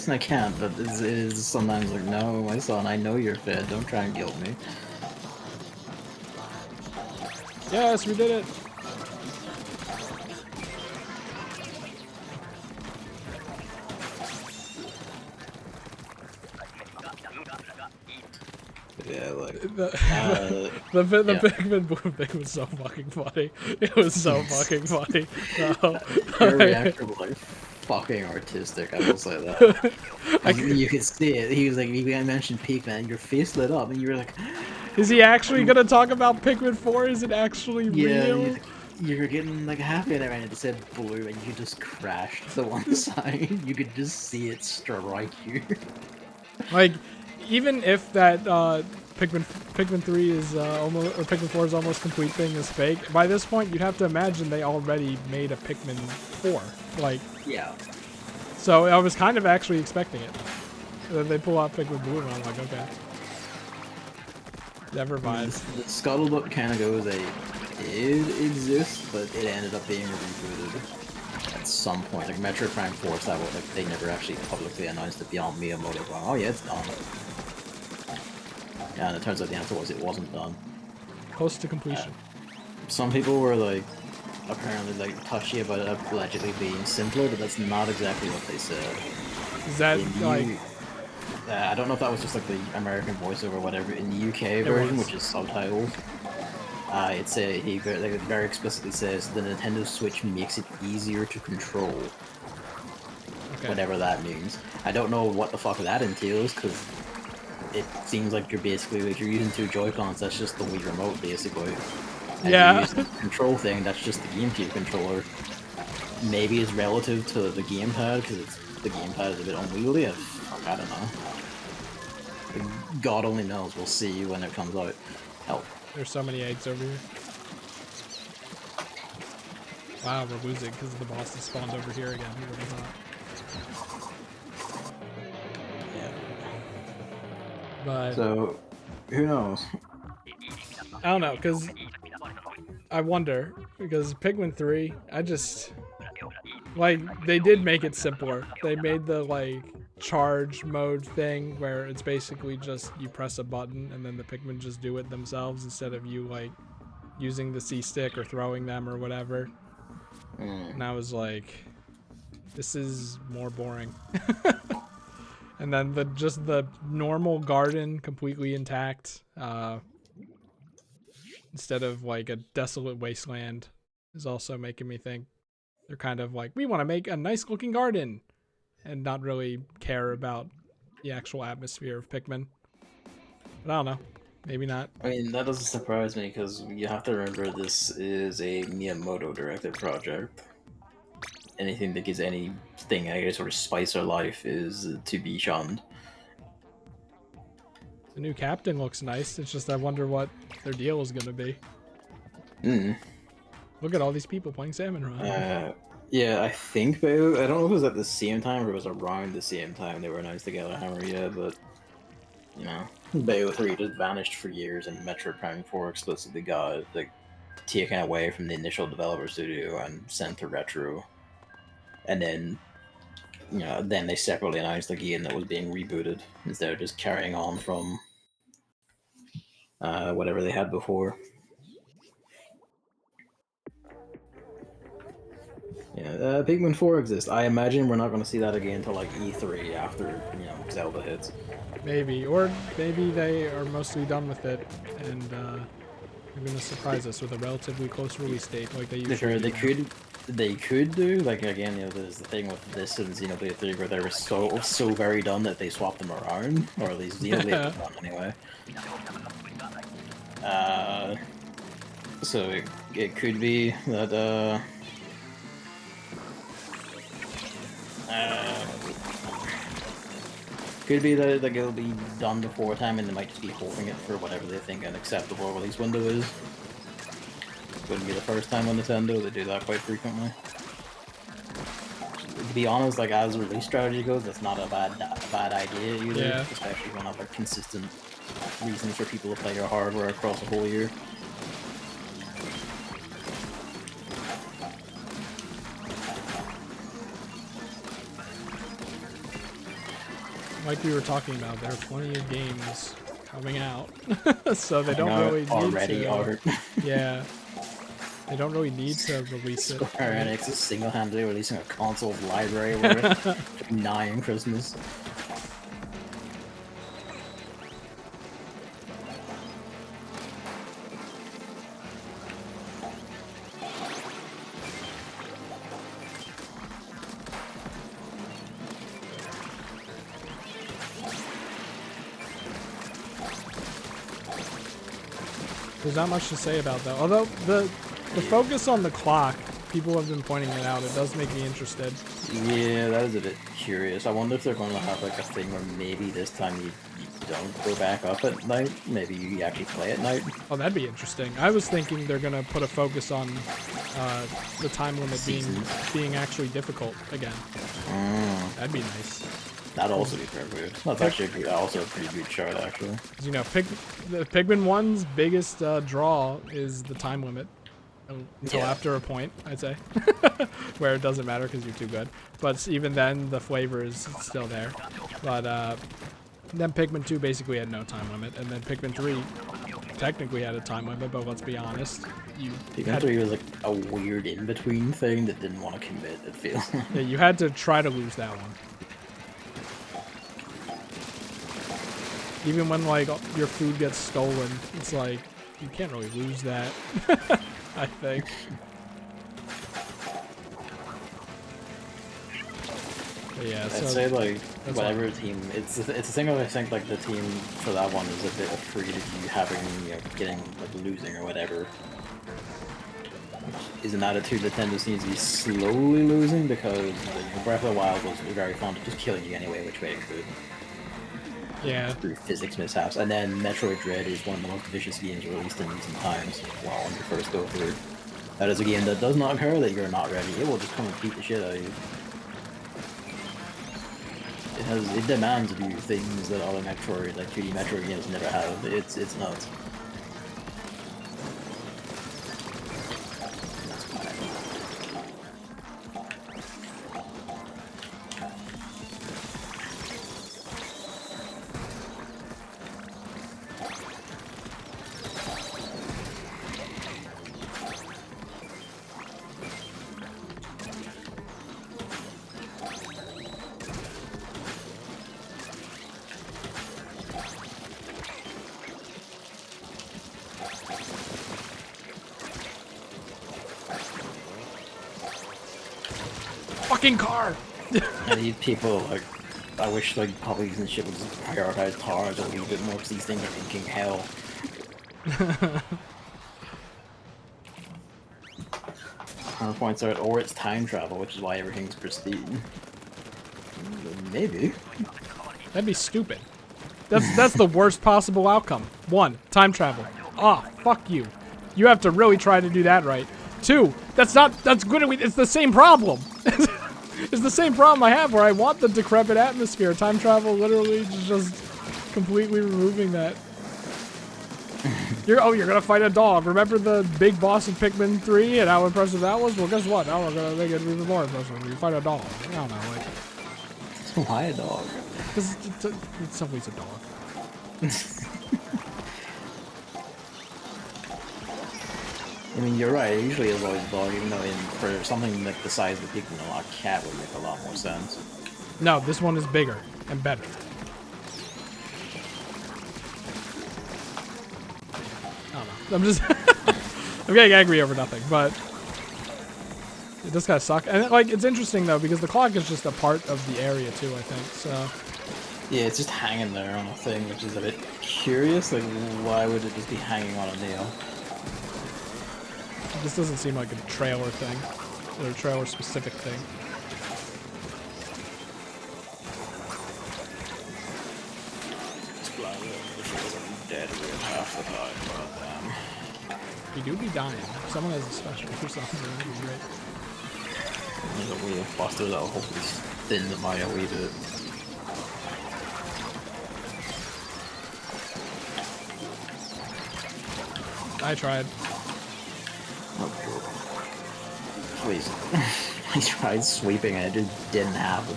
I can't, but it is sometimes like, no, my son, I know you're fed. Don't try and guilt me. Yes, we did it. Yeah, like The yeah. Pikmin Bloom thing was so fucking funny. It was so fucking funny. No. Your reaction was like fucking artistic. I will say that. You could see it. He was like, "We mentioned Pikmin," and your face lit up, and you were like, Is he actually gonna talk about Pikmin 4? Is it actually real? You're getting like halfway there and it said blue and you just crashed to one side. You could just see it strike you. Like, even if that Pikmin 3 is almost, or Pikmin 4 is almost complete thing is fake, by this point you'd have to imagine they already made a Pikmin 4. Like, Yeah. so I was kind of actually expecting it. And then they pull out Pikmin Blue and I'm like, okay. Never mind. The scuttlebutt kind of goes it did exist, but it ended up being rebooted at some point. Like Metro Prime Force, that was like they never actually publicly announced it beyond Miyamoto going, oh yeah, it's done. Yeah, and it turns out the answer was it wasn't done. Close to completion. Some people were like apparently like touchy about it allegedly being simpler, but that's not exactly what they said. Is that like? I don't know if that was just like the American voiceover or whatever. In the UK version, which is subtitled, he very explicitly says the Nintendo Switch makes it easier to control. Okay. Whatever that means. I don't know what the fuck that entails because it seems like you're using two Joy-Cons. That's just the Wii Remote basically. And yeah. the control thing. That's just the GameCube controller. Maybe it's relative to the gamepad because the gamepad is a bit unwieldy. I don't know. God only knows. We'll see when it comes out. Help. There's so many eggs over here. Wow, we're losing because the boss has spawned over here again. Who would have thought? Yeah. But so, who knows? I don't know, because I wonder, because Pikmin 3, I just, like, they did make it simpler. They made the, like, charge mode thing where it's basically just you press a button and then the Pikmin just do it themselves instead of you, like, using the C-stick or throwing them or whatever. And I was like, this is more boring. And then just the normal garden completely intact, instead of like a desolate wasteland, is also making me think they're kind of like, we want to make a nice looking garden and not really care about the actual atmosphere of Pikmin. But I don't know. Maybe not. I mean, that doesn't surprise me because you have to remember this is a Miyamoto directed project. Anything that gives anything any sort of spice or life is to be shunned. The new captain looks nice. It's just I wonder what their deal is going to be. Look at all these people playing Salmon Run. Yeah, I think I don't know if it was at the same time or it was around the same time they were announced together, Hammer, but you know, Bayo 3 just vanished for years and Metro Prime 4 explicitly got like taken away from the initial developer studio and sent to Retro. And then, you know, then they separately announced a game that was being rebooted instead of just carrying on from whatever they had before. Yeah, Pikmin 4 exists. I imagine we're not going to see that again until like E3 after, you know, Zelda hits. Maybe, or maybe they are mostly done with it and they're going to surprise us with a relatively close release date like they usually do. They could do, like, again, you know, there's the thing with this and Xenoblade 3 where they were so very done that they swapped them around, or at least Xenoblade was done anyway. So it could be that, could be that like, it'll be done before time and they might just be holding it for whatever they think an acceptable release window is. Wouldn't be the first time on Nintendo, they do that quite frequently. To be honest, like as release strategy goes, that's not a bad idea either, especially when you have like consistent reasons for people to play your hardware across a whole year. Like we were talking about, there are plenty of games coming out, so they don't really need already are. Yeah. They don't really need to release it. Square Enix is single-handedly releasing a console library worth 9 Christmas. There's not much to say about that. Although the focus on the clock, people have been pointing it out. It does make me interested. Yeah, that is a bit curious. I wonder if they're going to have like a thing where maybe this time you don't go back up at night. Maybe you actually play at night. Oh, that'd be interesting. I was thinking they're gonna put a focus on the time limit being actually difficult again. That'd be nice. That'd also be pretty weird. That's actually also a pretty good chart, actually. You know, the Pikmin 1's biggest draw is the time limit. Until after a point, I'd say. Where it doesn't matter because you're too good. But even then, the flavor is still there. But then Pikmin 2 basically had no time limit. And then Pikmin 3 technically had a time limit, but let's be honest. Pikmin 3 was like a weird in-between thing that didn't want to commit, it feels. Yeah, you had to try to lose that one. Even when, like, your food gets stolen, it's like, you can't really lose that. I think. But yeah, I'd so say like whatever team, it's a thing that I think like the team for that one is a bit afraid of you having, you know, getting like losing or whatever. Is an attitude that tends to be slowly losing because Breath of the Wild was very fond of just killing you anyway, which way it could. yeah, Through physics mishaps, and then Metroid Dread is one of the most vicious games released in recent times. Well, when you first go through, that is a game that does not care that you're not ready. It will just come and beat the shit out of you. It demands of you things that other Metroid, like 2D Metroid games, never have. It's nuts. fucking car. And these people, like, I wish like publics and shit would just prioritize cars a little bit more because these things are thinking hell. Points out, or it's time travel, which is why everything's pristine. Maybe. That'd be stupid. That's the worst possible outcome. 1, time travel. Ah, fuck you. You have to really try to do that right. 2, that's good. It's the same problem. It's the same problem I have where I want the decrepit atmosphere. Time travel literally just completely removing that. You're gonna fight a dog. Remember the big boss in Pikmin 3 and how impressive that was? Well, guess what? Now we're gonna make it even more impressive. You fight a dog. I don't know, like. Why a dog? Because it's always a dog. I mean, you're right. It usually is always a dog, even though for something like the size of the Pikmin, a cat would make a lot more sense. No, this one is bigger and better. I don't know. I'm just I'm getting angry over nothing, but it does kind of suck. And like, it's interesting though because the clock is just a part of the area too. I think so. Yeah, it's just hanging there on a thing, which is a bit curious. Like, why would it just be hanging on a nail? This doesn't seem like a trailer thing, or a trailer specific thing. Dead half the time, but You do be dying. If someone has a special or something, that'd be great. there's a way of busters that'll hopefully thin the Maya way to. I tried. Please. I tried sweeping and it just didn't happen.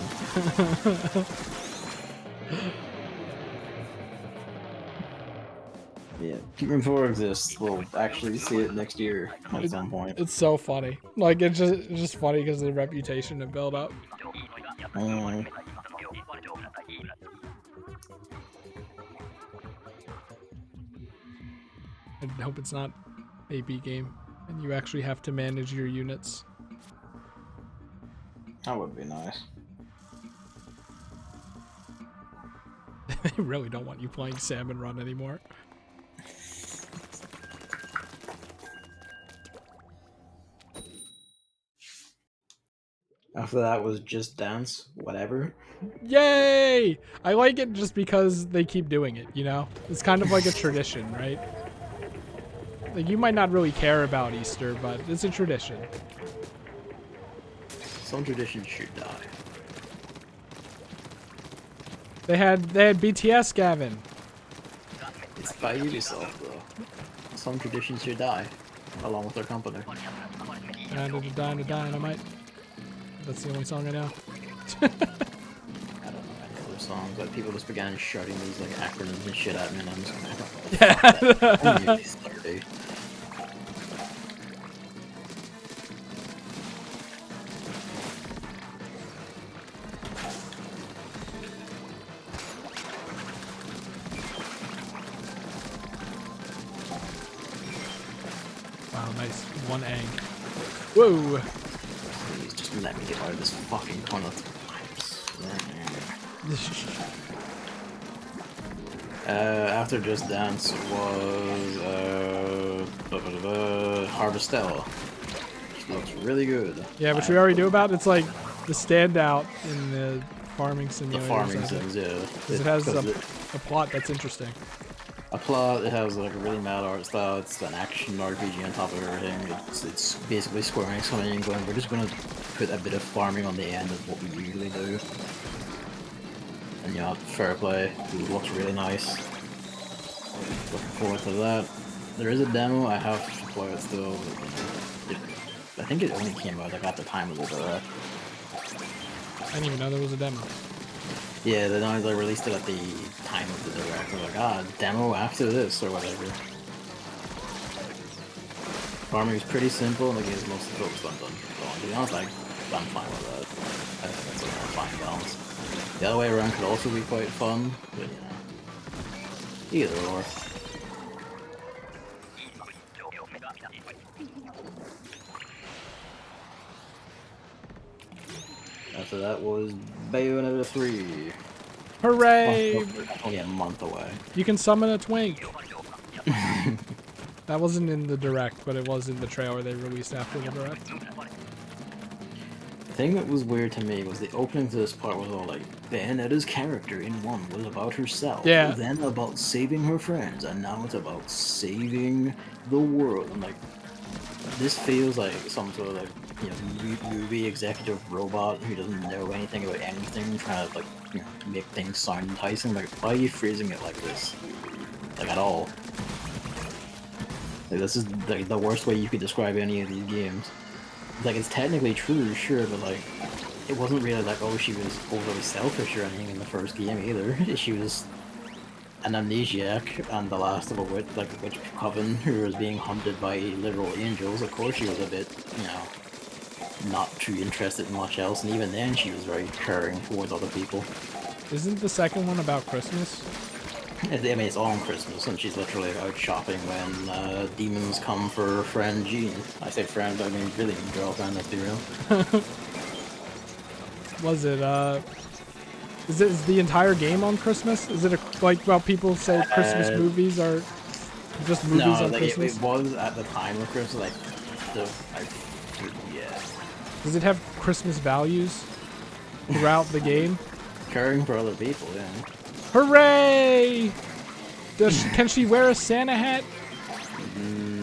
Yeah, Pikmin 4 exists. We'll actually see it next year at some point. It's so funny. Like, it's just funny because of the reputation it built up. I hope it's not a B game and you actually have to manage your units. That would be nice. They really don't want you playing Salmon Run anymore. After that was Just Dance, whatever. Yay! I like it just because they keep doing it, you know? It's kind of like a tradition, right? Like, you might not really care about Easter, but it's a tradition. Some traditions should die. They had BTS, Gavin. It's by Ubisoft, though. Some traditions should die, along with their company. Dynamite. That's the only song I know. I don't know any other songs. Like, people just began shouting these like acronyms and shit at me, and I'm just like, I'm nearly 30. Wow, nice. One ang. Whoa! Please, just let me get out of this fucking corner. After Just Dance was Harvestella. Which looks really good. Yeah, which we already knew about. It's like the standout in the farming simulator. The farming sims, yeah. Because it has a plot that's interesting. A plot, it has like a really mad art style, it's an action RPG on top of everything. It's basically Square Enix coming in and going, we're just gonna put a bit of farming on the end of what we usually do. And yeah, fair play. It looks really nice. Looking forward to that. There is a demo, I have to play it still. But I think it only came out like at the time of the direct. I didn't even know there was a demo. Yeah, they released it at the time of the direct. They're like, ah, demo after this or whatever. Farming is pretty simple, and the game is mostly focused on done. To be honest, I'm fine with that. I think that's a fine balance. The other way around could also be quite fun, but you know, either or. After that was Bayonetta 3. Hooray! Only a month away. You can summon a twink. That wasn't in the direct, but it was in the trailer they released after the direct. The thing that was weird to me was the opening to this part was all like, Bayonetta's character in 1 was about herself, yeah, then about saving her friends, and now it's about saving the world. I'm like, this feels like some sort of like, you know, movie executive robot who doesn't know anything about anything, trying to like, you know, make things sound enticing. Like, why are you phrasing it like this? Like, at all. Like, this is like the worst way you could describe any of these games. Like, it's technically true, sure, but like, it wasn't really like, oh, she was overly selfish or anything in the first game either. She was an amnesiac and the last of a witch, like a witch coven who was being hunted by literal angels. Of course she was a bit, you know, not too interested in much else, and even then she was very caring towards other people. Isn't the second one about Christmas? I mean, it's on Christmas, and she's literally out shopping when demons come for her friend Jean. I say friend, but I mean really girlfriend, let's be real. Was it, is the entire game on Christmas? Is it like, well, people say Christmas movies are just movies on like Christmas? it was at the time of Christmas, like, yeah. Does it have Christmas values throughout the game? Caring for other people, yeah. Hooray! Can she wear a Santa hat?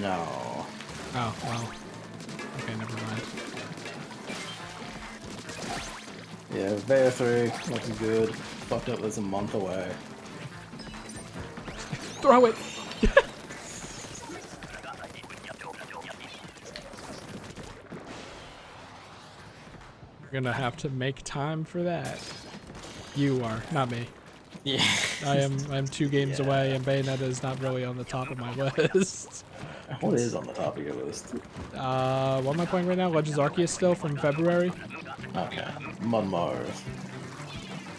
No. Oh, well. Okay, never mind. Yeah, Bear 3, looks good. Fucked up, that's a month away. Throw it! We're gonna have to make time for that. You are, not me. Yeah. I'm 2 games away, and Bayonetta is not really on the top of my list. What is on the top of your list? What am I playing right now? Legends Arceus still from February. Okay. Mud Mars.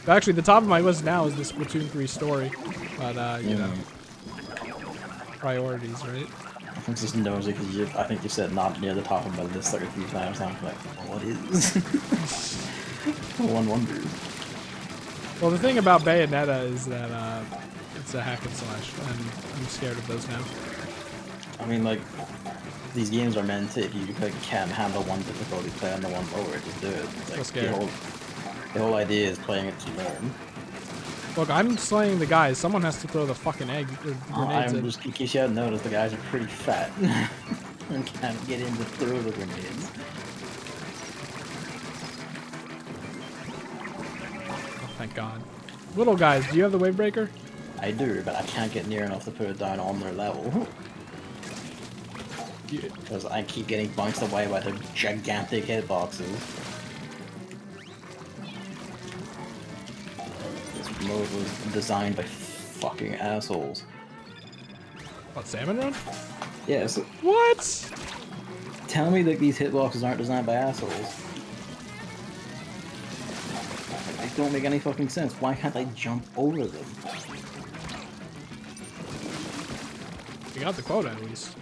Actually, the top of my list now is the Splatoon 3 story. But, you know, priorities, right? I'm just nosy because I think you said not near the top of my list like a few times. I'm like, what is? One wonders. Well, the thing about Bayonetta is that it's a hack and slash, and I'm scared of those now. I mean, like, these games are meant to, if you like, can handle one difficulty, play on the one lower, just do it. So Like, scary. the whole idea is playing it to learn. Look, I'm slaying the guys. Someone has to throw the fucking egg or grenades I'm in. just, in case you hadn't noticed, the guys are pretty fat. And can't get in to throw the grenades. Oh, thank God. Little guys, do you have the wave breaker? I do, but I can't get near enough to put it down on their level. Because I keep getting bounced away by the gigantic hitboxes. This mode was designed by fucking assholes. What, Salmon Run? Yeah, so What? tell me that these hitboxes aren't designed by assholes. They don't make any fucking sense. Why can't I jump over them? You got the quota at least.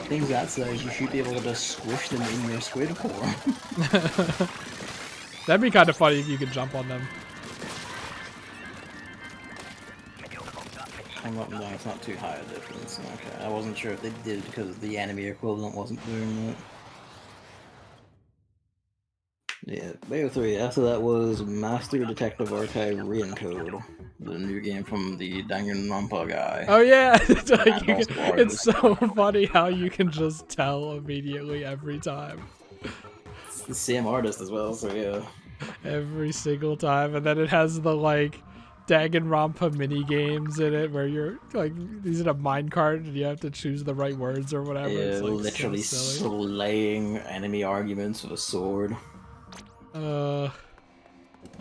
Things that says you should be able to just squish them in your squid core. That'd be kind of funny if you could jump on them. I'm up and down, it's not too high a difference. Okay, I wasn't sure if they did because the enemy equivalent wasn't doing that. Yeah, Bayo 3. After that was Master Detective Archive Reencode, the new game from the Danganronpa guy. Oh yeah, it's, like And also it's artist. so funny how you can just tell immediately every time. It's the same artist as well, so yeah. Every single time, and then it has the like Danganronpa mini games in it where you're like using a minecart and you have to choose the right words or whatever. Yeah, It's like literally so silly. slaying enemy arguments with a sword.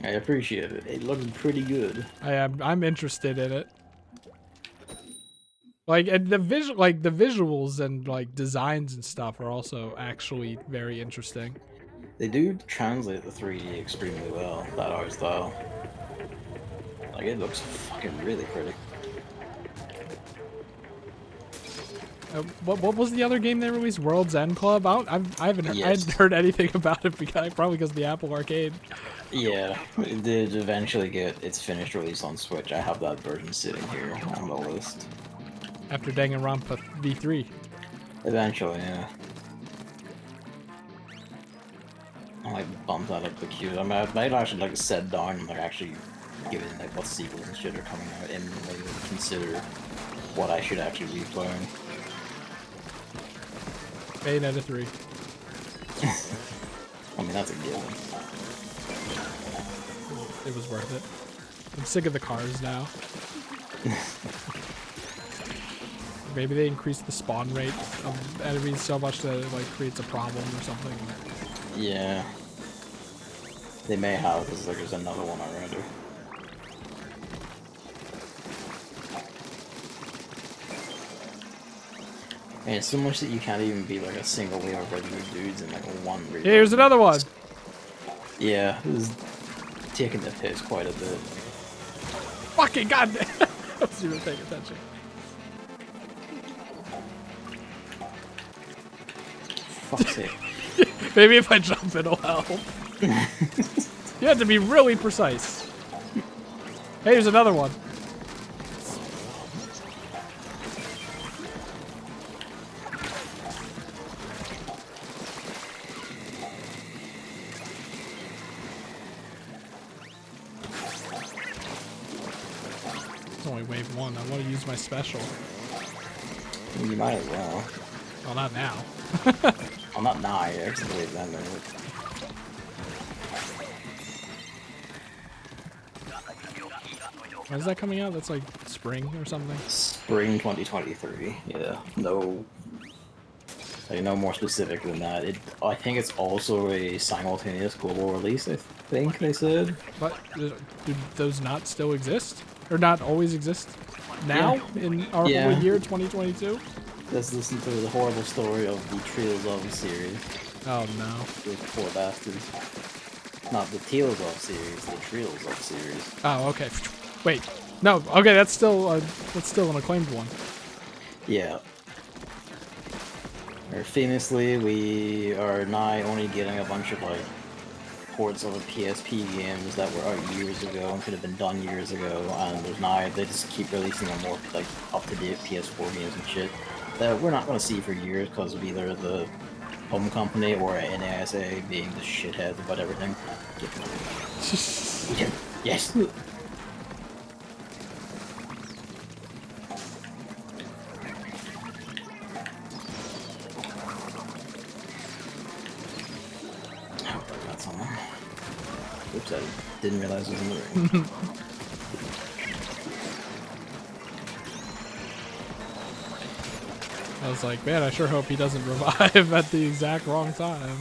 I appreciate it. It looks pretty good. I'm interested in it. Like, and the visuals and like designs and stuff are also actually very interesting. They do translate the 3D extremely well, that art style. Like, it looks fucking really pretty. What was the other game they released? World's End Club? I haven't I Yes. hadn't heard anything about it probably because of the Apple Arcade. Yeah, it did eventually get its finished release on Switch. I have that version sitting here on the list. After Danganronpa V3. Eventually, yeah. I might bump that up the queue. I might actually like set down and like actually given like what sequels and shit are coming out and like consider what I should actually be playing. Bayonetta 3. I mean, that's a given. It was worth it. I'm sick of the cars now. Maybe they increased the spawn rate of enemies so much that it like creates a problem or something. Yeah. They may have, because like, there's another one already. And it's so much that you can't even be like a single wave of regular dudes in like one reload. Here's another one! Yeah, it was taking the piss quite a bit. Fucking goddamn! I wasn't even paying attention. Fuck's sake. Maybe if I jump it'll help. You have to be really precise. Hey, there's another one. It's only wave one. I want to use my special. You might as well. Well, not now. Well, not now, I actually believe that minute. When is that coming out? That's like spring or something? Spring 2023. Yeah, no. Like, no more specific than that. I think it's also a simultaneous global release, I think they said. But do those not still exist? Or not always exist now in our Yeah. whole year 2022? Let's listen to the horrible story of the Trails of series. Oh no. Those poor bastards. Not the Tales of series, the Trails of series. Oh, okay. Wait. No, okay, that's still an acclaimed one. Yeah. Or famously, we are now only getting a bunch of like ports of PSP games that were out years ago and could have been done years ago, and there's now they just keep releasing them more like up-to-date PS4 games and shit that we're not going to see for years because of either the home company or NASA being the shitheads about everything. Yes. Oops, I didn't realize it was in the ring. I was like, man, I sure hope he doesn't revive at the exact wrong time.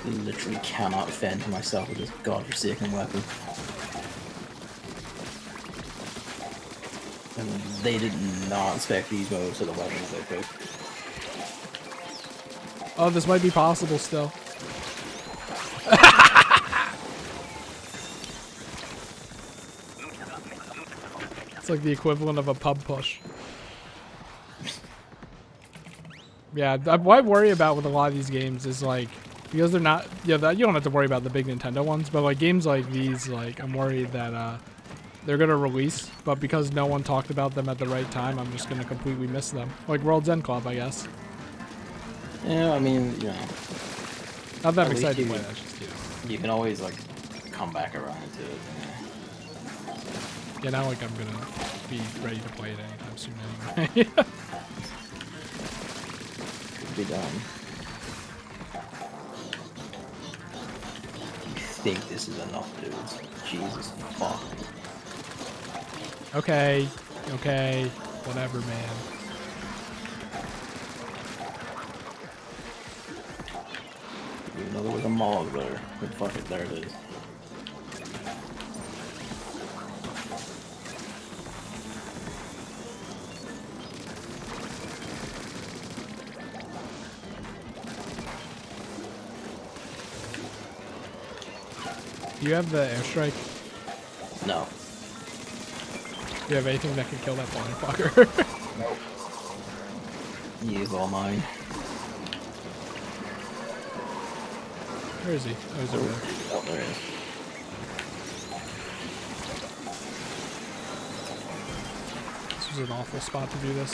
I literally cannot fend for myself with this godforsaken weapon. And they did not spec these moves to the weapons they picked. Oh, this might be possible still. It's like the equivalent of a pub push. Yeah, what I worry about with a lot of these games is like, because they're not, you don't have to worry about the big Nintendo ones, but like games like these, like I'm worried that they're gonna release, but because no one talked about them at the right time, I'm just gonna completely miss them. Like World's End Club, I guess. Yeah, I mean, you know. Not that I'm excited to play that, just, you can always like come back around to it. Yeah, not like I'm gonna be ready to play it anytime soon anyway. Could be done. You think this is enough, dudes? Jesus fuck. Okay, whatever, man. Even though there was a mog there, but fuck it, there it is. Do you have the airstrike? No. Do you have anything that can kill that blind fucker? Nope. Use all mine. Where is he? Oh, he's over there. Oh, there he is. This was an awful spot to do this.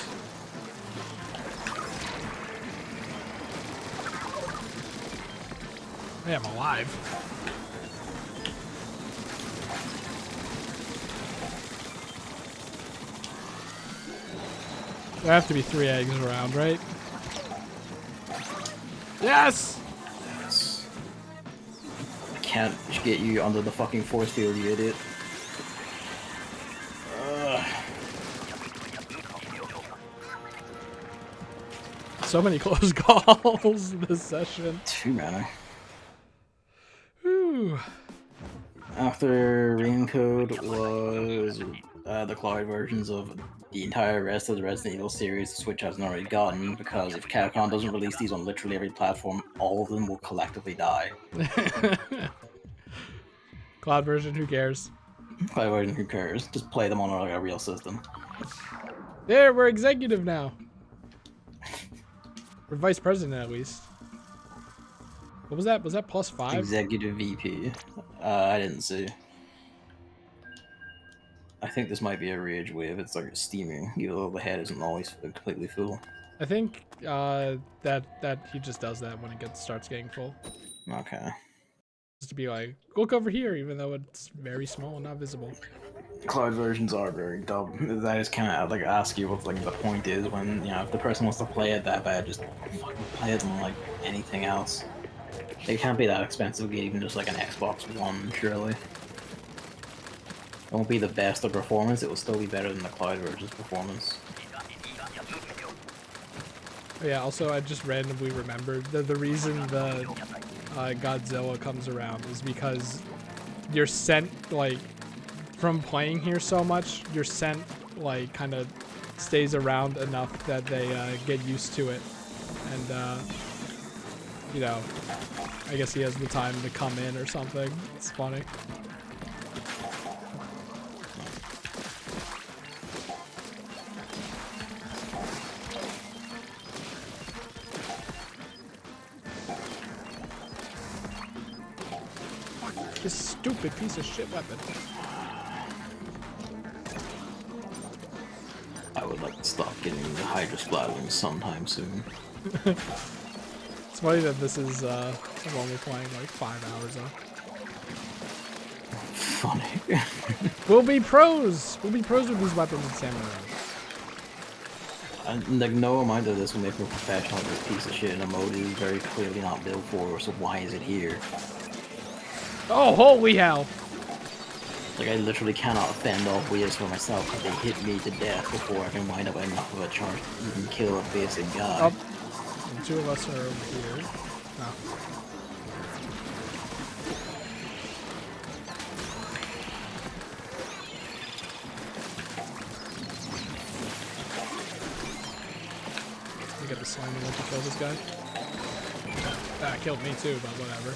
Hey, I'm alive. There have to be 3 eggs around, right? Yes! Yes. I can't get you under the fucking force field, you idiot. So many close calls this session. 2 mana. Whew. After Raincode was the cloud versions of the entire rest of the Resident Evil series the Switch hasn't already gotten, because if Capcom doesn't release these on literally every platform, all of them will collectively die. Cloud version, who cares? Cloud version, who cares? Just play them on like a real system. There, we're executive now. We're vice president at least. What was that? Was that +5? Executive VP. I didn't see. I think this might be a rage wave. It's like steaming, even though the head isn't always completely full. I think that he just does that when it starts getting full. Okay. Just to be like, look over here, even though it's very small and not visible. Cloud versions are very dumb. That is kind of like ask you what like the point is when, you know, if the person wants to play it that bad, just fucking play it on like anything else. It can't be that expensive to get even just like an Xbox One, surely. It won't be the best of performance, it will still be better than the cloud version's performance. Oh, yeah, also I just randomly remembered that the reason the Godzilla comes around is because your scent, like, from playing here so much, your scent, like, kind of stays around enough that they get used to it. And, you know, I guess he has the time to come in or something. It's funny. This stupid piece of shit weapon. I would like to stop getting the Hydra splatterings sometime soon. It's funny that this is I'm only playing like 5 hours of. Funny. We'll be pros! We'll be pros with these weapons in Salmon. And, like, no amount of this will make me professional at this piece of shit, and a mode is very clearly not built for, so why is it here? Oh, holy hell! Like, I literally cannot fend off waves for myself because they hit me to death before I can wind up enough of a charge to even kill a basic guy. Oh, and 2 of us are over here. No. We got the slimy one to kill this guy. That killed me too, but whatever.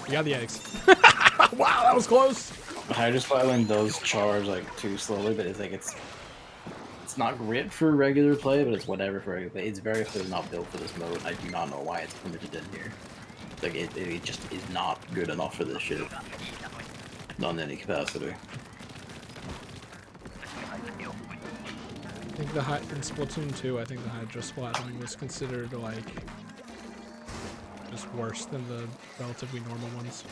You got the eggs. Wow, that was close. Hydra splatling does charge like too slowly, but it's like it's not great for regular play, but it's whatever for regular play. It's very clearly not built for this mode. I do not know why it's permitted in here. Like it just is not good enough for this shit. Not in any capacity. I think in Splatoon 2, I think the Hydra splatting was considered like just worse than the relatively normal ones.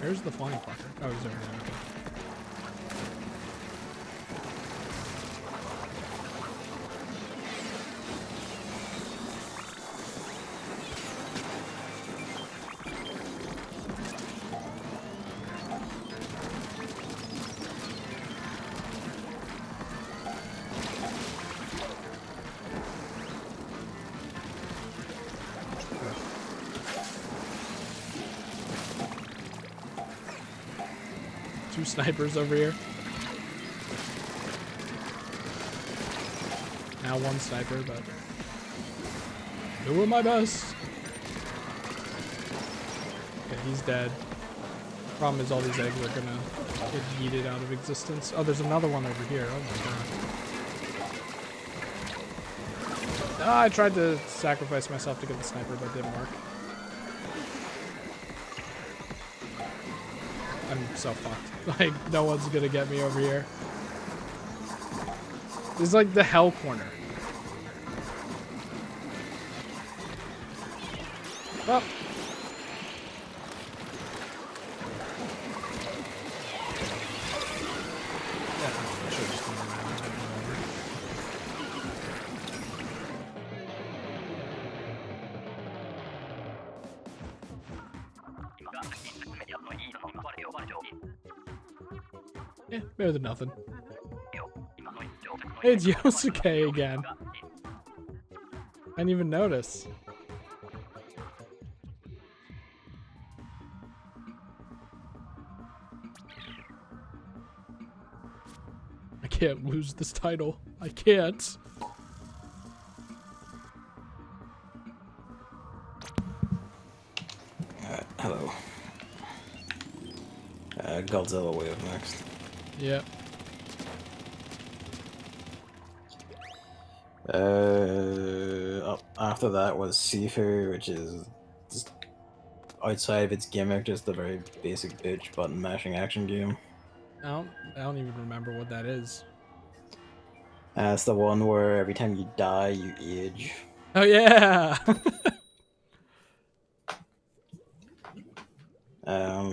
Where's the flying fucker? Oh, he's over there. Okay. Two snipers over here. Now one sniper, but doing my best. Okay, he's dead. Problem is all these eggs are gonna get yeeted out of existence. Oh, there's another one over here. Oh my god. Ah, I tried to sacrifice myself to get the sniper, but it didn't work. I'm so fucked. Like, no one's gonna get me over here. This is like the hell corner. Oh. Yeah, better than nothing. Hey, it's Yosuke again. I didn't even notice. I can't lose this title. I can't. Hello. Godzilla way up next. Yep. After that was Seafarer, which is just outside of its gimmick, just a very basic bitch button mashing action game. I don't even remember what that is. It's the one where every time you die, you age. Oh yeah.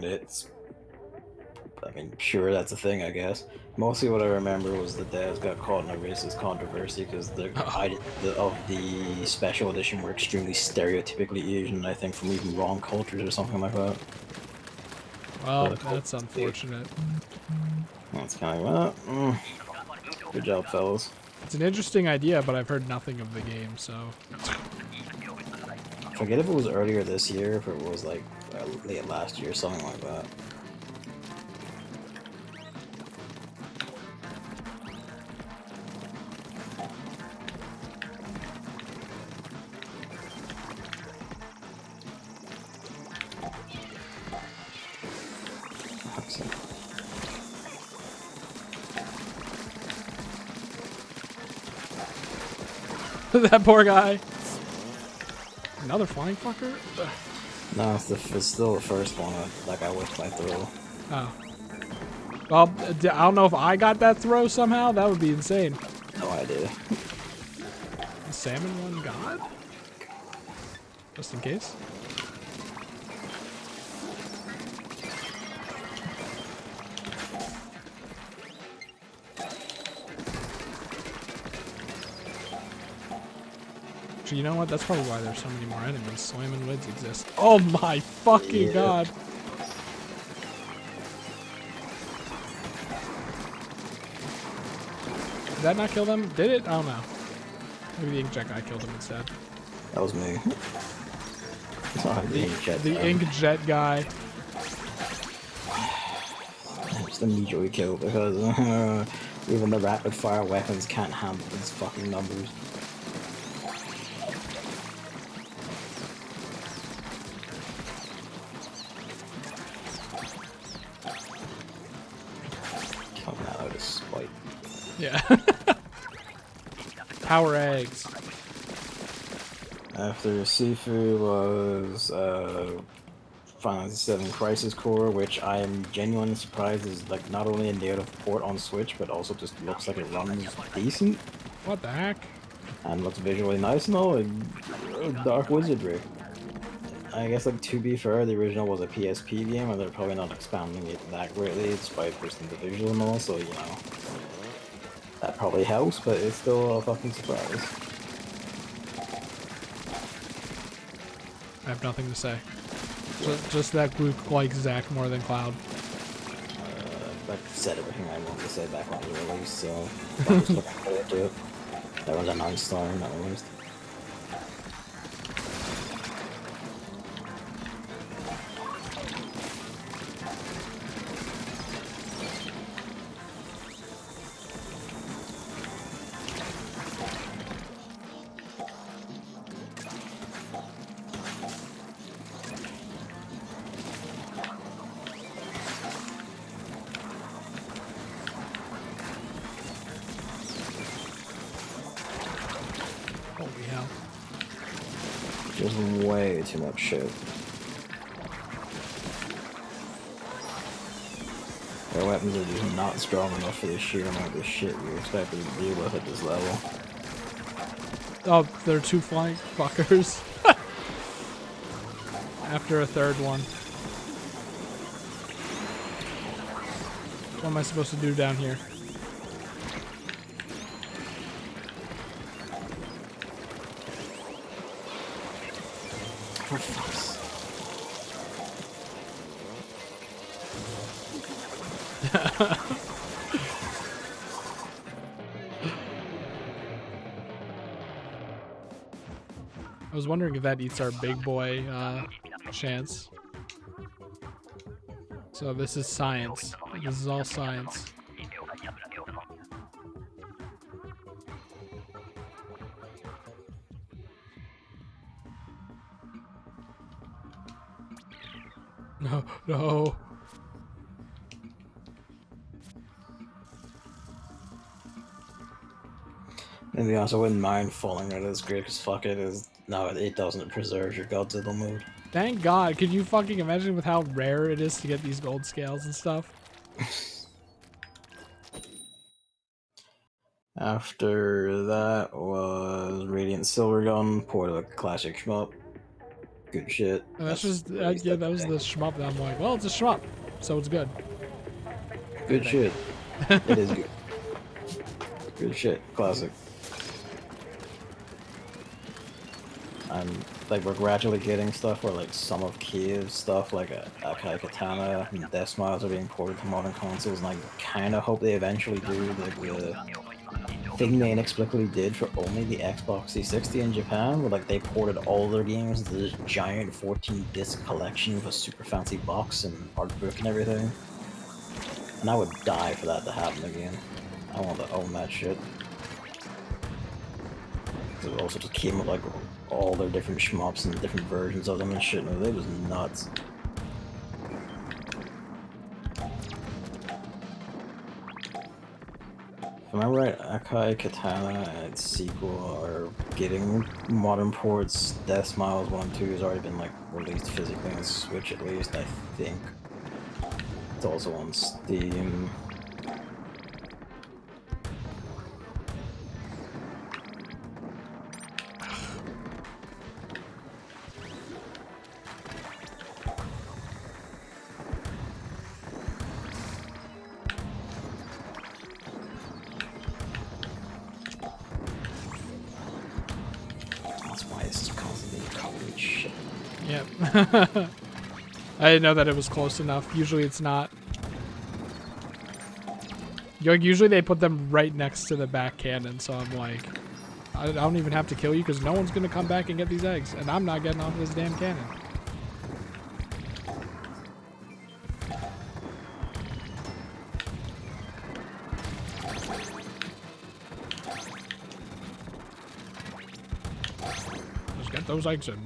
It's, I mean, sure, that's a thing, I guess. Mostly what I remember was the devs got caught in a racist controversy because the special edition were extremely stereotypically Asian, I think, from even wrong cultures or something like that. Well, that's unfortunate. That's kind of well, good job, fellas. It's an interesting idea, but I've heard nothing of the game, so. I forget if it was earlier this year, if it was like late last year, something like that. That poor guy. Another flying fucker? Ugh. No, it's still the first one. Like I whipped my throw. Oh. Well, I don't know if I got that throw somehow. That would be insane. No idea. The salmon one god? Just in case. You know what? That's probably why there's so many more enemies. Slamming lids exist. Oh my fucking god. Did that not kill them? Did it? I don't know. Maybe the inkjet guy killed them instead. That was me. Sorry, the inkjet. The inkjet guy. Just immediately killed because even the rapid fire weapons can't handle these fucking numbers. Coming out of spite. Yeah. Power eggs. After Sifu was Final Fantasy VII Crisis Core, which I am genuinely surprised is like not only a native port on Switch, but also just looks like it runs decent. What the heck? And looks visually nice and all, like Dark Wizardry. I guess, like, to be fair, the original was a PSP game, and they're probably not expanding it that greatly, despite boosting the visual and all, so, you know, that probably helps, but it's still a fucking surprise. I have nothing to say. Just that Luke likes Zack more than Cloud. I've said everything I wanted to say back when it was released, so I'm just looking forward to it. That was a 9-star, not released. Holy hell. There's way too much shit. Their weapons are just not strong enough for the sheer amount of shit you're expected to deal with at this level. Oh, they're two flying fuckers. After a third one. What am I supposed to do down here? For fuck's I was wondering if that eats our big boy chance. So this is science. This is all science. No, no. To be honest, I wouldn't mind falling out of this grid because fuck it is. No, it doesn't preserve your Godzilla mode. Thank God. Could you fucking imagine with how rare it is to get these gold scales and stuff? After that was Radiant Silvergun, Port of a Classic Shmup. Good shit. And that's just, yeah, that was the shmup that I'm like, well, it's a shmup, so it's good. Good shit. It is good. Good shit. Classic. And like we're gradually getting stuff where like some of Kiev's stuff like Akai Katana and Death Smiles are being ported to modern consoles, and I kind of hope they eventually do like the thing they inexplicably did for only the Xbox 360 in Japan, where like they ported all their games into this giant 14-disc collection with a super fancy box and art book and everything. And I would die for that to happen again. I want to own that shit. It also just came with like all their different shmups and different versions of them and shit. And it was nuts. If I remember right, Akai, Katana, and its sequel are getting modern ports. Death Smiles 1 and 2 has already been like released physically on Switch at least, I think. It's also on Steam. That's why this is constantly covered shit. Yep. I didn't know that it was close enough. Usually it's not. Usually they put them right next to the back cannon, so I'm like, I don't even have to kill you because no one's going to come back and get these eggs, and I'm not getting off this damn cannon. Just get those eggs in.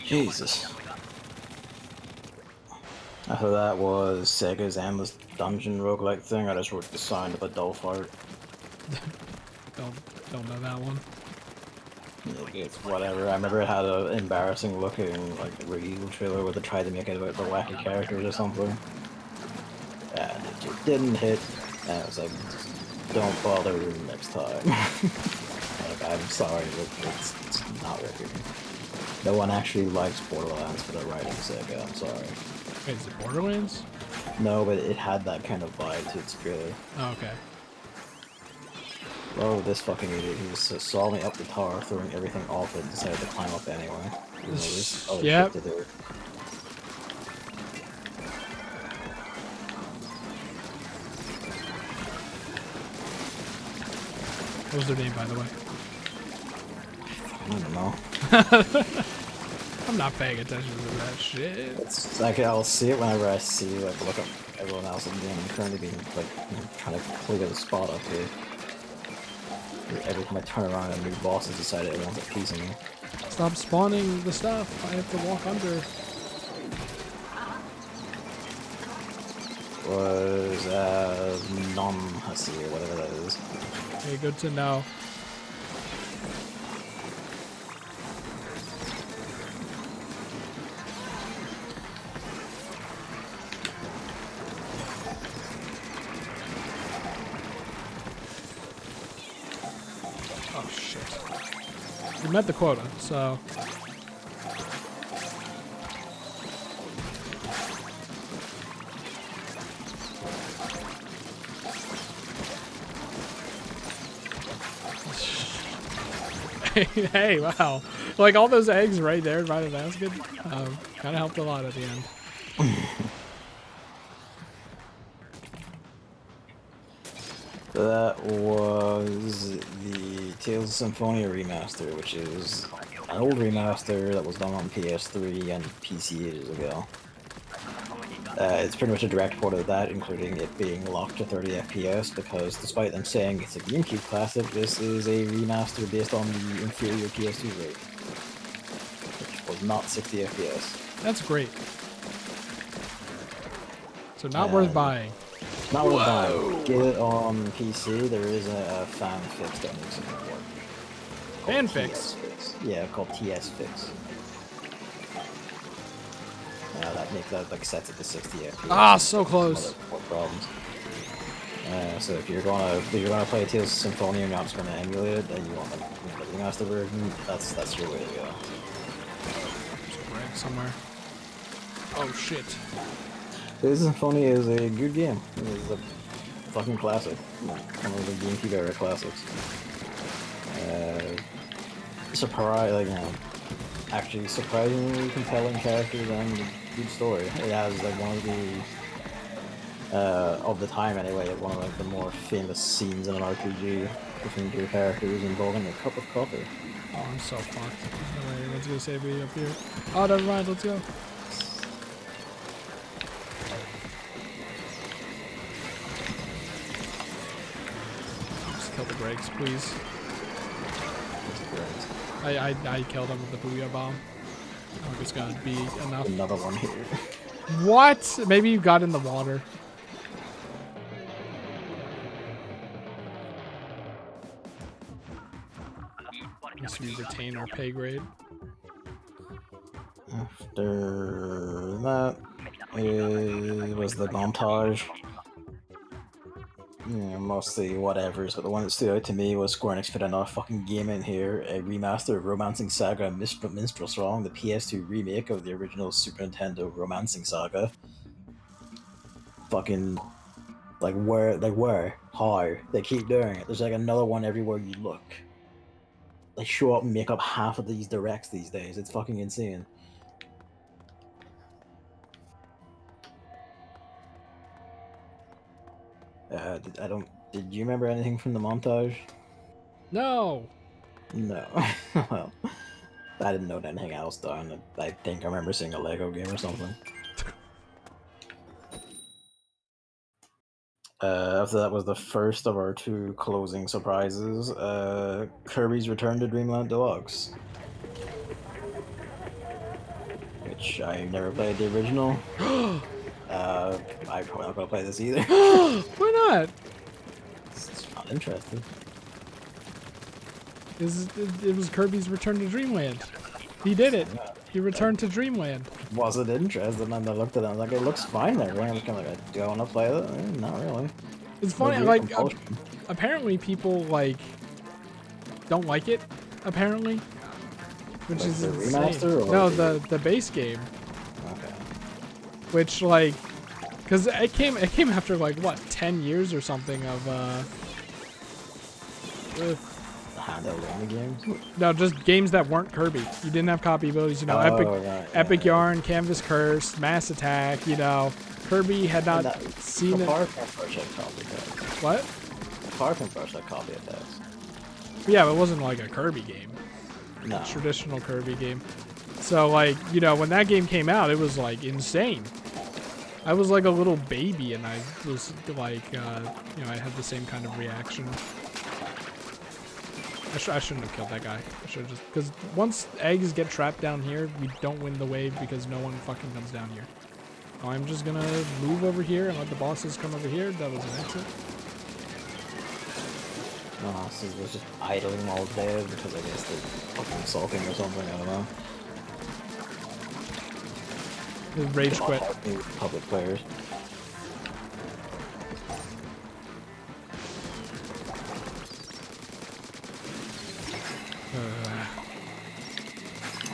Jesus. After that was Sega's Endless Dungeon roguelike thing. I just wrote the sound of a dull fart. Don't know that one. It's whatever. I remember it had an embarrassing looking like reveal trailer where they tried to make it about the wacky characters or something. And it just didn't hit. And it was like, don't bother next time. Like, I'm sorry, but it's not working. No one actually likes Borderlands for the writing Sega, I'm sorry. Wait, is it Borderlands? No, but it had that kind of vibe to its trailer. Oh, okay. Oh, this fucking idiot. He just saw me up the tower, throwing everything off it, and decided to climb up anyway. Yep. To do. What was their name, by the way? I don't know. I'm not paying attention to that shit. It's like I'll see it whenever I see like look up everyone else in the game. I'm currently being like trying to clear the spot up here. Every time I turn around, a new boss has decided it wants a piece of me. Stop spawning the stuff. I have to walk under. Was non-hussy or whatever that is. Okay, good to know. Oh shit. We met the quota, so. Hey, wow. Like all those eggs right there by the basket kind of helped a lot at the end. That was the Tales of Symphonia remaster, which is an old remaster that was done on PS3 and PC ages ago. It's pretty much a direct port of that, including it being locked to 30 FPS, because despite them saying it's a GameCube classic, this is a remaster based on the inferior PS2 version, which was not 60 FPS. That's great. So not worth buying. Not worth buying. Get it on PC, there is a fan fix that makes it work. Fan fix? Yeah, called TS Fix. That makes that like sets it to 60 FPS. Ah, so close. Problems. So if you're gonna play Tales of Symphonia and you're not just gonna emulate it, and you want the remaster version, that's your way to go. Just break somewhere. Oh shit. Tales of Symphonia is a good game. It is a fucking classic. One of the GameCube era classics. Actually surprisingly compelling characters and a good story. It has like one of the of the time anyway, one of like the more famous scenes in an RPG between two characters involving a cup of coffee. Oh, I'm so fucked. Alright, let's go save me up here. Oh, never mind. Let's go. Just kill the Gregs, please. I killed him with the Booyah Bomb. I think it's gonna be enough. Another one here. What? Maybe you got in the water. Guess we retain our pay grade. After that, it was the montage. Yeah, mostly whatevers, but the one that stood out to me was Square Enix fit another fucking game in here, a remaster of Romancing Saga Minstrel Song, the PS2 remake of the original Super Nintendo Romancing Saga. Fucking, where? How? They keep doing it. There's like another one everywhere you look. They show up and make up half of these directs these days. It's fucking insane. Did you remember anything from the montage? No. No. Well, I didn't know anything else done. I think I remember seeing a Lego game or something. After that was the first of our two closing surprises. Kirby's Return to Dreamland Deluxe. Which I never played the original. I'm probably not gonna play this either. Why not? It's not interesting. It was Kirby's Return to Dreamland. He did it. He returned to Dreamland. Wasn't interested, and I looked at it, I was like, it looks fine there. I was kind of like, do I want to play it? Not really. It's funny, Maybe like, compulsion. apparently people, like, don't like it, apparently. Which Like is the insane. remaster or No, the- the base game. Okay. Which, like, because it came after, like, what, 10 years or something of, The handheld only games? no, just games that weren't Kirby. You didn't have copy abilities, you know, Oh, Epic, right, Epic yeah. Yarn, Canvas Curse, Mass Attack, you know. Kirby had not seen it. Far from first had copy attacks. What? Far from first had copy attacks. Yeah, but it wasn't like a Kirby game. No. Traditional Kirby game. So, like, you know, when that game came out, it was, like, insane. I was like a little baby, and I was like, you know, I had the same kind of reaction. I shouldn't have killed that guy. I should have just, because once eggs get trapped down here, we don't win the wave because no one fucking comes down here. I'm just gonna move over here and let the bosses come over here. That was an exit. No, so it was just idling all day because I guess they're fucking sulking or something, I don't know. The rage quit. Public players.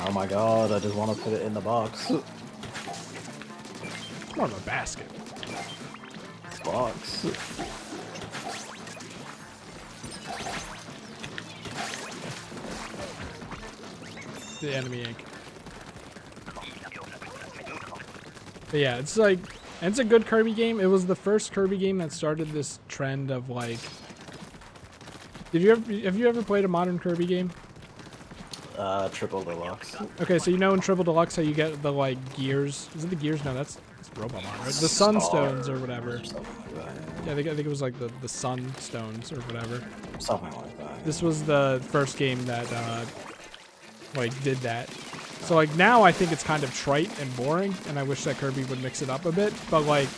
Oh my god, I just want to put it in the box. More of a basket. Box. The enemy ink. But yeah, it's like, and it's a good Kirby game. It was the first Kirby game that started this trend of like. Have you ever played a modern Kirby game? Triple Deluxe. Okay, so you know in Triple Deluxe how you get the like gears. Is it the gears? No, that's Robomon, right? The Sunstones or whatever. Yeah, I think it was like the Sunstones or whatever. Something like that. This was the first game that like did that. So like now I think it's kind of trite and boring, and I wish that Kirby would mix it up a bit. But like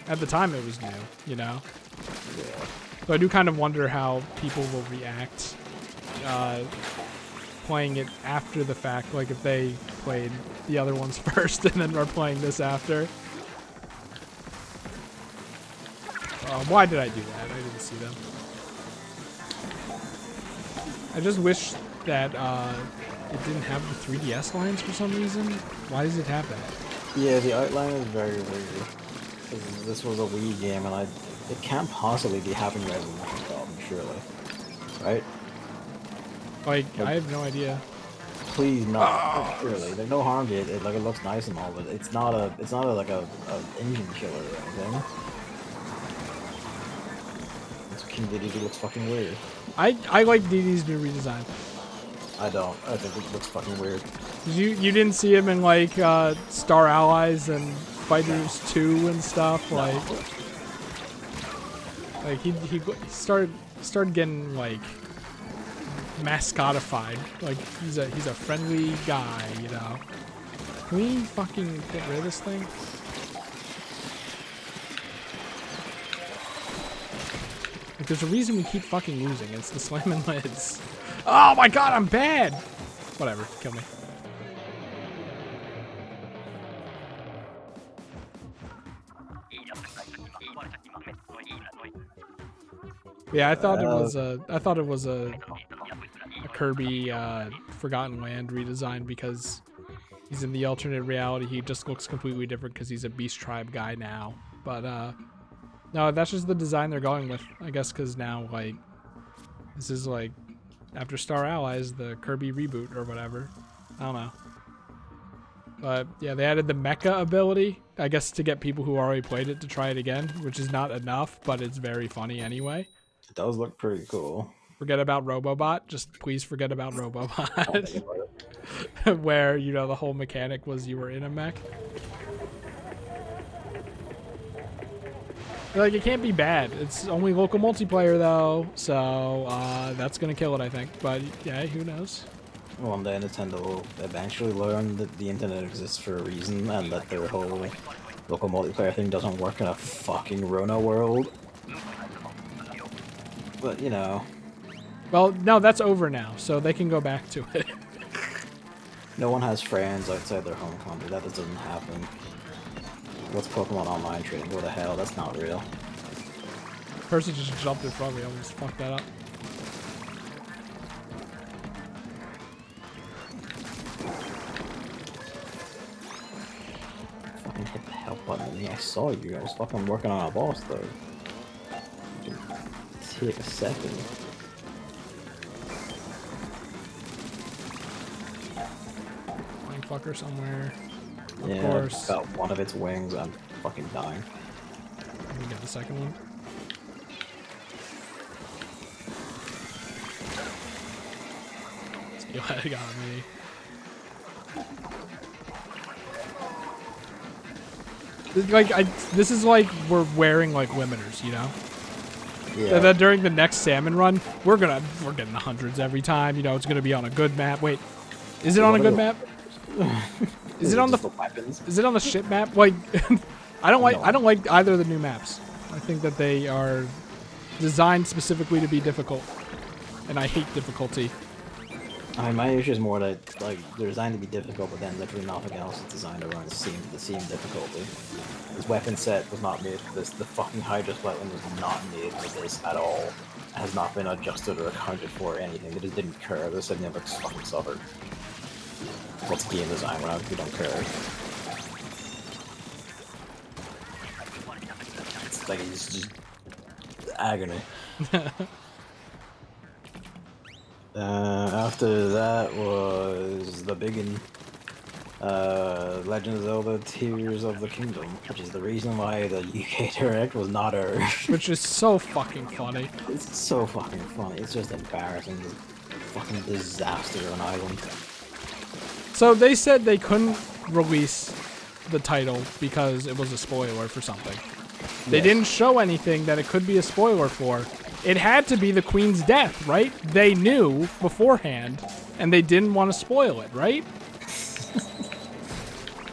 at the time it was new, you know. Yeah. So I do kind of wonder how people will react playing it after the fact. Like if they played the other ones first and then are playing this after. Why did I do that? I didn't see them. I just wish that it didn't have the 3DS lines for some reason. Why does it have that? Yeah, the outline is very weird. 'Cause this was a Wii game, and it can't possibly be having resolution problems, surely. Right? Like, I have no idea. Please not. Surely, there's no harm to it. It looks nice and all, but it's not a like a engine killer or anything. King Dedede looks fucking weird. I like DD's new redesign. I don't. I think it looks fucking weird. You didn't see him in like Star Allies and Fighters 2 and stuff like he started getting like mascotified. Like he's a friendly guy, you know. Can we fucking get rid of this thing? Like there's a reason we keep fucking losing. It's the slamming lids. Oh my god, I'm bad. Whatever, kill me. Yeah, I thought it was a Kirby Forgotten Land redesign because he's in the alternate reality. He just looks completely different because he's a Beast Tribe guy now. But no, that's just the design they're going with, I guess, because now like this is like after Star Allies, the Kirby reboot or whatever. I don't know. But yeah, they added the mecha ability, I guess, to get people who already played it to try it again, which is not enough, but it's very funny anyway. It does look pretty cool. Forget about Robobot. Just please forget about Robobot. Where, you know, the whole mechanic was you were in a mech. Like, it can't be bad. It's only local multiplayer, though, so that's going to kill it, I think. But, yeah, who knows? One day Nintendo will eventually learn that the internet exists for a reason and that their whole local multiplayer thing doesn't work in a fucking Rona world. But, you know. Well, no, that's over now, so they can go back to it. No one has friends outside their home country. That just doesn't happen. What's Pokemon Online trading? What the hell? That's not real. Person just jumped in front of me. I almost fucked that up. Fucking hit the help button. I saw you. I was fucking working on a boss, though. Take a second. Fucker somewhere. Of course. Got one of its wings. I'm fucking dying. Let me get the second one. Steelhead got me. This is like we're wearing like limiters, you know. Yeah. And then during the next salmon run, we're getting the hundreds every time. You know, it's gonna be on a good map. Wait, is it on a good map? Is it on the weapons? Is it on the ship map? Like, I don't like either of the new maps. I think that they are designed specifically to be difficult, and I hate difficulty. I mean, my issue is more that like they're designed to be difficult, but then literally nothing else is designed to run the same difficulty. This weapon set was not made for this. The fucking Hydra's weapon was not made for this at all. It has not been adjusted or accounted for or anything. They just didn't care. They said, "Yeah, looks fucking suffered." What's game design when we don't care? It's like it's just agony. After that was the biggin, Legend of Zelda: Tears of the Kingdom, which is the reason why the UK Direct was not aired. Which is so fucking funny. It's so fucking funny. It's just embarrassing. It's a fucking disaster on Island. So they said they couldn't release the title because it was a spoiler for something. They didn't show anything that it could be a spoiler for. It had to be the Queen's death, right? They knew beforehand, and they didn't want to spoil it, right?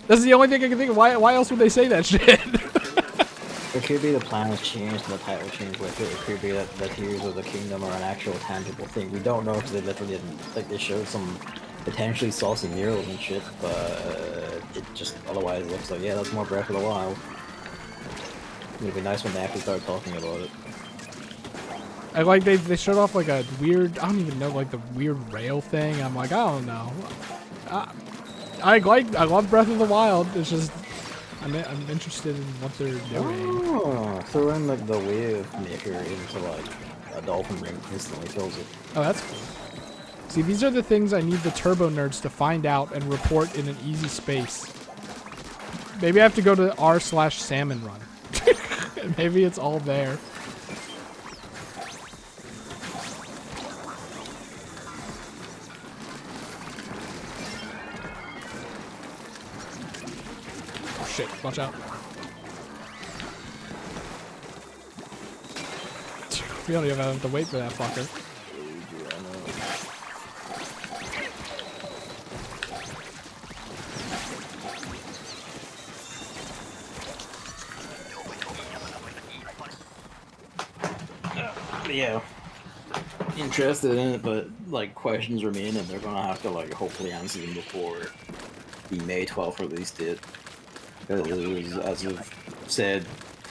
That's the only thing I can think of. Why else would they say that shit? It could be the plan was changed and the title changed with it. It could be that the Tears of the Kingdom are an actual tangible thing. We don't know because they literally didn't. Like, they showed some potentially saucy murals and shit, but it just otherwise looks like, yeah, that's more Breath of the Wild. It'd be nice when they actually start talking about it. I like they showed off like a weird, I don't even know, like the weird rail thing. I'm like, I don't know. I love Breath of the Wild. It's just I'm interested in what they're doing. Oh, throw in like the wave maker into like a dolphin ring, instantly kills it. Oh, that's cool. See, these are the things I need the turbo nerds to find out and report in an easy space. Maybe I have to go to r/salmon run. Maybe it's all there. shit, watch out. We don't even have to wait for that fucker. Yeah. Interested in it, but like questions remain, and they're gonna have to like hopefully answer them before the May 12th release date. Because as I've said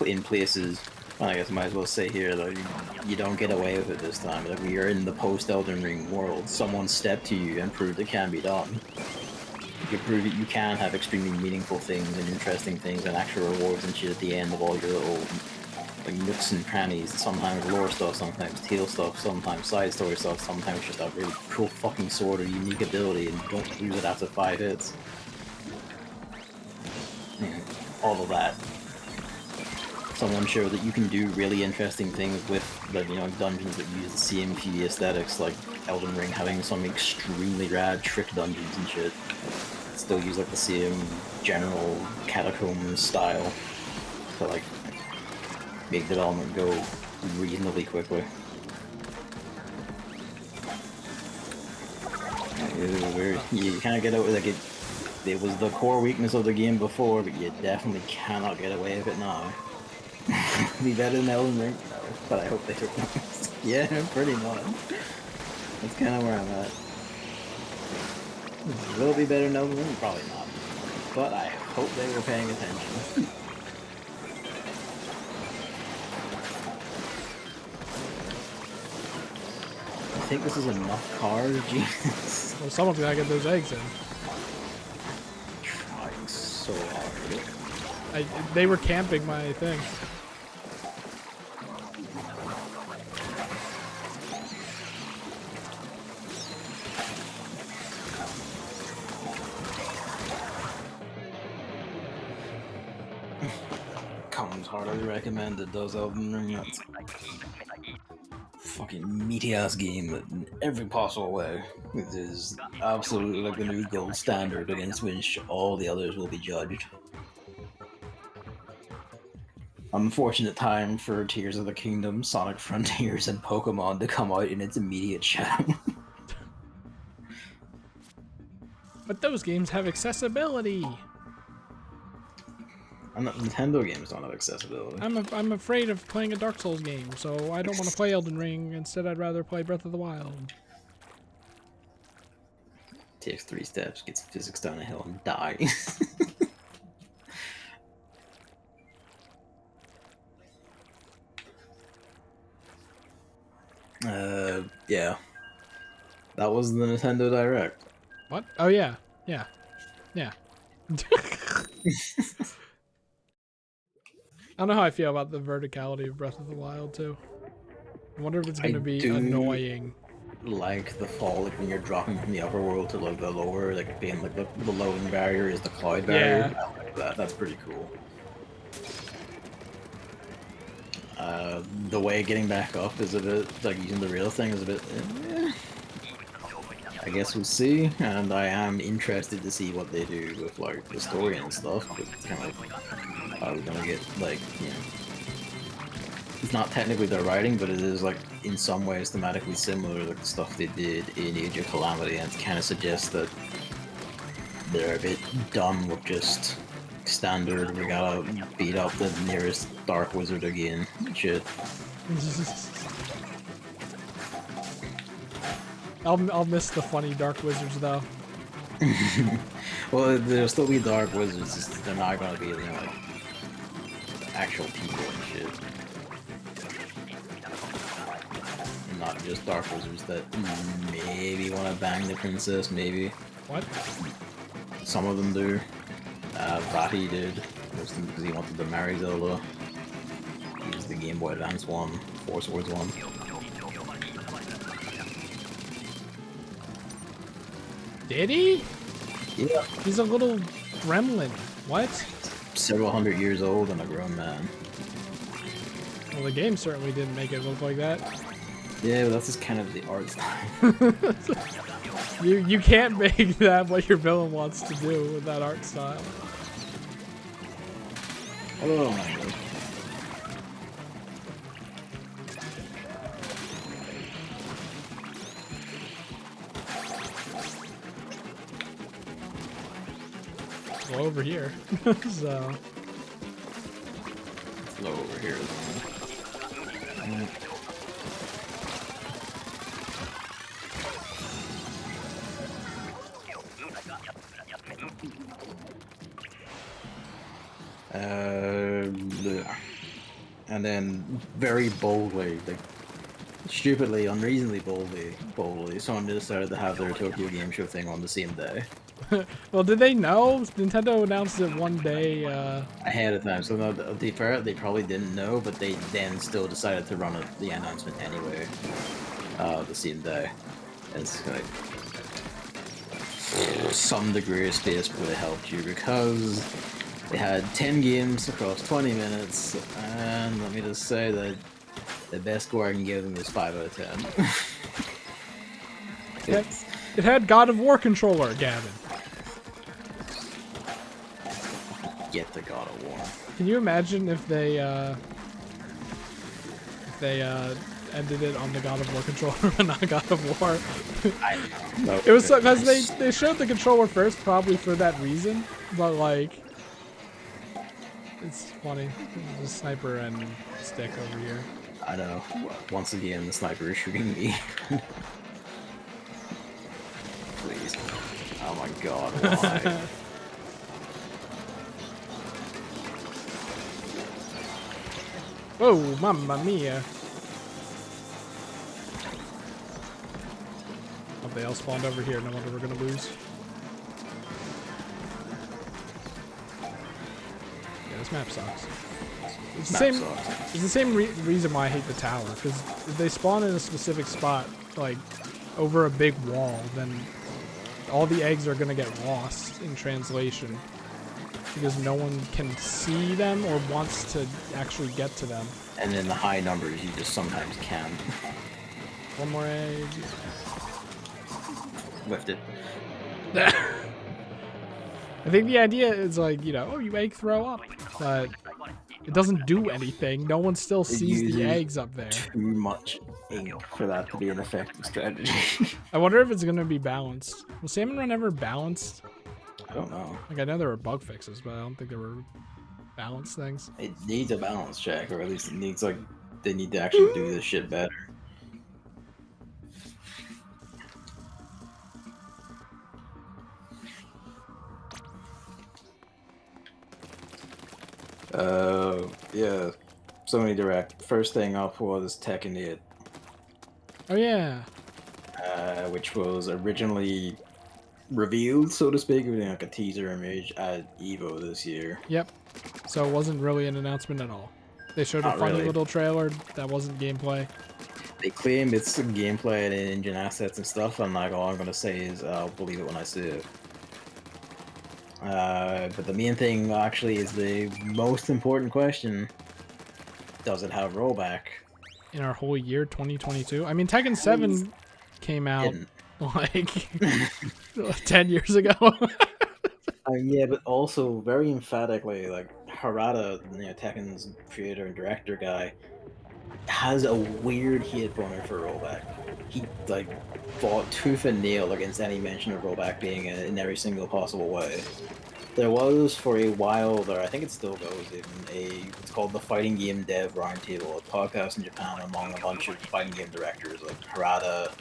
in places, I guess I might as well say here, like you don't get away with it this time. Like we are in the post Elden Ring world. Someone stepped to you and proved it can be done. You can prove that you can have extremely meaningful things and interesting things and actual rewards and shit at the end of all your little like nooks and crannies. Sometimes lore stuff, sometimes tail stuff, sometimes side story stuff, sometimes just a really cool fucking sword or unique ability, and don't lose it after 5 hits. And all of that. Someone showed that you can do really interesting things with the dungeons that use the CMP aesthetics, like Elden Ring having some extremely rad trick dungeons and shit. Still use like the same general catacomb style to like make development go reasonably quickly. It was weird. You kind of get out like it was the core weakness of the game before, but you definitely cannot get away with it now. Be better than Elden Ring? No, but I hope they took it. Yeah, pretty much. That's kind of where I'm at. Will it be better than Elden Ring? Probably not. But I hope they were paying attention. I think this is enough cars, Jesus. Well, someone's gotta get those eggs in. Trying so hard. They were camping my thing. Comes hardly recommended, those Elden Ring. That's fucking meaty ass game in every possible way. It is absolutely like the new gold standard against which all the others will be judged. Unfortunate time for Tears of the Kingdom, Sonic Frontiers, and Pokemon to come out in its immediate shadow. But those games have accessibility. Nintendo games don't have accessibility. I'm afraid of playing a Dark Souls game, so I don't want to play Elden Ring. Instead, I'd rather play Breath of the Wild. Takes 3 steps, gets physics down a hill, and dies. Yeah. That was the Nintendo Direct. What? Oh, yeah. Yeah. Yeah. I don't know how I feel about the verticality of Breath of the Wild, too. I wonder if it's going to be annoying. Like the fall, like when you're dropping from the upper world to like the lower, like being like the loading barrier is the cloud barrier. Yeah. I like that. That's pretty cool. The way getting back up is a bit like using the real thing is a bit. I guess we'll see, and I am interested to see what they do with like the story and stuff. It's kind of like, are we gonna get like, you know, it's not technically their writing, but it is like in some ways thematically similar to like the stuff they did in Age of Calamity, and it kind of suggests that they're a bit done with just standard. We gotta beat up the nearest dark wizard again. Shit. I'll miss the funny dark wizards though. Well, there'll still be dark wizards. Just, they're not gonna be, you know, like actual people and shit. And not just dark wizards that maybe want to bang the princess. Maybe. What? Some of them do. Vati did, mostly because he wanted to marry Zelda. He was the Game Boy Advance one, Four Swords one. Did he? Yeah. He's a little gremlin. What? Several hundred years old and a grown man. Well, the game certainly didn't make it look like that. Yeah, but that's just kind of the art style. You can't make that what your villain wants to do with that art style. Oh my god. Well, over here. So. It's low over here as well. Bleh. And then very boldly, like stupidly, unreasonably boldly, someone decided to have their Tokyo Game Show thing on the same day. Well, did they know? Nintendo announced it one day. Ahead of time, so no, they probably didn't know, but they then still decided to run the announcement anyway, the same day. It's like some degree of space would have helped you because they had 10 games across 20 minutes, and let me just say that the best score I can give them is 5 out of 10. It had God of War controller, Gavin. Get the God of War. Can you imagine if they ended it on the God of War controller but not God of War? I know. It was because they showed the controller first, probably for that reason. But like, it's funny. There's a sniper and stick over here. I know. Once again, the sniper is shooting me. Please. Oh my god, why? Whoa, mamma mia. Oh, they all spawned over here. No wonder we're gonna lose. Yeah, this map sucks. It's the same. It's the same reason why I hate the tower. Because if they spawn in a specific spot, like over a big wall, then all the eggs are gonna get lost in translation. Because no one can see them or wants to actually get to them. And in the high numbers, you just sometimes can. One more egg. Whiffed it. I think the idea is like, you know, oh, you egg throw up, but it doesn't do anything. No one still sees the eggs up there. Too much ink for that to be an effective strategy. I wonder if it's gonna be balanced. Was Salmon Run ever balanced? I don't know. Like, I know there were bug fixes, but I don't think there were balanced things. It needs a balance check, or at least it needs, like, they need to actually do this shit better. Yeah. Sony Direct. First thing up was Tekken 8. Oh yeah. Which was originally revealed, so to speak, with like a teaser image at EVO this year. Yep. So it wasn't really an announcement at all. They showed a Not funny really. little trailer that wasn't gameplay. They claim it's some gameplay and engine assets and stuff, and like all I'm gonna say is I'll believe it when I see it. But the main thing actually is the most important question: does it have rollback? In our whole year, 2022. I mean, Tekken 7 came out like 10 years ago. Yeah, but also very emphatically, like Harada, you know, Tekken's creator and director guy, has a weird hate boner for rollback. He like fought tooth and nail against any mention of rollback being in every single possible way. There was for a while there, I think it still goes even, it's called the Fighting Game Dev Roundtable, a podcast in Japan among a bunch of fighting game directors like Harada.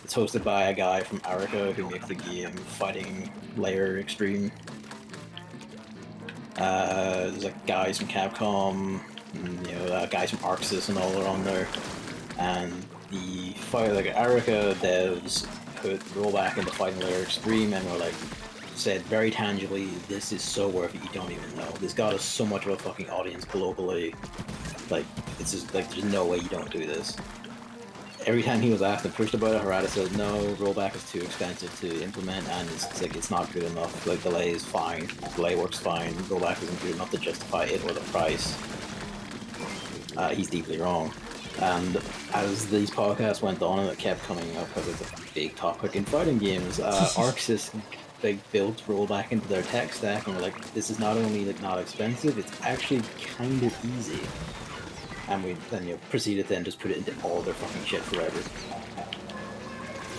It's hosted by a guy from Arica who makes the game Fighting Layer Extreme. There's like guys from Capcom, and, you know, guys from Arxis and all are on there. And the Arica devs put rollback into Fighting Layer Extreme and were like, said very tangibly, this is so worth it, you don't even know. This got us so much of a fucking audience globally. Like, it's just like, there's no way you don't do this. Every time he was asked and pushed about it, Harada said, no, rollback is too expensive to implement, and it's like, it's not good enough. Like, delay is fine, delay works fine, rollback isn't good enough to justify it or the price. He's deeply wrong. And as these podcasts went on and it kept coming up because it's a big topic in fighting games, Arxis like built rollback into their tech stack, and we're like, this is not only like not expensive, it's actually kind of easy. And we then proceeded to then just put it into all their fucking shit forever.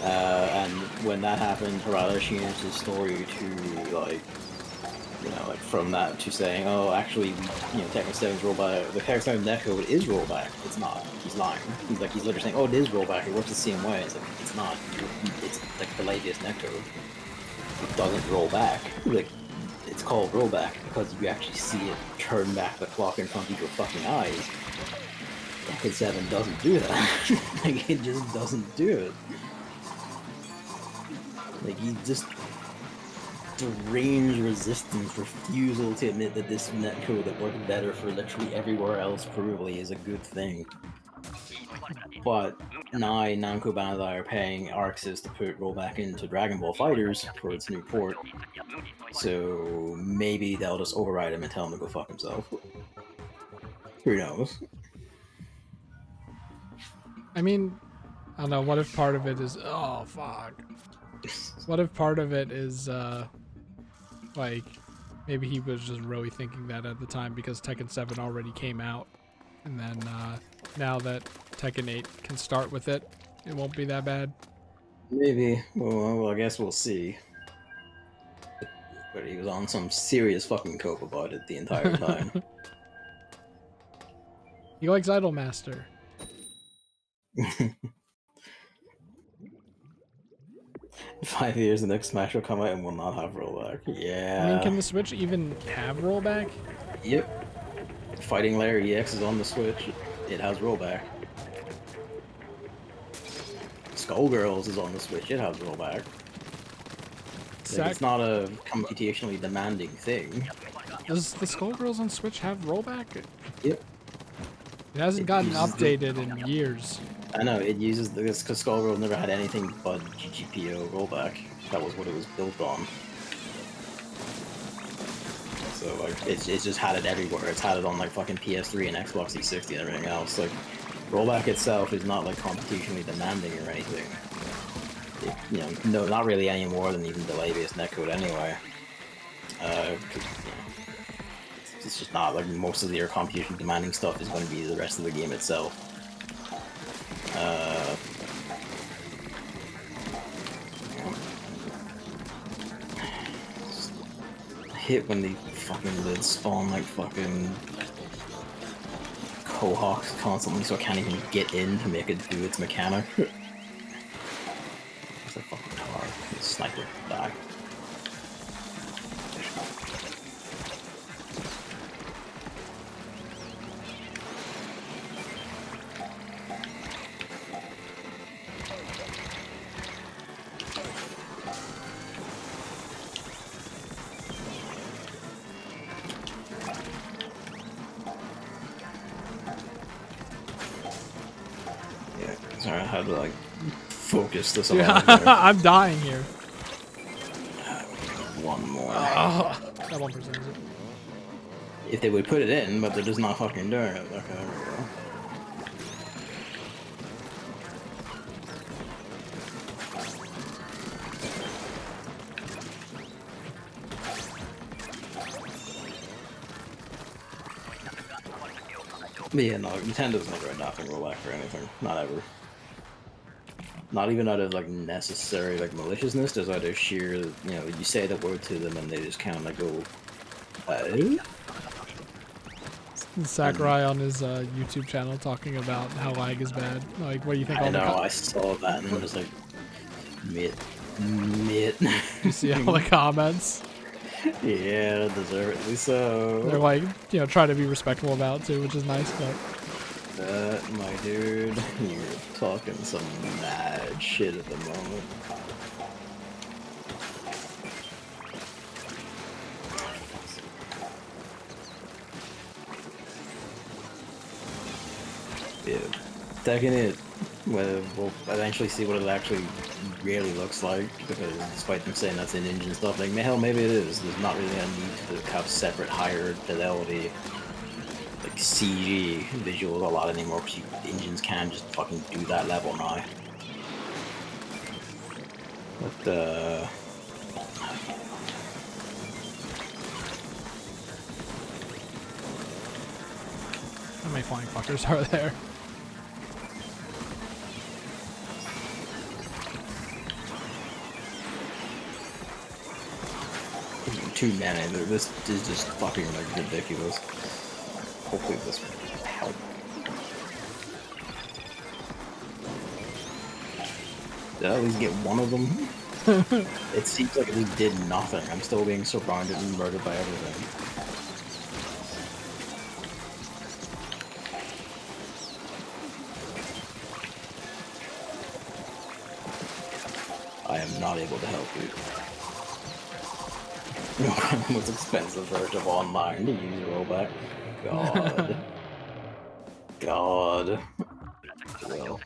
And when that happened, Harada changed his story to like, like from that to saying, oh, actually, Tekken 7's rollback, the Tekken 7 netcode is rollback. It's not. He's lying. He's literally saying, oh, it is rollback. It works the same way. It's like, it's not. It's like the latest netcode. It doesn't roll back. Like, it's called rollback because you actually see it turn back the clock in front of your fucking eyes. Tekken 7 doesn't do that. Like, it just doesn't do it. Like, he just deranged resistance, refusal to admit that this netcode that worked better for literally everywhere else provably is a good thing. But now Namco Bandai are paying Arxis to put rollback into Dragon Ball FighterZ for its new port. So maybe they'll just override him and tell him to go fuck himself. Who knows? I mean, I don't know, what if part of it is, oh fuck. What if part of it is, like, maybe he was just really thinking that at the time because Tekken 7 already came out. And then, now that Tekken 8 can start with it, it won't be that bad. Maybe. Well, I guess we'll see. But he was on some serious fucking cope about it the entire time. He likes Idolmaster. 5 years, the next Smash will come out and will not have rollback. Yeah. I mean, can the Switch even have rollback? Yep. Fighting Layer EX is on the Switch. It has rollback. Skullgirls is on the Switch. It has rollback. Like, it's not a computationally demanding thing. Does the Skullgirls on Switch have rollback? Yep. It hasn't gotten updated in years. I know, it uses this because Skullgirls never had anything but GGPO rollback. That was what it was built on. So like, it's just had it everywhere. It's had it on like fucking PS3 and Xbox 360 and everything else. Like, rollback itself is not like computationally demanding or anything. It, no, not really any more than even delay-based netcode anyway. It's just not like most of your computation demanding stuff is going to be the rest of the game itself. Hit when the fucking lids spawn like fucking cohawks constantly, so I can't even get in to make it do its mechanic. It's a fucking hard sniper die. Sorry, I had to like focus this on. I'm dying here. One more. Oh, that 1% is it. If they would put it in, but they're just not fucking doing it. Okay, there we go. But yeah, no, Nintendo's never had nothing rollback for anything. Not ever. Not even out of like necessary like maliciousness, just out of sheer, you say the word to them and they just kind of like go, Sakurai on his YouTube channel talking about how lag is bad. Like, what do you think? I know, I saw that and I was like, mid. You see all the comments? Yeah, deservedly so. They're like, trying to be respectful about it too, which is nice, but... my dude, you're talking some mad shit at the moment. Yeah, Tekken it. We'll eventually see what it actually really looks like, because despite them saying that's in engine stuff, like, hell, maybe it is. There's not really a need to have separate higher fidelity, like, CG visuals a lot anymore, because engines can just fucking do that level now. But, many flying fuckers are there? Too many. This is just fucking like ridiculous. Hopefully this will help. Did I at least get one of them? It seems like we did nothing. I'm still being surrounded and murdered by everything. I am not able to help you. Most expensive version of online to use rollback. God. God. Well.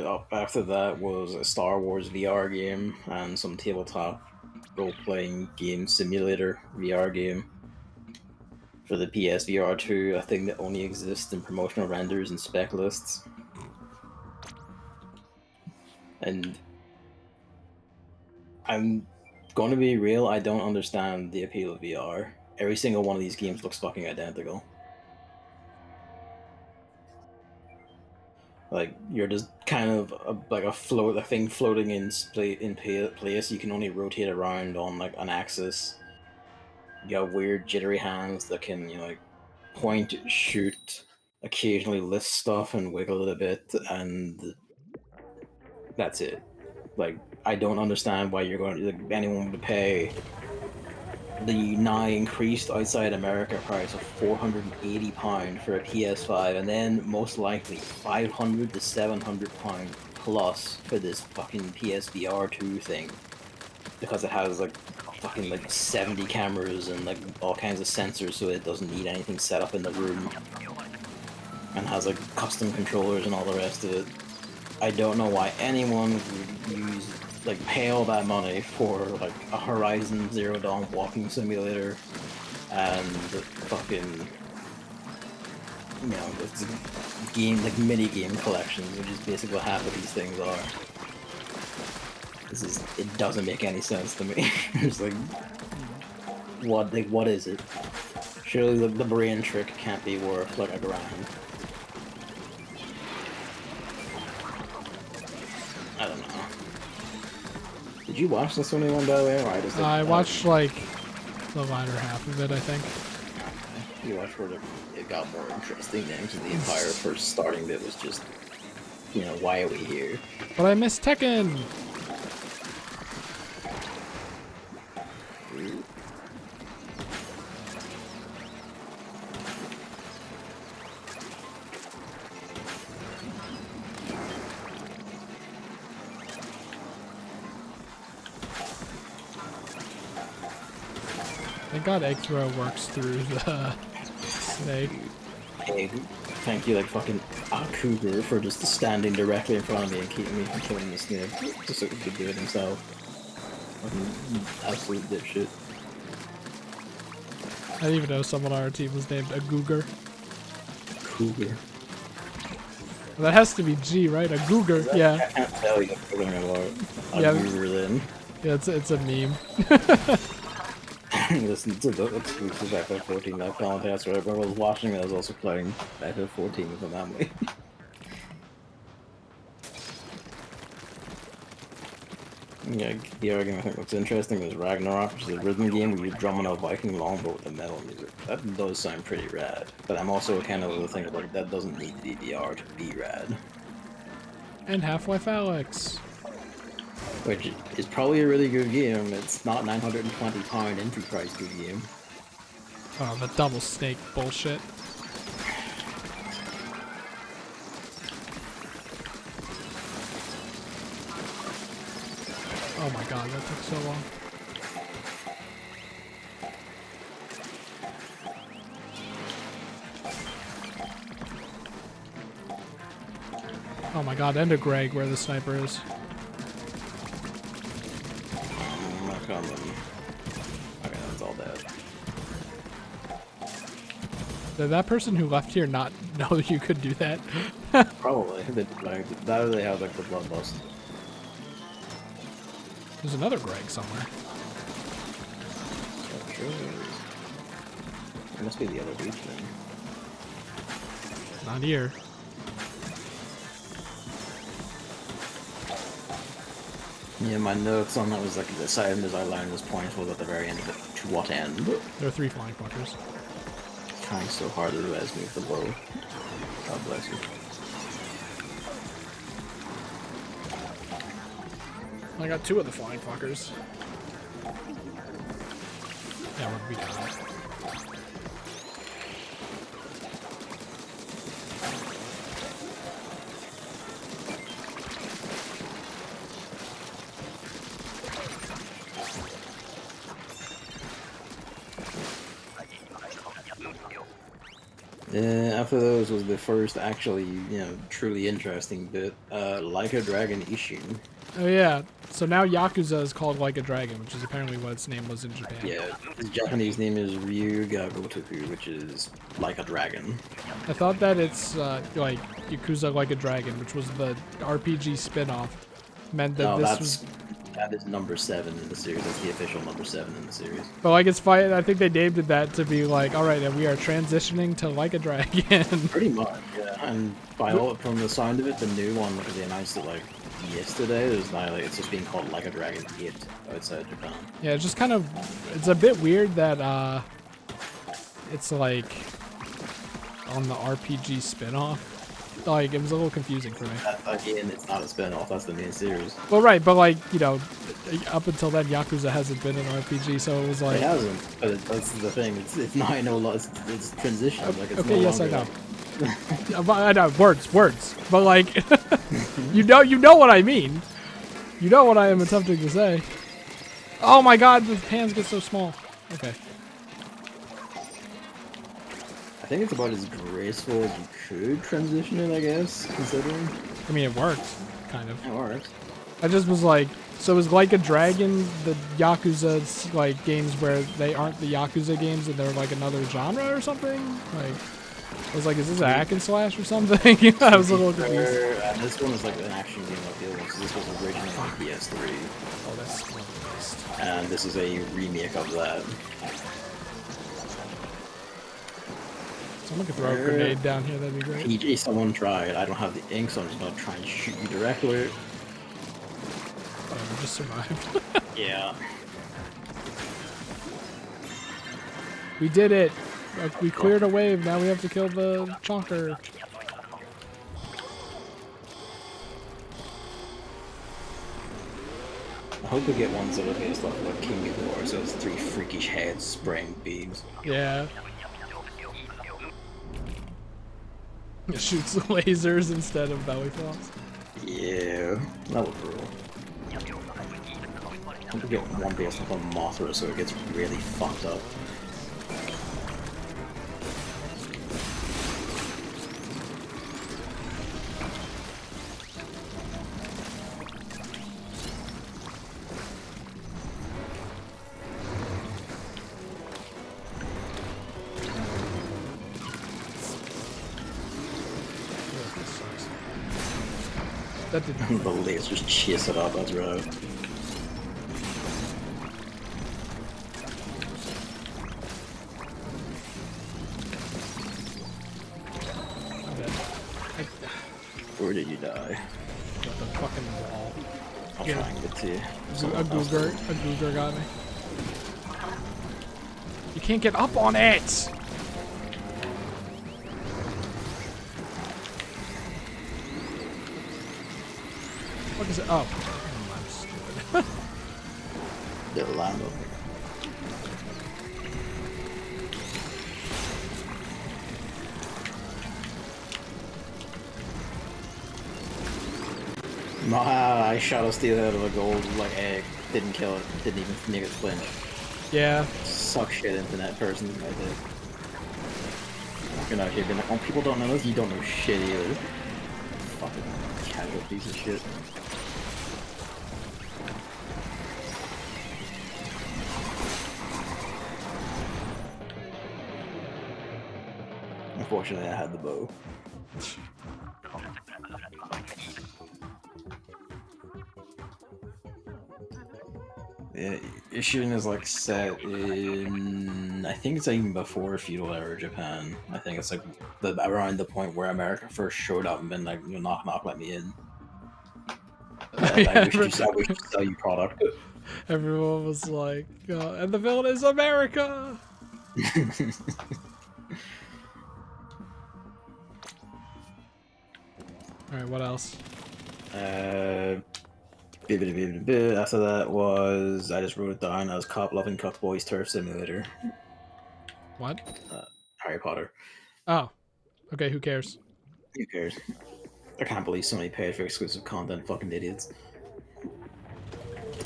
Up after that was a Star Wars VR game and some tabletop role-playing game simulator VR game for the PSVR 2, a thing that only exists in promotional renders and spec lists. And I'm going to be real, I don't understand the appeal of VR. Every single one of these games looks fucking identical. Like, you're just kind of like a thing floating in place. You can only rotate around on like an axis. You have weird jittery hands that can, you know, like point, shoot, occasionally lift stuff and wiggle it a bit, and that's it. Like, I don't understand why you're going to, like, anyone would pay the now increased outside America price of £480 for a PS5, and then most likely £500 to £700 plus for this fucking PSVR 2 thing, because it has like fucking like 70 cameras and like all kinds of sensors, so it doesn't need anything set up in the room, and has like custom controllers and all the rest of it. I don't know why anyone would use, like, pay all that money for like a Horizon Zero Dawn walking simulator and fucking, you know, it's a game, like mini game collections, which is basically what half of these things are. It doesn't make any sense to me. It's like, what is it? Surely the brain trick can't be worth like $1,000. I don't know. Did you watch the Sony one, by the way? Or I watched like the latter half of it, I think. You watched where it got more interesting then, because the entire first starting bit was just, you know, why are we here? But I miss Tekken! Thank God Egg Throw works through the snake. Hey, thank you, like fucking a cougar, for just standing directly in front of me and keeping me from killing the snake, just so he could do it himself. Fucking absolute dipshit. I didn't even know someone on our team was named a Googer. Cougar. That has to be G, right? A Googer, yeah. I can't tell you what we're talking about. A Yeah. cougar then. Yeah, it's a meme. Listen to the exclusive FF14 live contest where everyone was watching, and I was also playing FF14 with my family. Yeah, the argument I think looks interesting is Ragnarok, which is a rhythm game where you drum on a Viking longbow with the metal music. That does sound pretty rad, but I'm also kind of thinking like that doesn't need to be VR to be rad. And Half-Life Alyx. Which is probably a really good game. It's not £920 entry price good game. Oh, the double snake bullshit. Oh my god, that took so long. Oh my god, and a Greg where the sniper is. I'm not coming. Okay, that's all dead. Did that person who left here not know you could do that? Probably. That or they have like the bloodlust. There's another Greg somewhere. So sure it must be the other beach then. Not here. Yeah, my notes on that was like the same as I learned was point was at the very end of it. To what end? There are 3 flying fuckers. Trying so hard to res me below. God bless you. I got 2 of the flying fuckers. Yeah, we got it. After those was the first actually, truly interesting bit. Like a Dragon issue. Oh yeah, so now Yakuza is called Like a Dragon, which is apparently what its name was in Japan. Yeah, his Japanese name is Ryuga Gotoku, which is like a dragon. I thought that it's like Yakuza Like a Dragon, which was the RPG spin-off, meant that that is number 7 in the series. That's the official number 7 in the series. But like it's fine. I think they named it that to be like, all right, and we are transitioning to Like a Dragon. Pretty much, yeah. And from the sound of it, the new one, because they announced it like yesterday, there's now like it's just being called Like a Dragon 8 outside Japan. Yeah, it's just kind of, it's a bit weird that it's like on the RPG spin-off. Like, it was a little confusing for me. Again, it's not a spin-off, that's the main series. Well, right, but like, up until then, Yakuza hasn't been an RPG, so it was like... It hasn't, but that's the thing. It's not, it's transitioned. Like, it's okay, no yes, I longer, know. I know, words. But like, you know what I mean. You know what I am attempting to say. Oh my god, the hands get so small. Okay. I think it's about as graceful as you could transition it, I guess, considering. I mean, it worked, kind of. It works. I just was like, so is Like a Dragon the Yakuza like games where they aren't the Yakuza games and they're like another genre or something? Like, I was like, is this a hack and slash or something? I was a little confused. This one was like an action game like the other one, so this was originally on PS3. Oh, that's one of the best. And this is a remake of that. Someone could throw a grenade down here, that'd be great. PG, someone tried. I don't have the ink, so I'm just gonna try and shoot you directly. Oh, just survive. Yeah. We did it! Like, we cleared a wave, now we have to kill the chonker. I hope we get ones that are based off of like King Ghidorah, so it's 3 freakish heads spraying beams. Yeah. It shoots lasers instead of belly flops. Yeah, that would rule. I hope we get one based off of Mothra so it gets really fucked up. That did The lasers chase it up, that's right. Where did you die? Got the fucking wall. I'll Yeah. try and get to you. A Googer got me. You can't get up on it! What is it? Oh. I'm stupid. Little Lando. I shot a steel out of a gold like egg. Didn't kill it. Didn't even make it flinch. Yeah. Suck shit, internet person. I did. You're not here being like, oh, people don't know this. You don't know shit either. Fucking casual piece of shit. Unfortunately, I had the bow. Yeah, Ishin is like set in. I think it's even before feudal era Japan. I think it's like around the point where America first showed up and been like, you know, knock knock, let me in. I wish to sell you product. Everyone was like, and the villain is America. All right, what else? After that was I just wrote it down as Cop Loving Cuck Boys Turf Simulator. What? Harry Potter. Oh, okay. Who cares? Who cares? I can't believe somebody paid for exclusive content. Fucking idiots.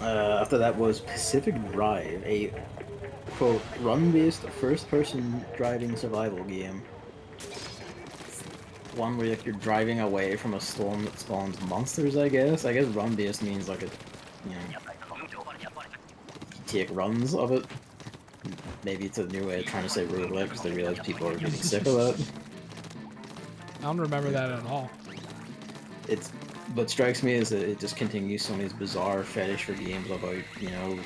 After that was Pacific Drive, a quote run-based first-person driving survival game. One where like, you're driving away from a storm that spawns monsters. I guess run-based means like you take runs of it. Maybe it's a new way of trying to say roguelike because they realize people are getting sick of that. I don't remember that at all. It's what strikes me is that it just continues some of these bizarre fetish for games about, you know,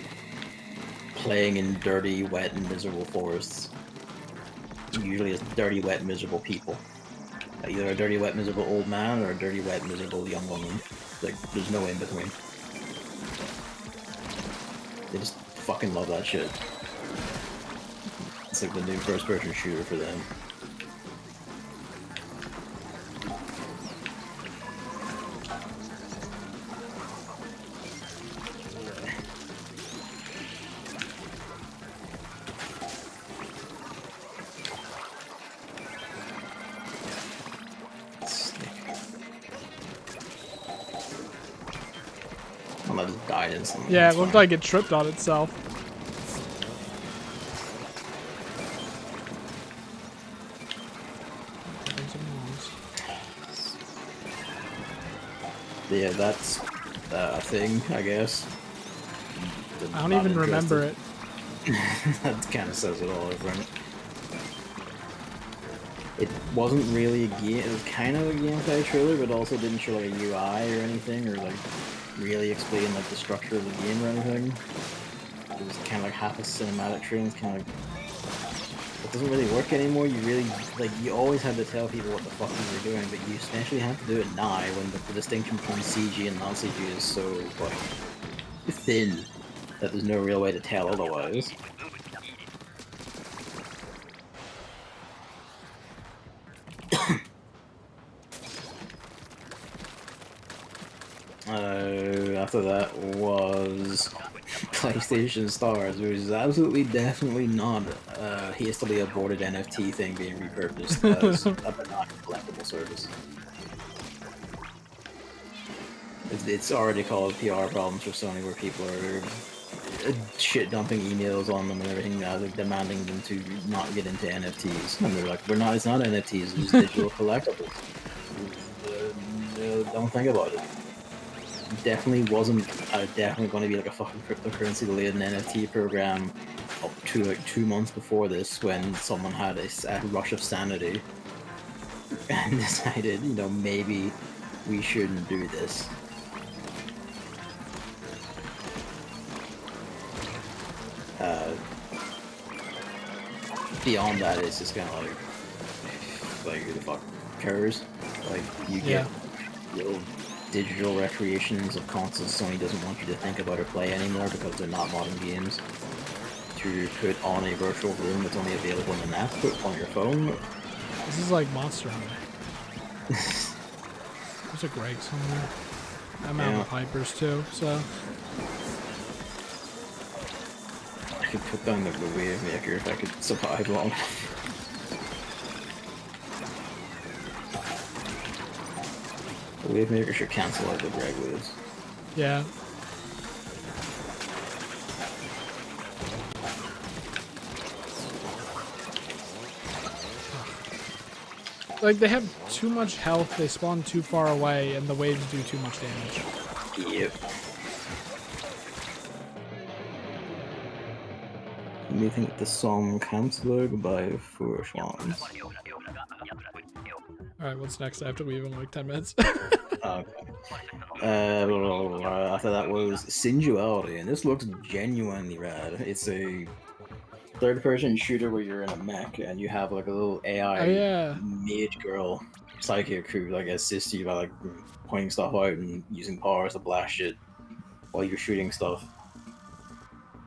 playing in dirty, wet, and miserable forests. Usually it's dirty, wet, miserable people. Either a dirty, wet, miserable old man or a dirty, wet, miserable young woman. Like, there's no in between. They just fucking love that shit. It's like the new first-person shooter for them. Well, that just died instantly. Yeah, it looked like it tripped on itself. Yeah, that's a thing, I guess. I don't even remember it. That kind of says it all, right? It wasn't really a game. It was kind of a gameplay trailer, but also didn't show like a UI or anything, or like really explain like the structure of the game or anything. It was kind of like half a cinematic trailer. It's kind of like it doesn't really work anymore. You really like you always have to tell people what the fuck you were doing, but you especially have to do it now when the distinction between CG and non-CG is so like thin that there's no real way to tell otherwise. After that was PlayStation Stars, which is absolutely definitely not a hastily aborted NFT thing being repurposed as a benign collectible service. It's already caused PR problems for Sony where people are shit dumping emails on them and everything, demanding them to not get into NFTs. And they're like, it's not NFTs, it's digital collectibles. Don't think about it. Definitely wasn't definitely going to be like a fucking cryptocurrency laden NFT program up to like 2 months before this when someone had a rush of sanity and decided, you know, maybe we shouldn't do this. Beyond that, it's just kind of like who the fuck cares? Like you get little digital recreations of consoles Sony doesn't want you to think about or play anymore because they're not modern games. To put on a virtual room that's only available in an app, put on your phone. This is like Monster Hunter. There's a Greg somewhere. I'm out of Pipers too, so. I could put down the wave maker if I could survive long enough. The wave maker should cancel out the drag waves. Yeah. Like, they have too much health, they spawn too far away, and the waves do too much damage. Yep. Meeting at the Salmon Campsburg by Four Swans. All right, what's next? I have to leave in like 10 minutes. Okay. After that was Singularity, and this looks genuinely rad. It's a third-person shooter where you're in a mech and you have like a little AI Oh yeah. mage girl psychic who like assists you by like pointing stuff out and using powers to blast shit while you're shooting stuff.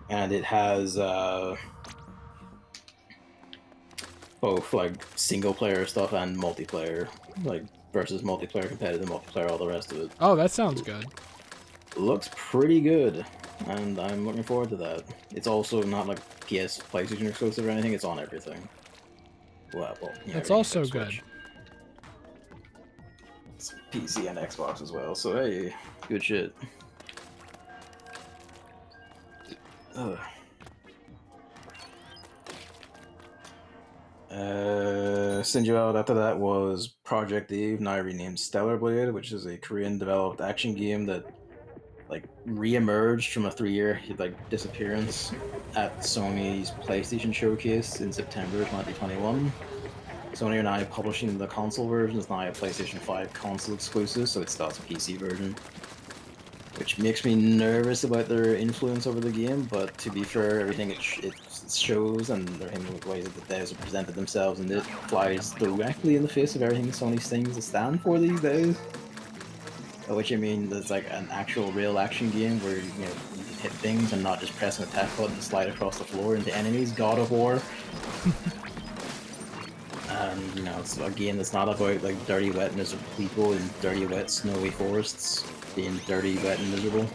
And it has both like single player stuff and multiplayer, like versus multiplayer, competitive multiplayer, all the rest of it. Oh, that sounds good. Looks pretty good, and I'm looking forward to that. It's also not like PS, PlayStation exclusive or anything. It's on everything. Well, yeah, That's everything also except good. Switch. It's PC and Xbox as well. So hey, good shit. Ugh. Sinjuel, after that was Project Eve, now renamed Stellar Blade, which is a Korean-developed action game that like re-emerged from a 3-year like disappearance at Sony's PlayStation Showcase in September 2021. Sony are now publishing the console version. It's now a PlayStation 5 console exclusive, so it still has a PC version. Which makes me nervous about their influence over the game, but to be fair, everything it shows and everything the way that the devs have presented themselves and it flies directly in the face of everything Sony seems to stand for these days. By which I mean there's like an actual real action game where you can hit things and not just press an attack button and slide across the floor into enemies. God of War. And it's a game that's not about like dirty, wet, miserable people in dirty, wet, snowy forests being dirty, wet, and miserable.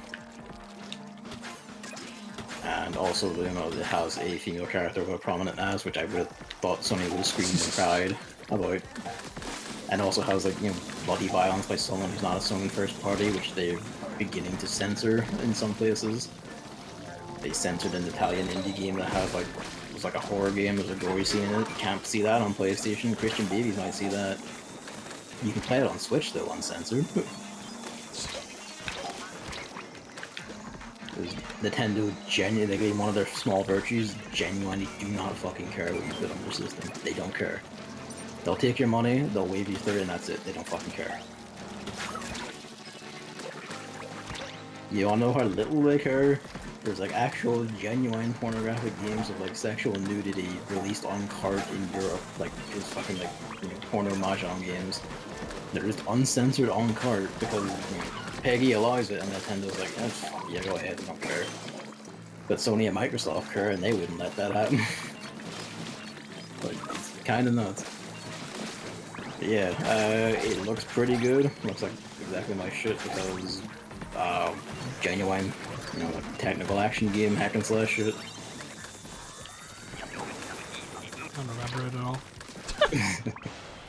And also, it has a female character with a prominent ass, which I would have thought Sony would have screamed in pride about. And also has like bloody violence by someone who's not a Sony first party, which they're beginning to censor in some places. They censored an Italian indie game that had like was like a horror game. There's a gory scene in it. Can't see that on PlayStation. Christian babies might see that. You can play it on Switch though, uncensored. Nintendo genuinely, one of their small virtues, genuinely do not fucking care what you put on their system. They don't care. They'll take your money, they'll wave you through it, and that's it. They don't fucking care. You all know how little they care? There's like actual genuine pornographic games of like sexual nudity released on cart in Europe. Like it's fucking like porno mahjong games. They're just uncensored on cart because Peggy allows it and Nintendo's like, yeah, go ahead, I don't care. But Sony and Microsoft care and they wouldn't let that happen. Like, it's kinda nuts. But yeah, it looks pretty good. Looks like exactly my shit because genuine, like technical action game, hack and slash shit. I don't remember it at all.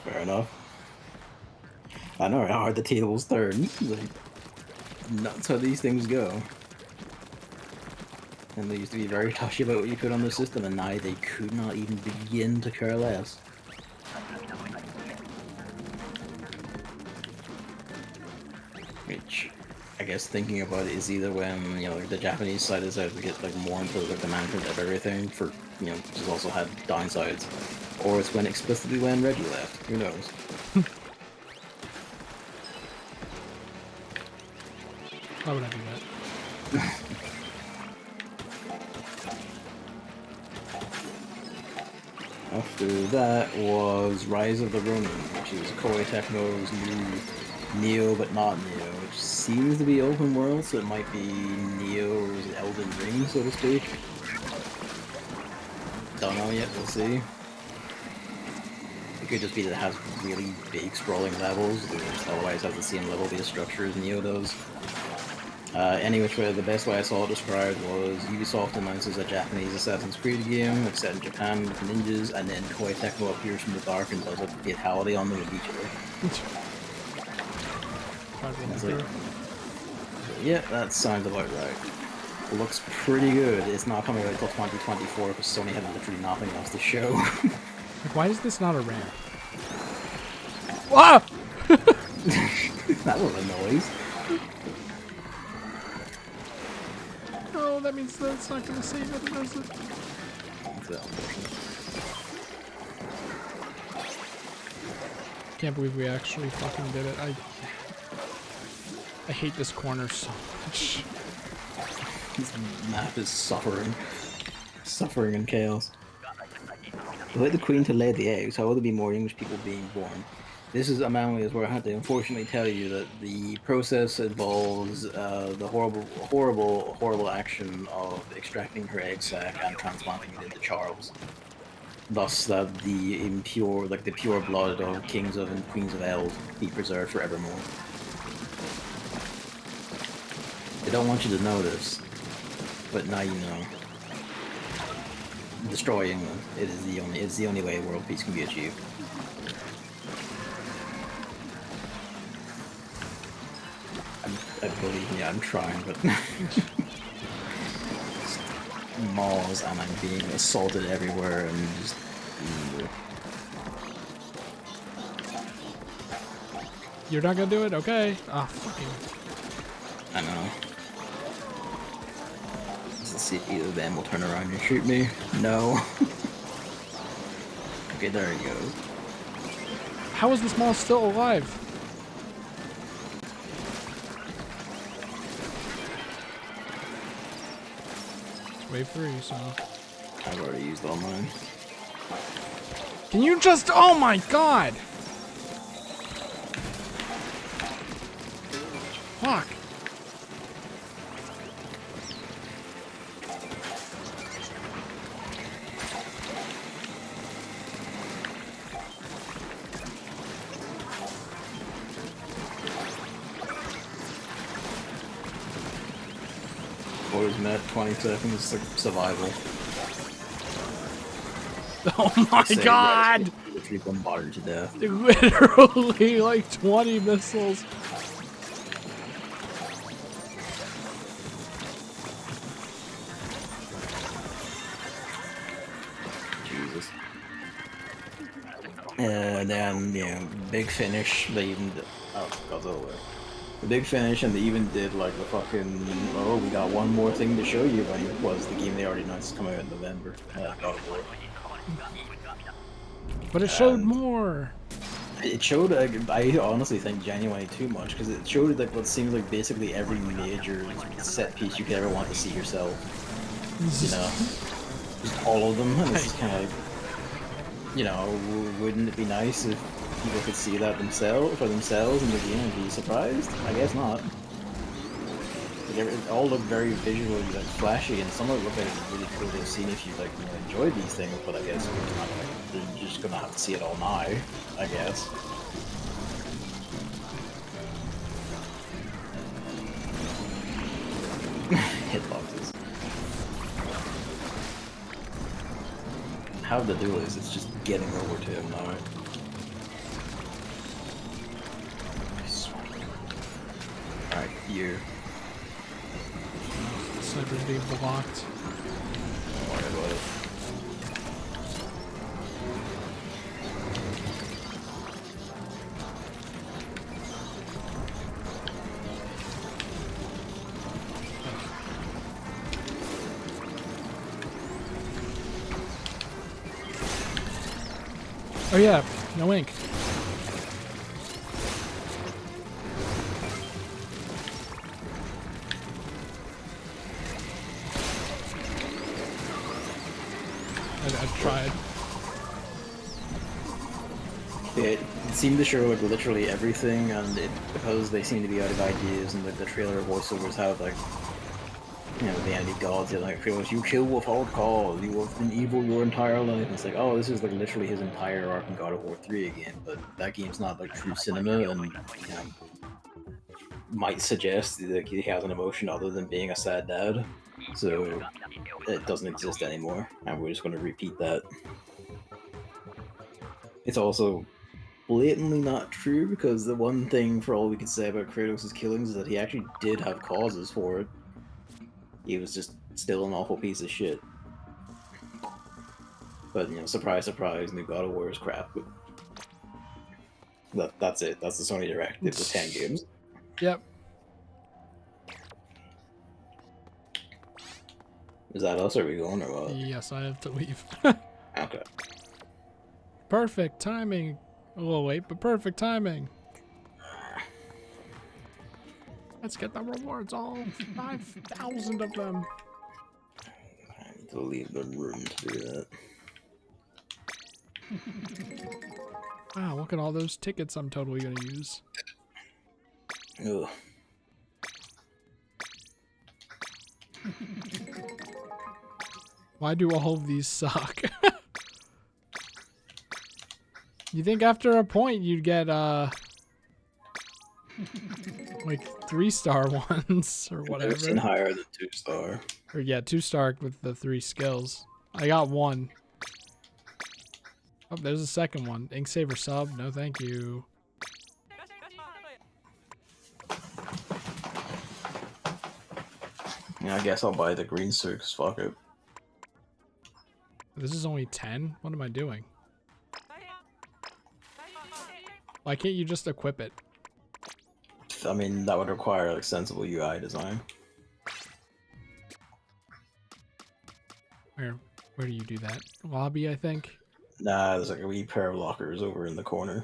Fair enough. I know how hard the tables turn. Like, nuts how these things go. And they used to be very touchy about what you put on the system, and now they could not even begin to care less. Which, I guess thinking about it is either when, like the Japanese side is out to get like more into like the management of everything for, which has also had downsides, or it's when explicitly when Reggie left. Who knows? Why would I do that? After that was Rise of the Ronin, which is Koei Tecmo's new Neo but not Neo, which seems to be open world, so it might be Neo's Elden Ring, so to speak. Don't know yet, we'll see. It could just be that it has really big sprawling levels, which otherwise has the same level-based structure as Neo does. Any which way, the best way I saw it described was Ubisoft announces a Japanese Assassin's Creed game that's set in Japan with ninjas, and then Koei Tecmo appears from the dark and does a fatality on them immediately. Like, yeah, that sounds about right. It looks pretty good. It's not coming out until 2024 because Sony had literally nothing else to show. Like, why is this not a ramp? Ah! That was a noise. Oh, that means that it's not going to save it, does it? That's unfortunate. Can't believe we actually fucking did it. I hate this corner so much. This map is suffering. Suffering and chaos. Let the queen to lay the eggs, how will there be more English people being born? This is Amalia's where I had to unfortunately tell you that the process involves the horrible action of extracting her egg sac and transplanting it into Charles. Thus, that the impure, like the pure blood of kings of and queens of Eld be preserved forevermore. They don't want you to know this, but now you know. Destroy England. It's the only way world peace can be achieved. I believe me, I'm trying, but malls and I'm being assaulted everywhere and just. You're not gonna do it? Okay. Ah, fucking. I know. Let's see if either of them will turn around and shoot me. No. Okay, there he goes. How is this mall still alive? It's wave 3, so. I've already used all mine. Can you just? Oh my god! Fuck. Always met 20 seconds, like survival. Oh my god! Literally bombarded to death. Literally like 20 missiles. Jesus. And then, you know, big finish, they even did, oh, God's over. The big finish, and they even did like the fucking, oh, we got one more thing to show you, when it was the game they already announced coming out in November. God of War. But it showed more. It showed, I honestly think, genuinely too much, because it showed like what seems like basically every major set piece you could ever want to see yourself. You know? Just all of them, and it's just kind of like, you know, wouldn't it be nice if people could see that for themselves in the game and be surprised? I guess not. Like, it all looked very visually like flashy, and some of it looked like it was really cool to have seen if you like, you know, enjoyed these things. But I guess you're not like, you're just gonna have to see it all now, I guess. Hitboxes. How to do is it's just getting over to him now. Alright, you. Sniper's being blocked. Don't worry about it. Oh yeah, no ink. I've tried. It seemed to show like literally everything, and because they seem to be out of ideas, and the trailer voiceovers have like, you know, the enemy gods, they're like, you kill without cause, you have been evil your entire life. And it's like, oh, this is like literally his entire arc in God of War 3 again, but that game's not like true cinema, and you know, might suggest that he has an emotion other than being a sad dad, so it doesn't exist anymore, and we're just going to repeat that. It's also blatantly not true, because the one thing for all we could say about Kratos' killings is that he actually did have causes for it. He was just still an awful piece of shit. But, you know, surprise, surprise, new God of War is crap. But that's it. That's the Sony Direct. It was 10 games. Yep. Is that us, or are we going, or what? Yes, I have to leave. Okay. Perfect timing. A little late, but perfect timing. Let's get the rewards, all 5,000 of them. I need to leave the room to do that. Wow, look at all those tickets I'm totally gonna use. Ugh. Why do all of these suck? You think after a point you'd get like 3-star ones or I've seen whatever. higher than 2-star. Or yeah, 2-star with the 3 skills. I got 1. Oh, there's a second one. Inksaver sub. No, thank you. Yeah, I guess I'll buy the green suit, 'cause fuck it. This is only 10? What am I doing? Why can't you just equip it? I mean, that would require like sensible UI design. Where do you do that? Lobby, I think. Nah, there's like a wee pair of lockers over in the corner.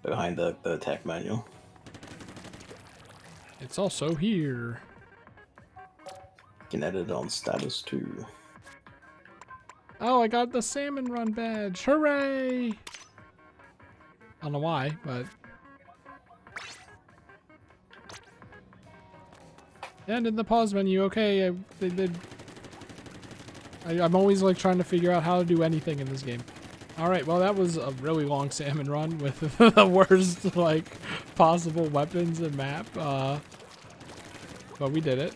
Behind the tech manual. It's also here. You can edit on status too. Oh, I got the Salmon Run badge. Hooray! I don't know why, but... And in the pause menu, okay, they did... I'm always like trying to figure out how to do anything in this game. Alright, well that was a really long Salmon Run with the worst, like, possible weapons and map. But we did it.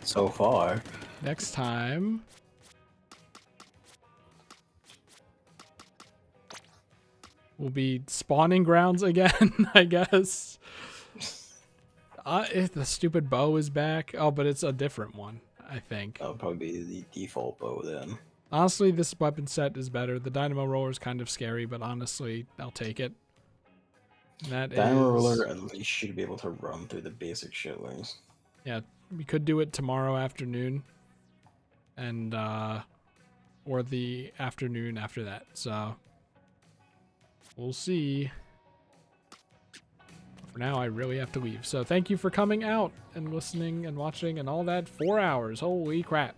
So far. Next time... will be spawning grounds again, I guess. If the stupid bow is back. Oh, but it's a different one, I think. That would probably be the default bow then. Honestly, this weapon set is better. The Dynamo Roller is kind of scary, but honestly, I'll take it. That Dynamo is... Roller at least should be able to run through the basic shitlings. Yeah, we could do it tomorrow afternoon. And, or the afternoon after that, so... we'll see. For now, I really have to leave. So thank you for coming out and listening and watching and all that. 4 hours. Holy crap.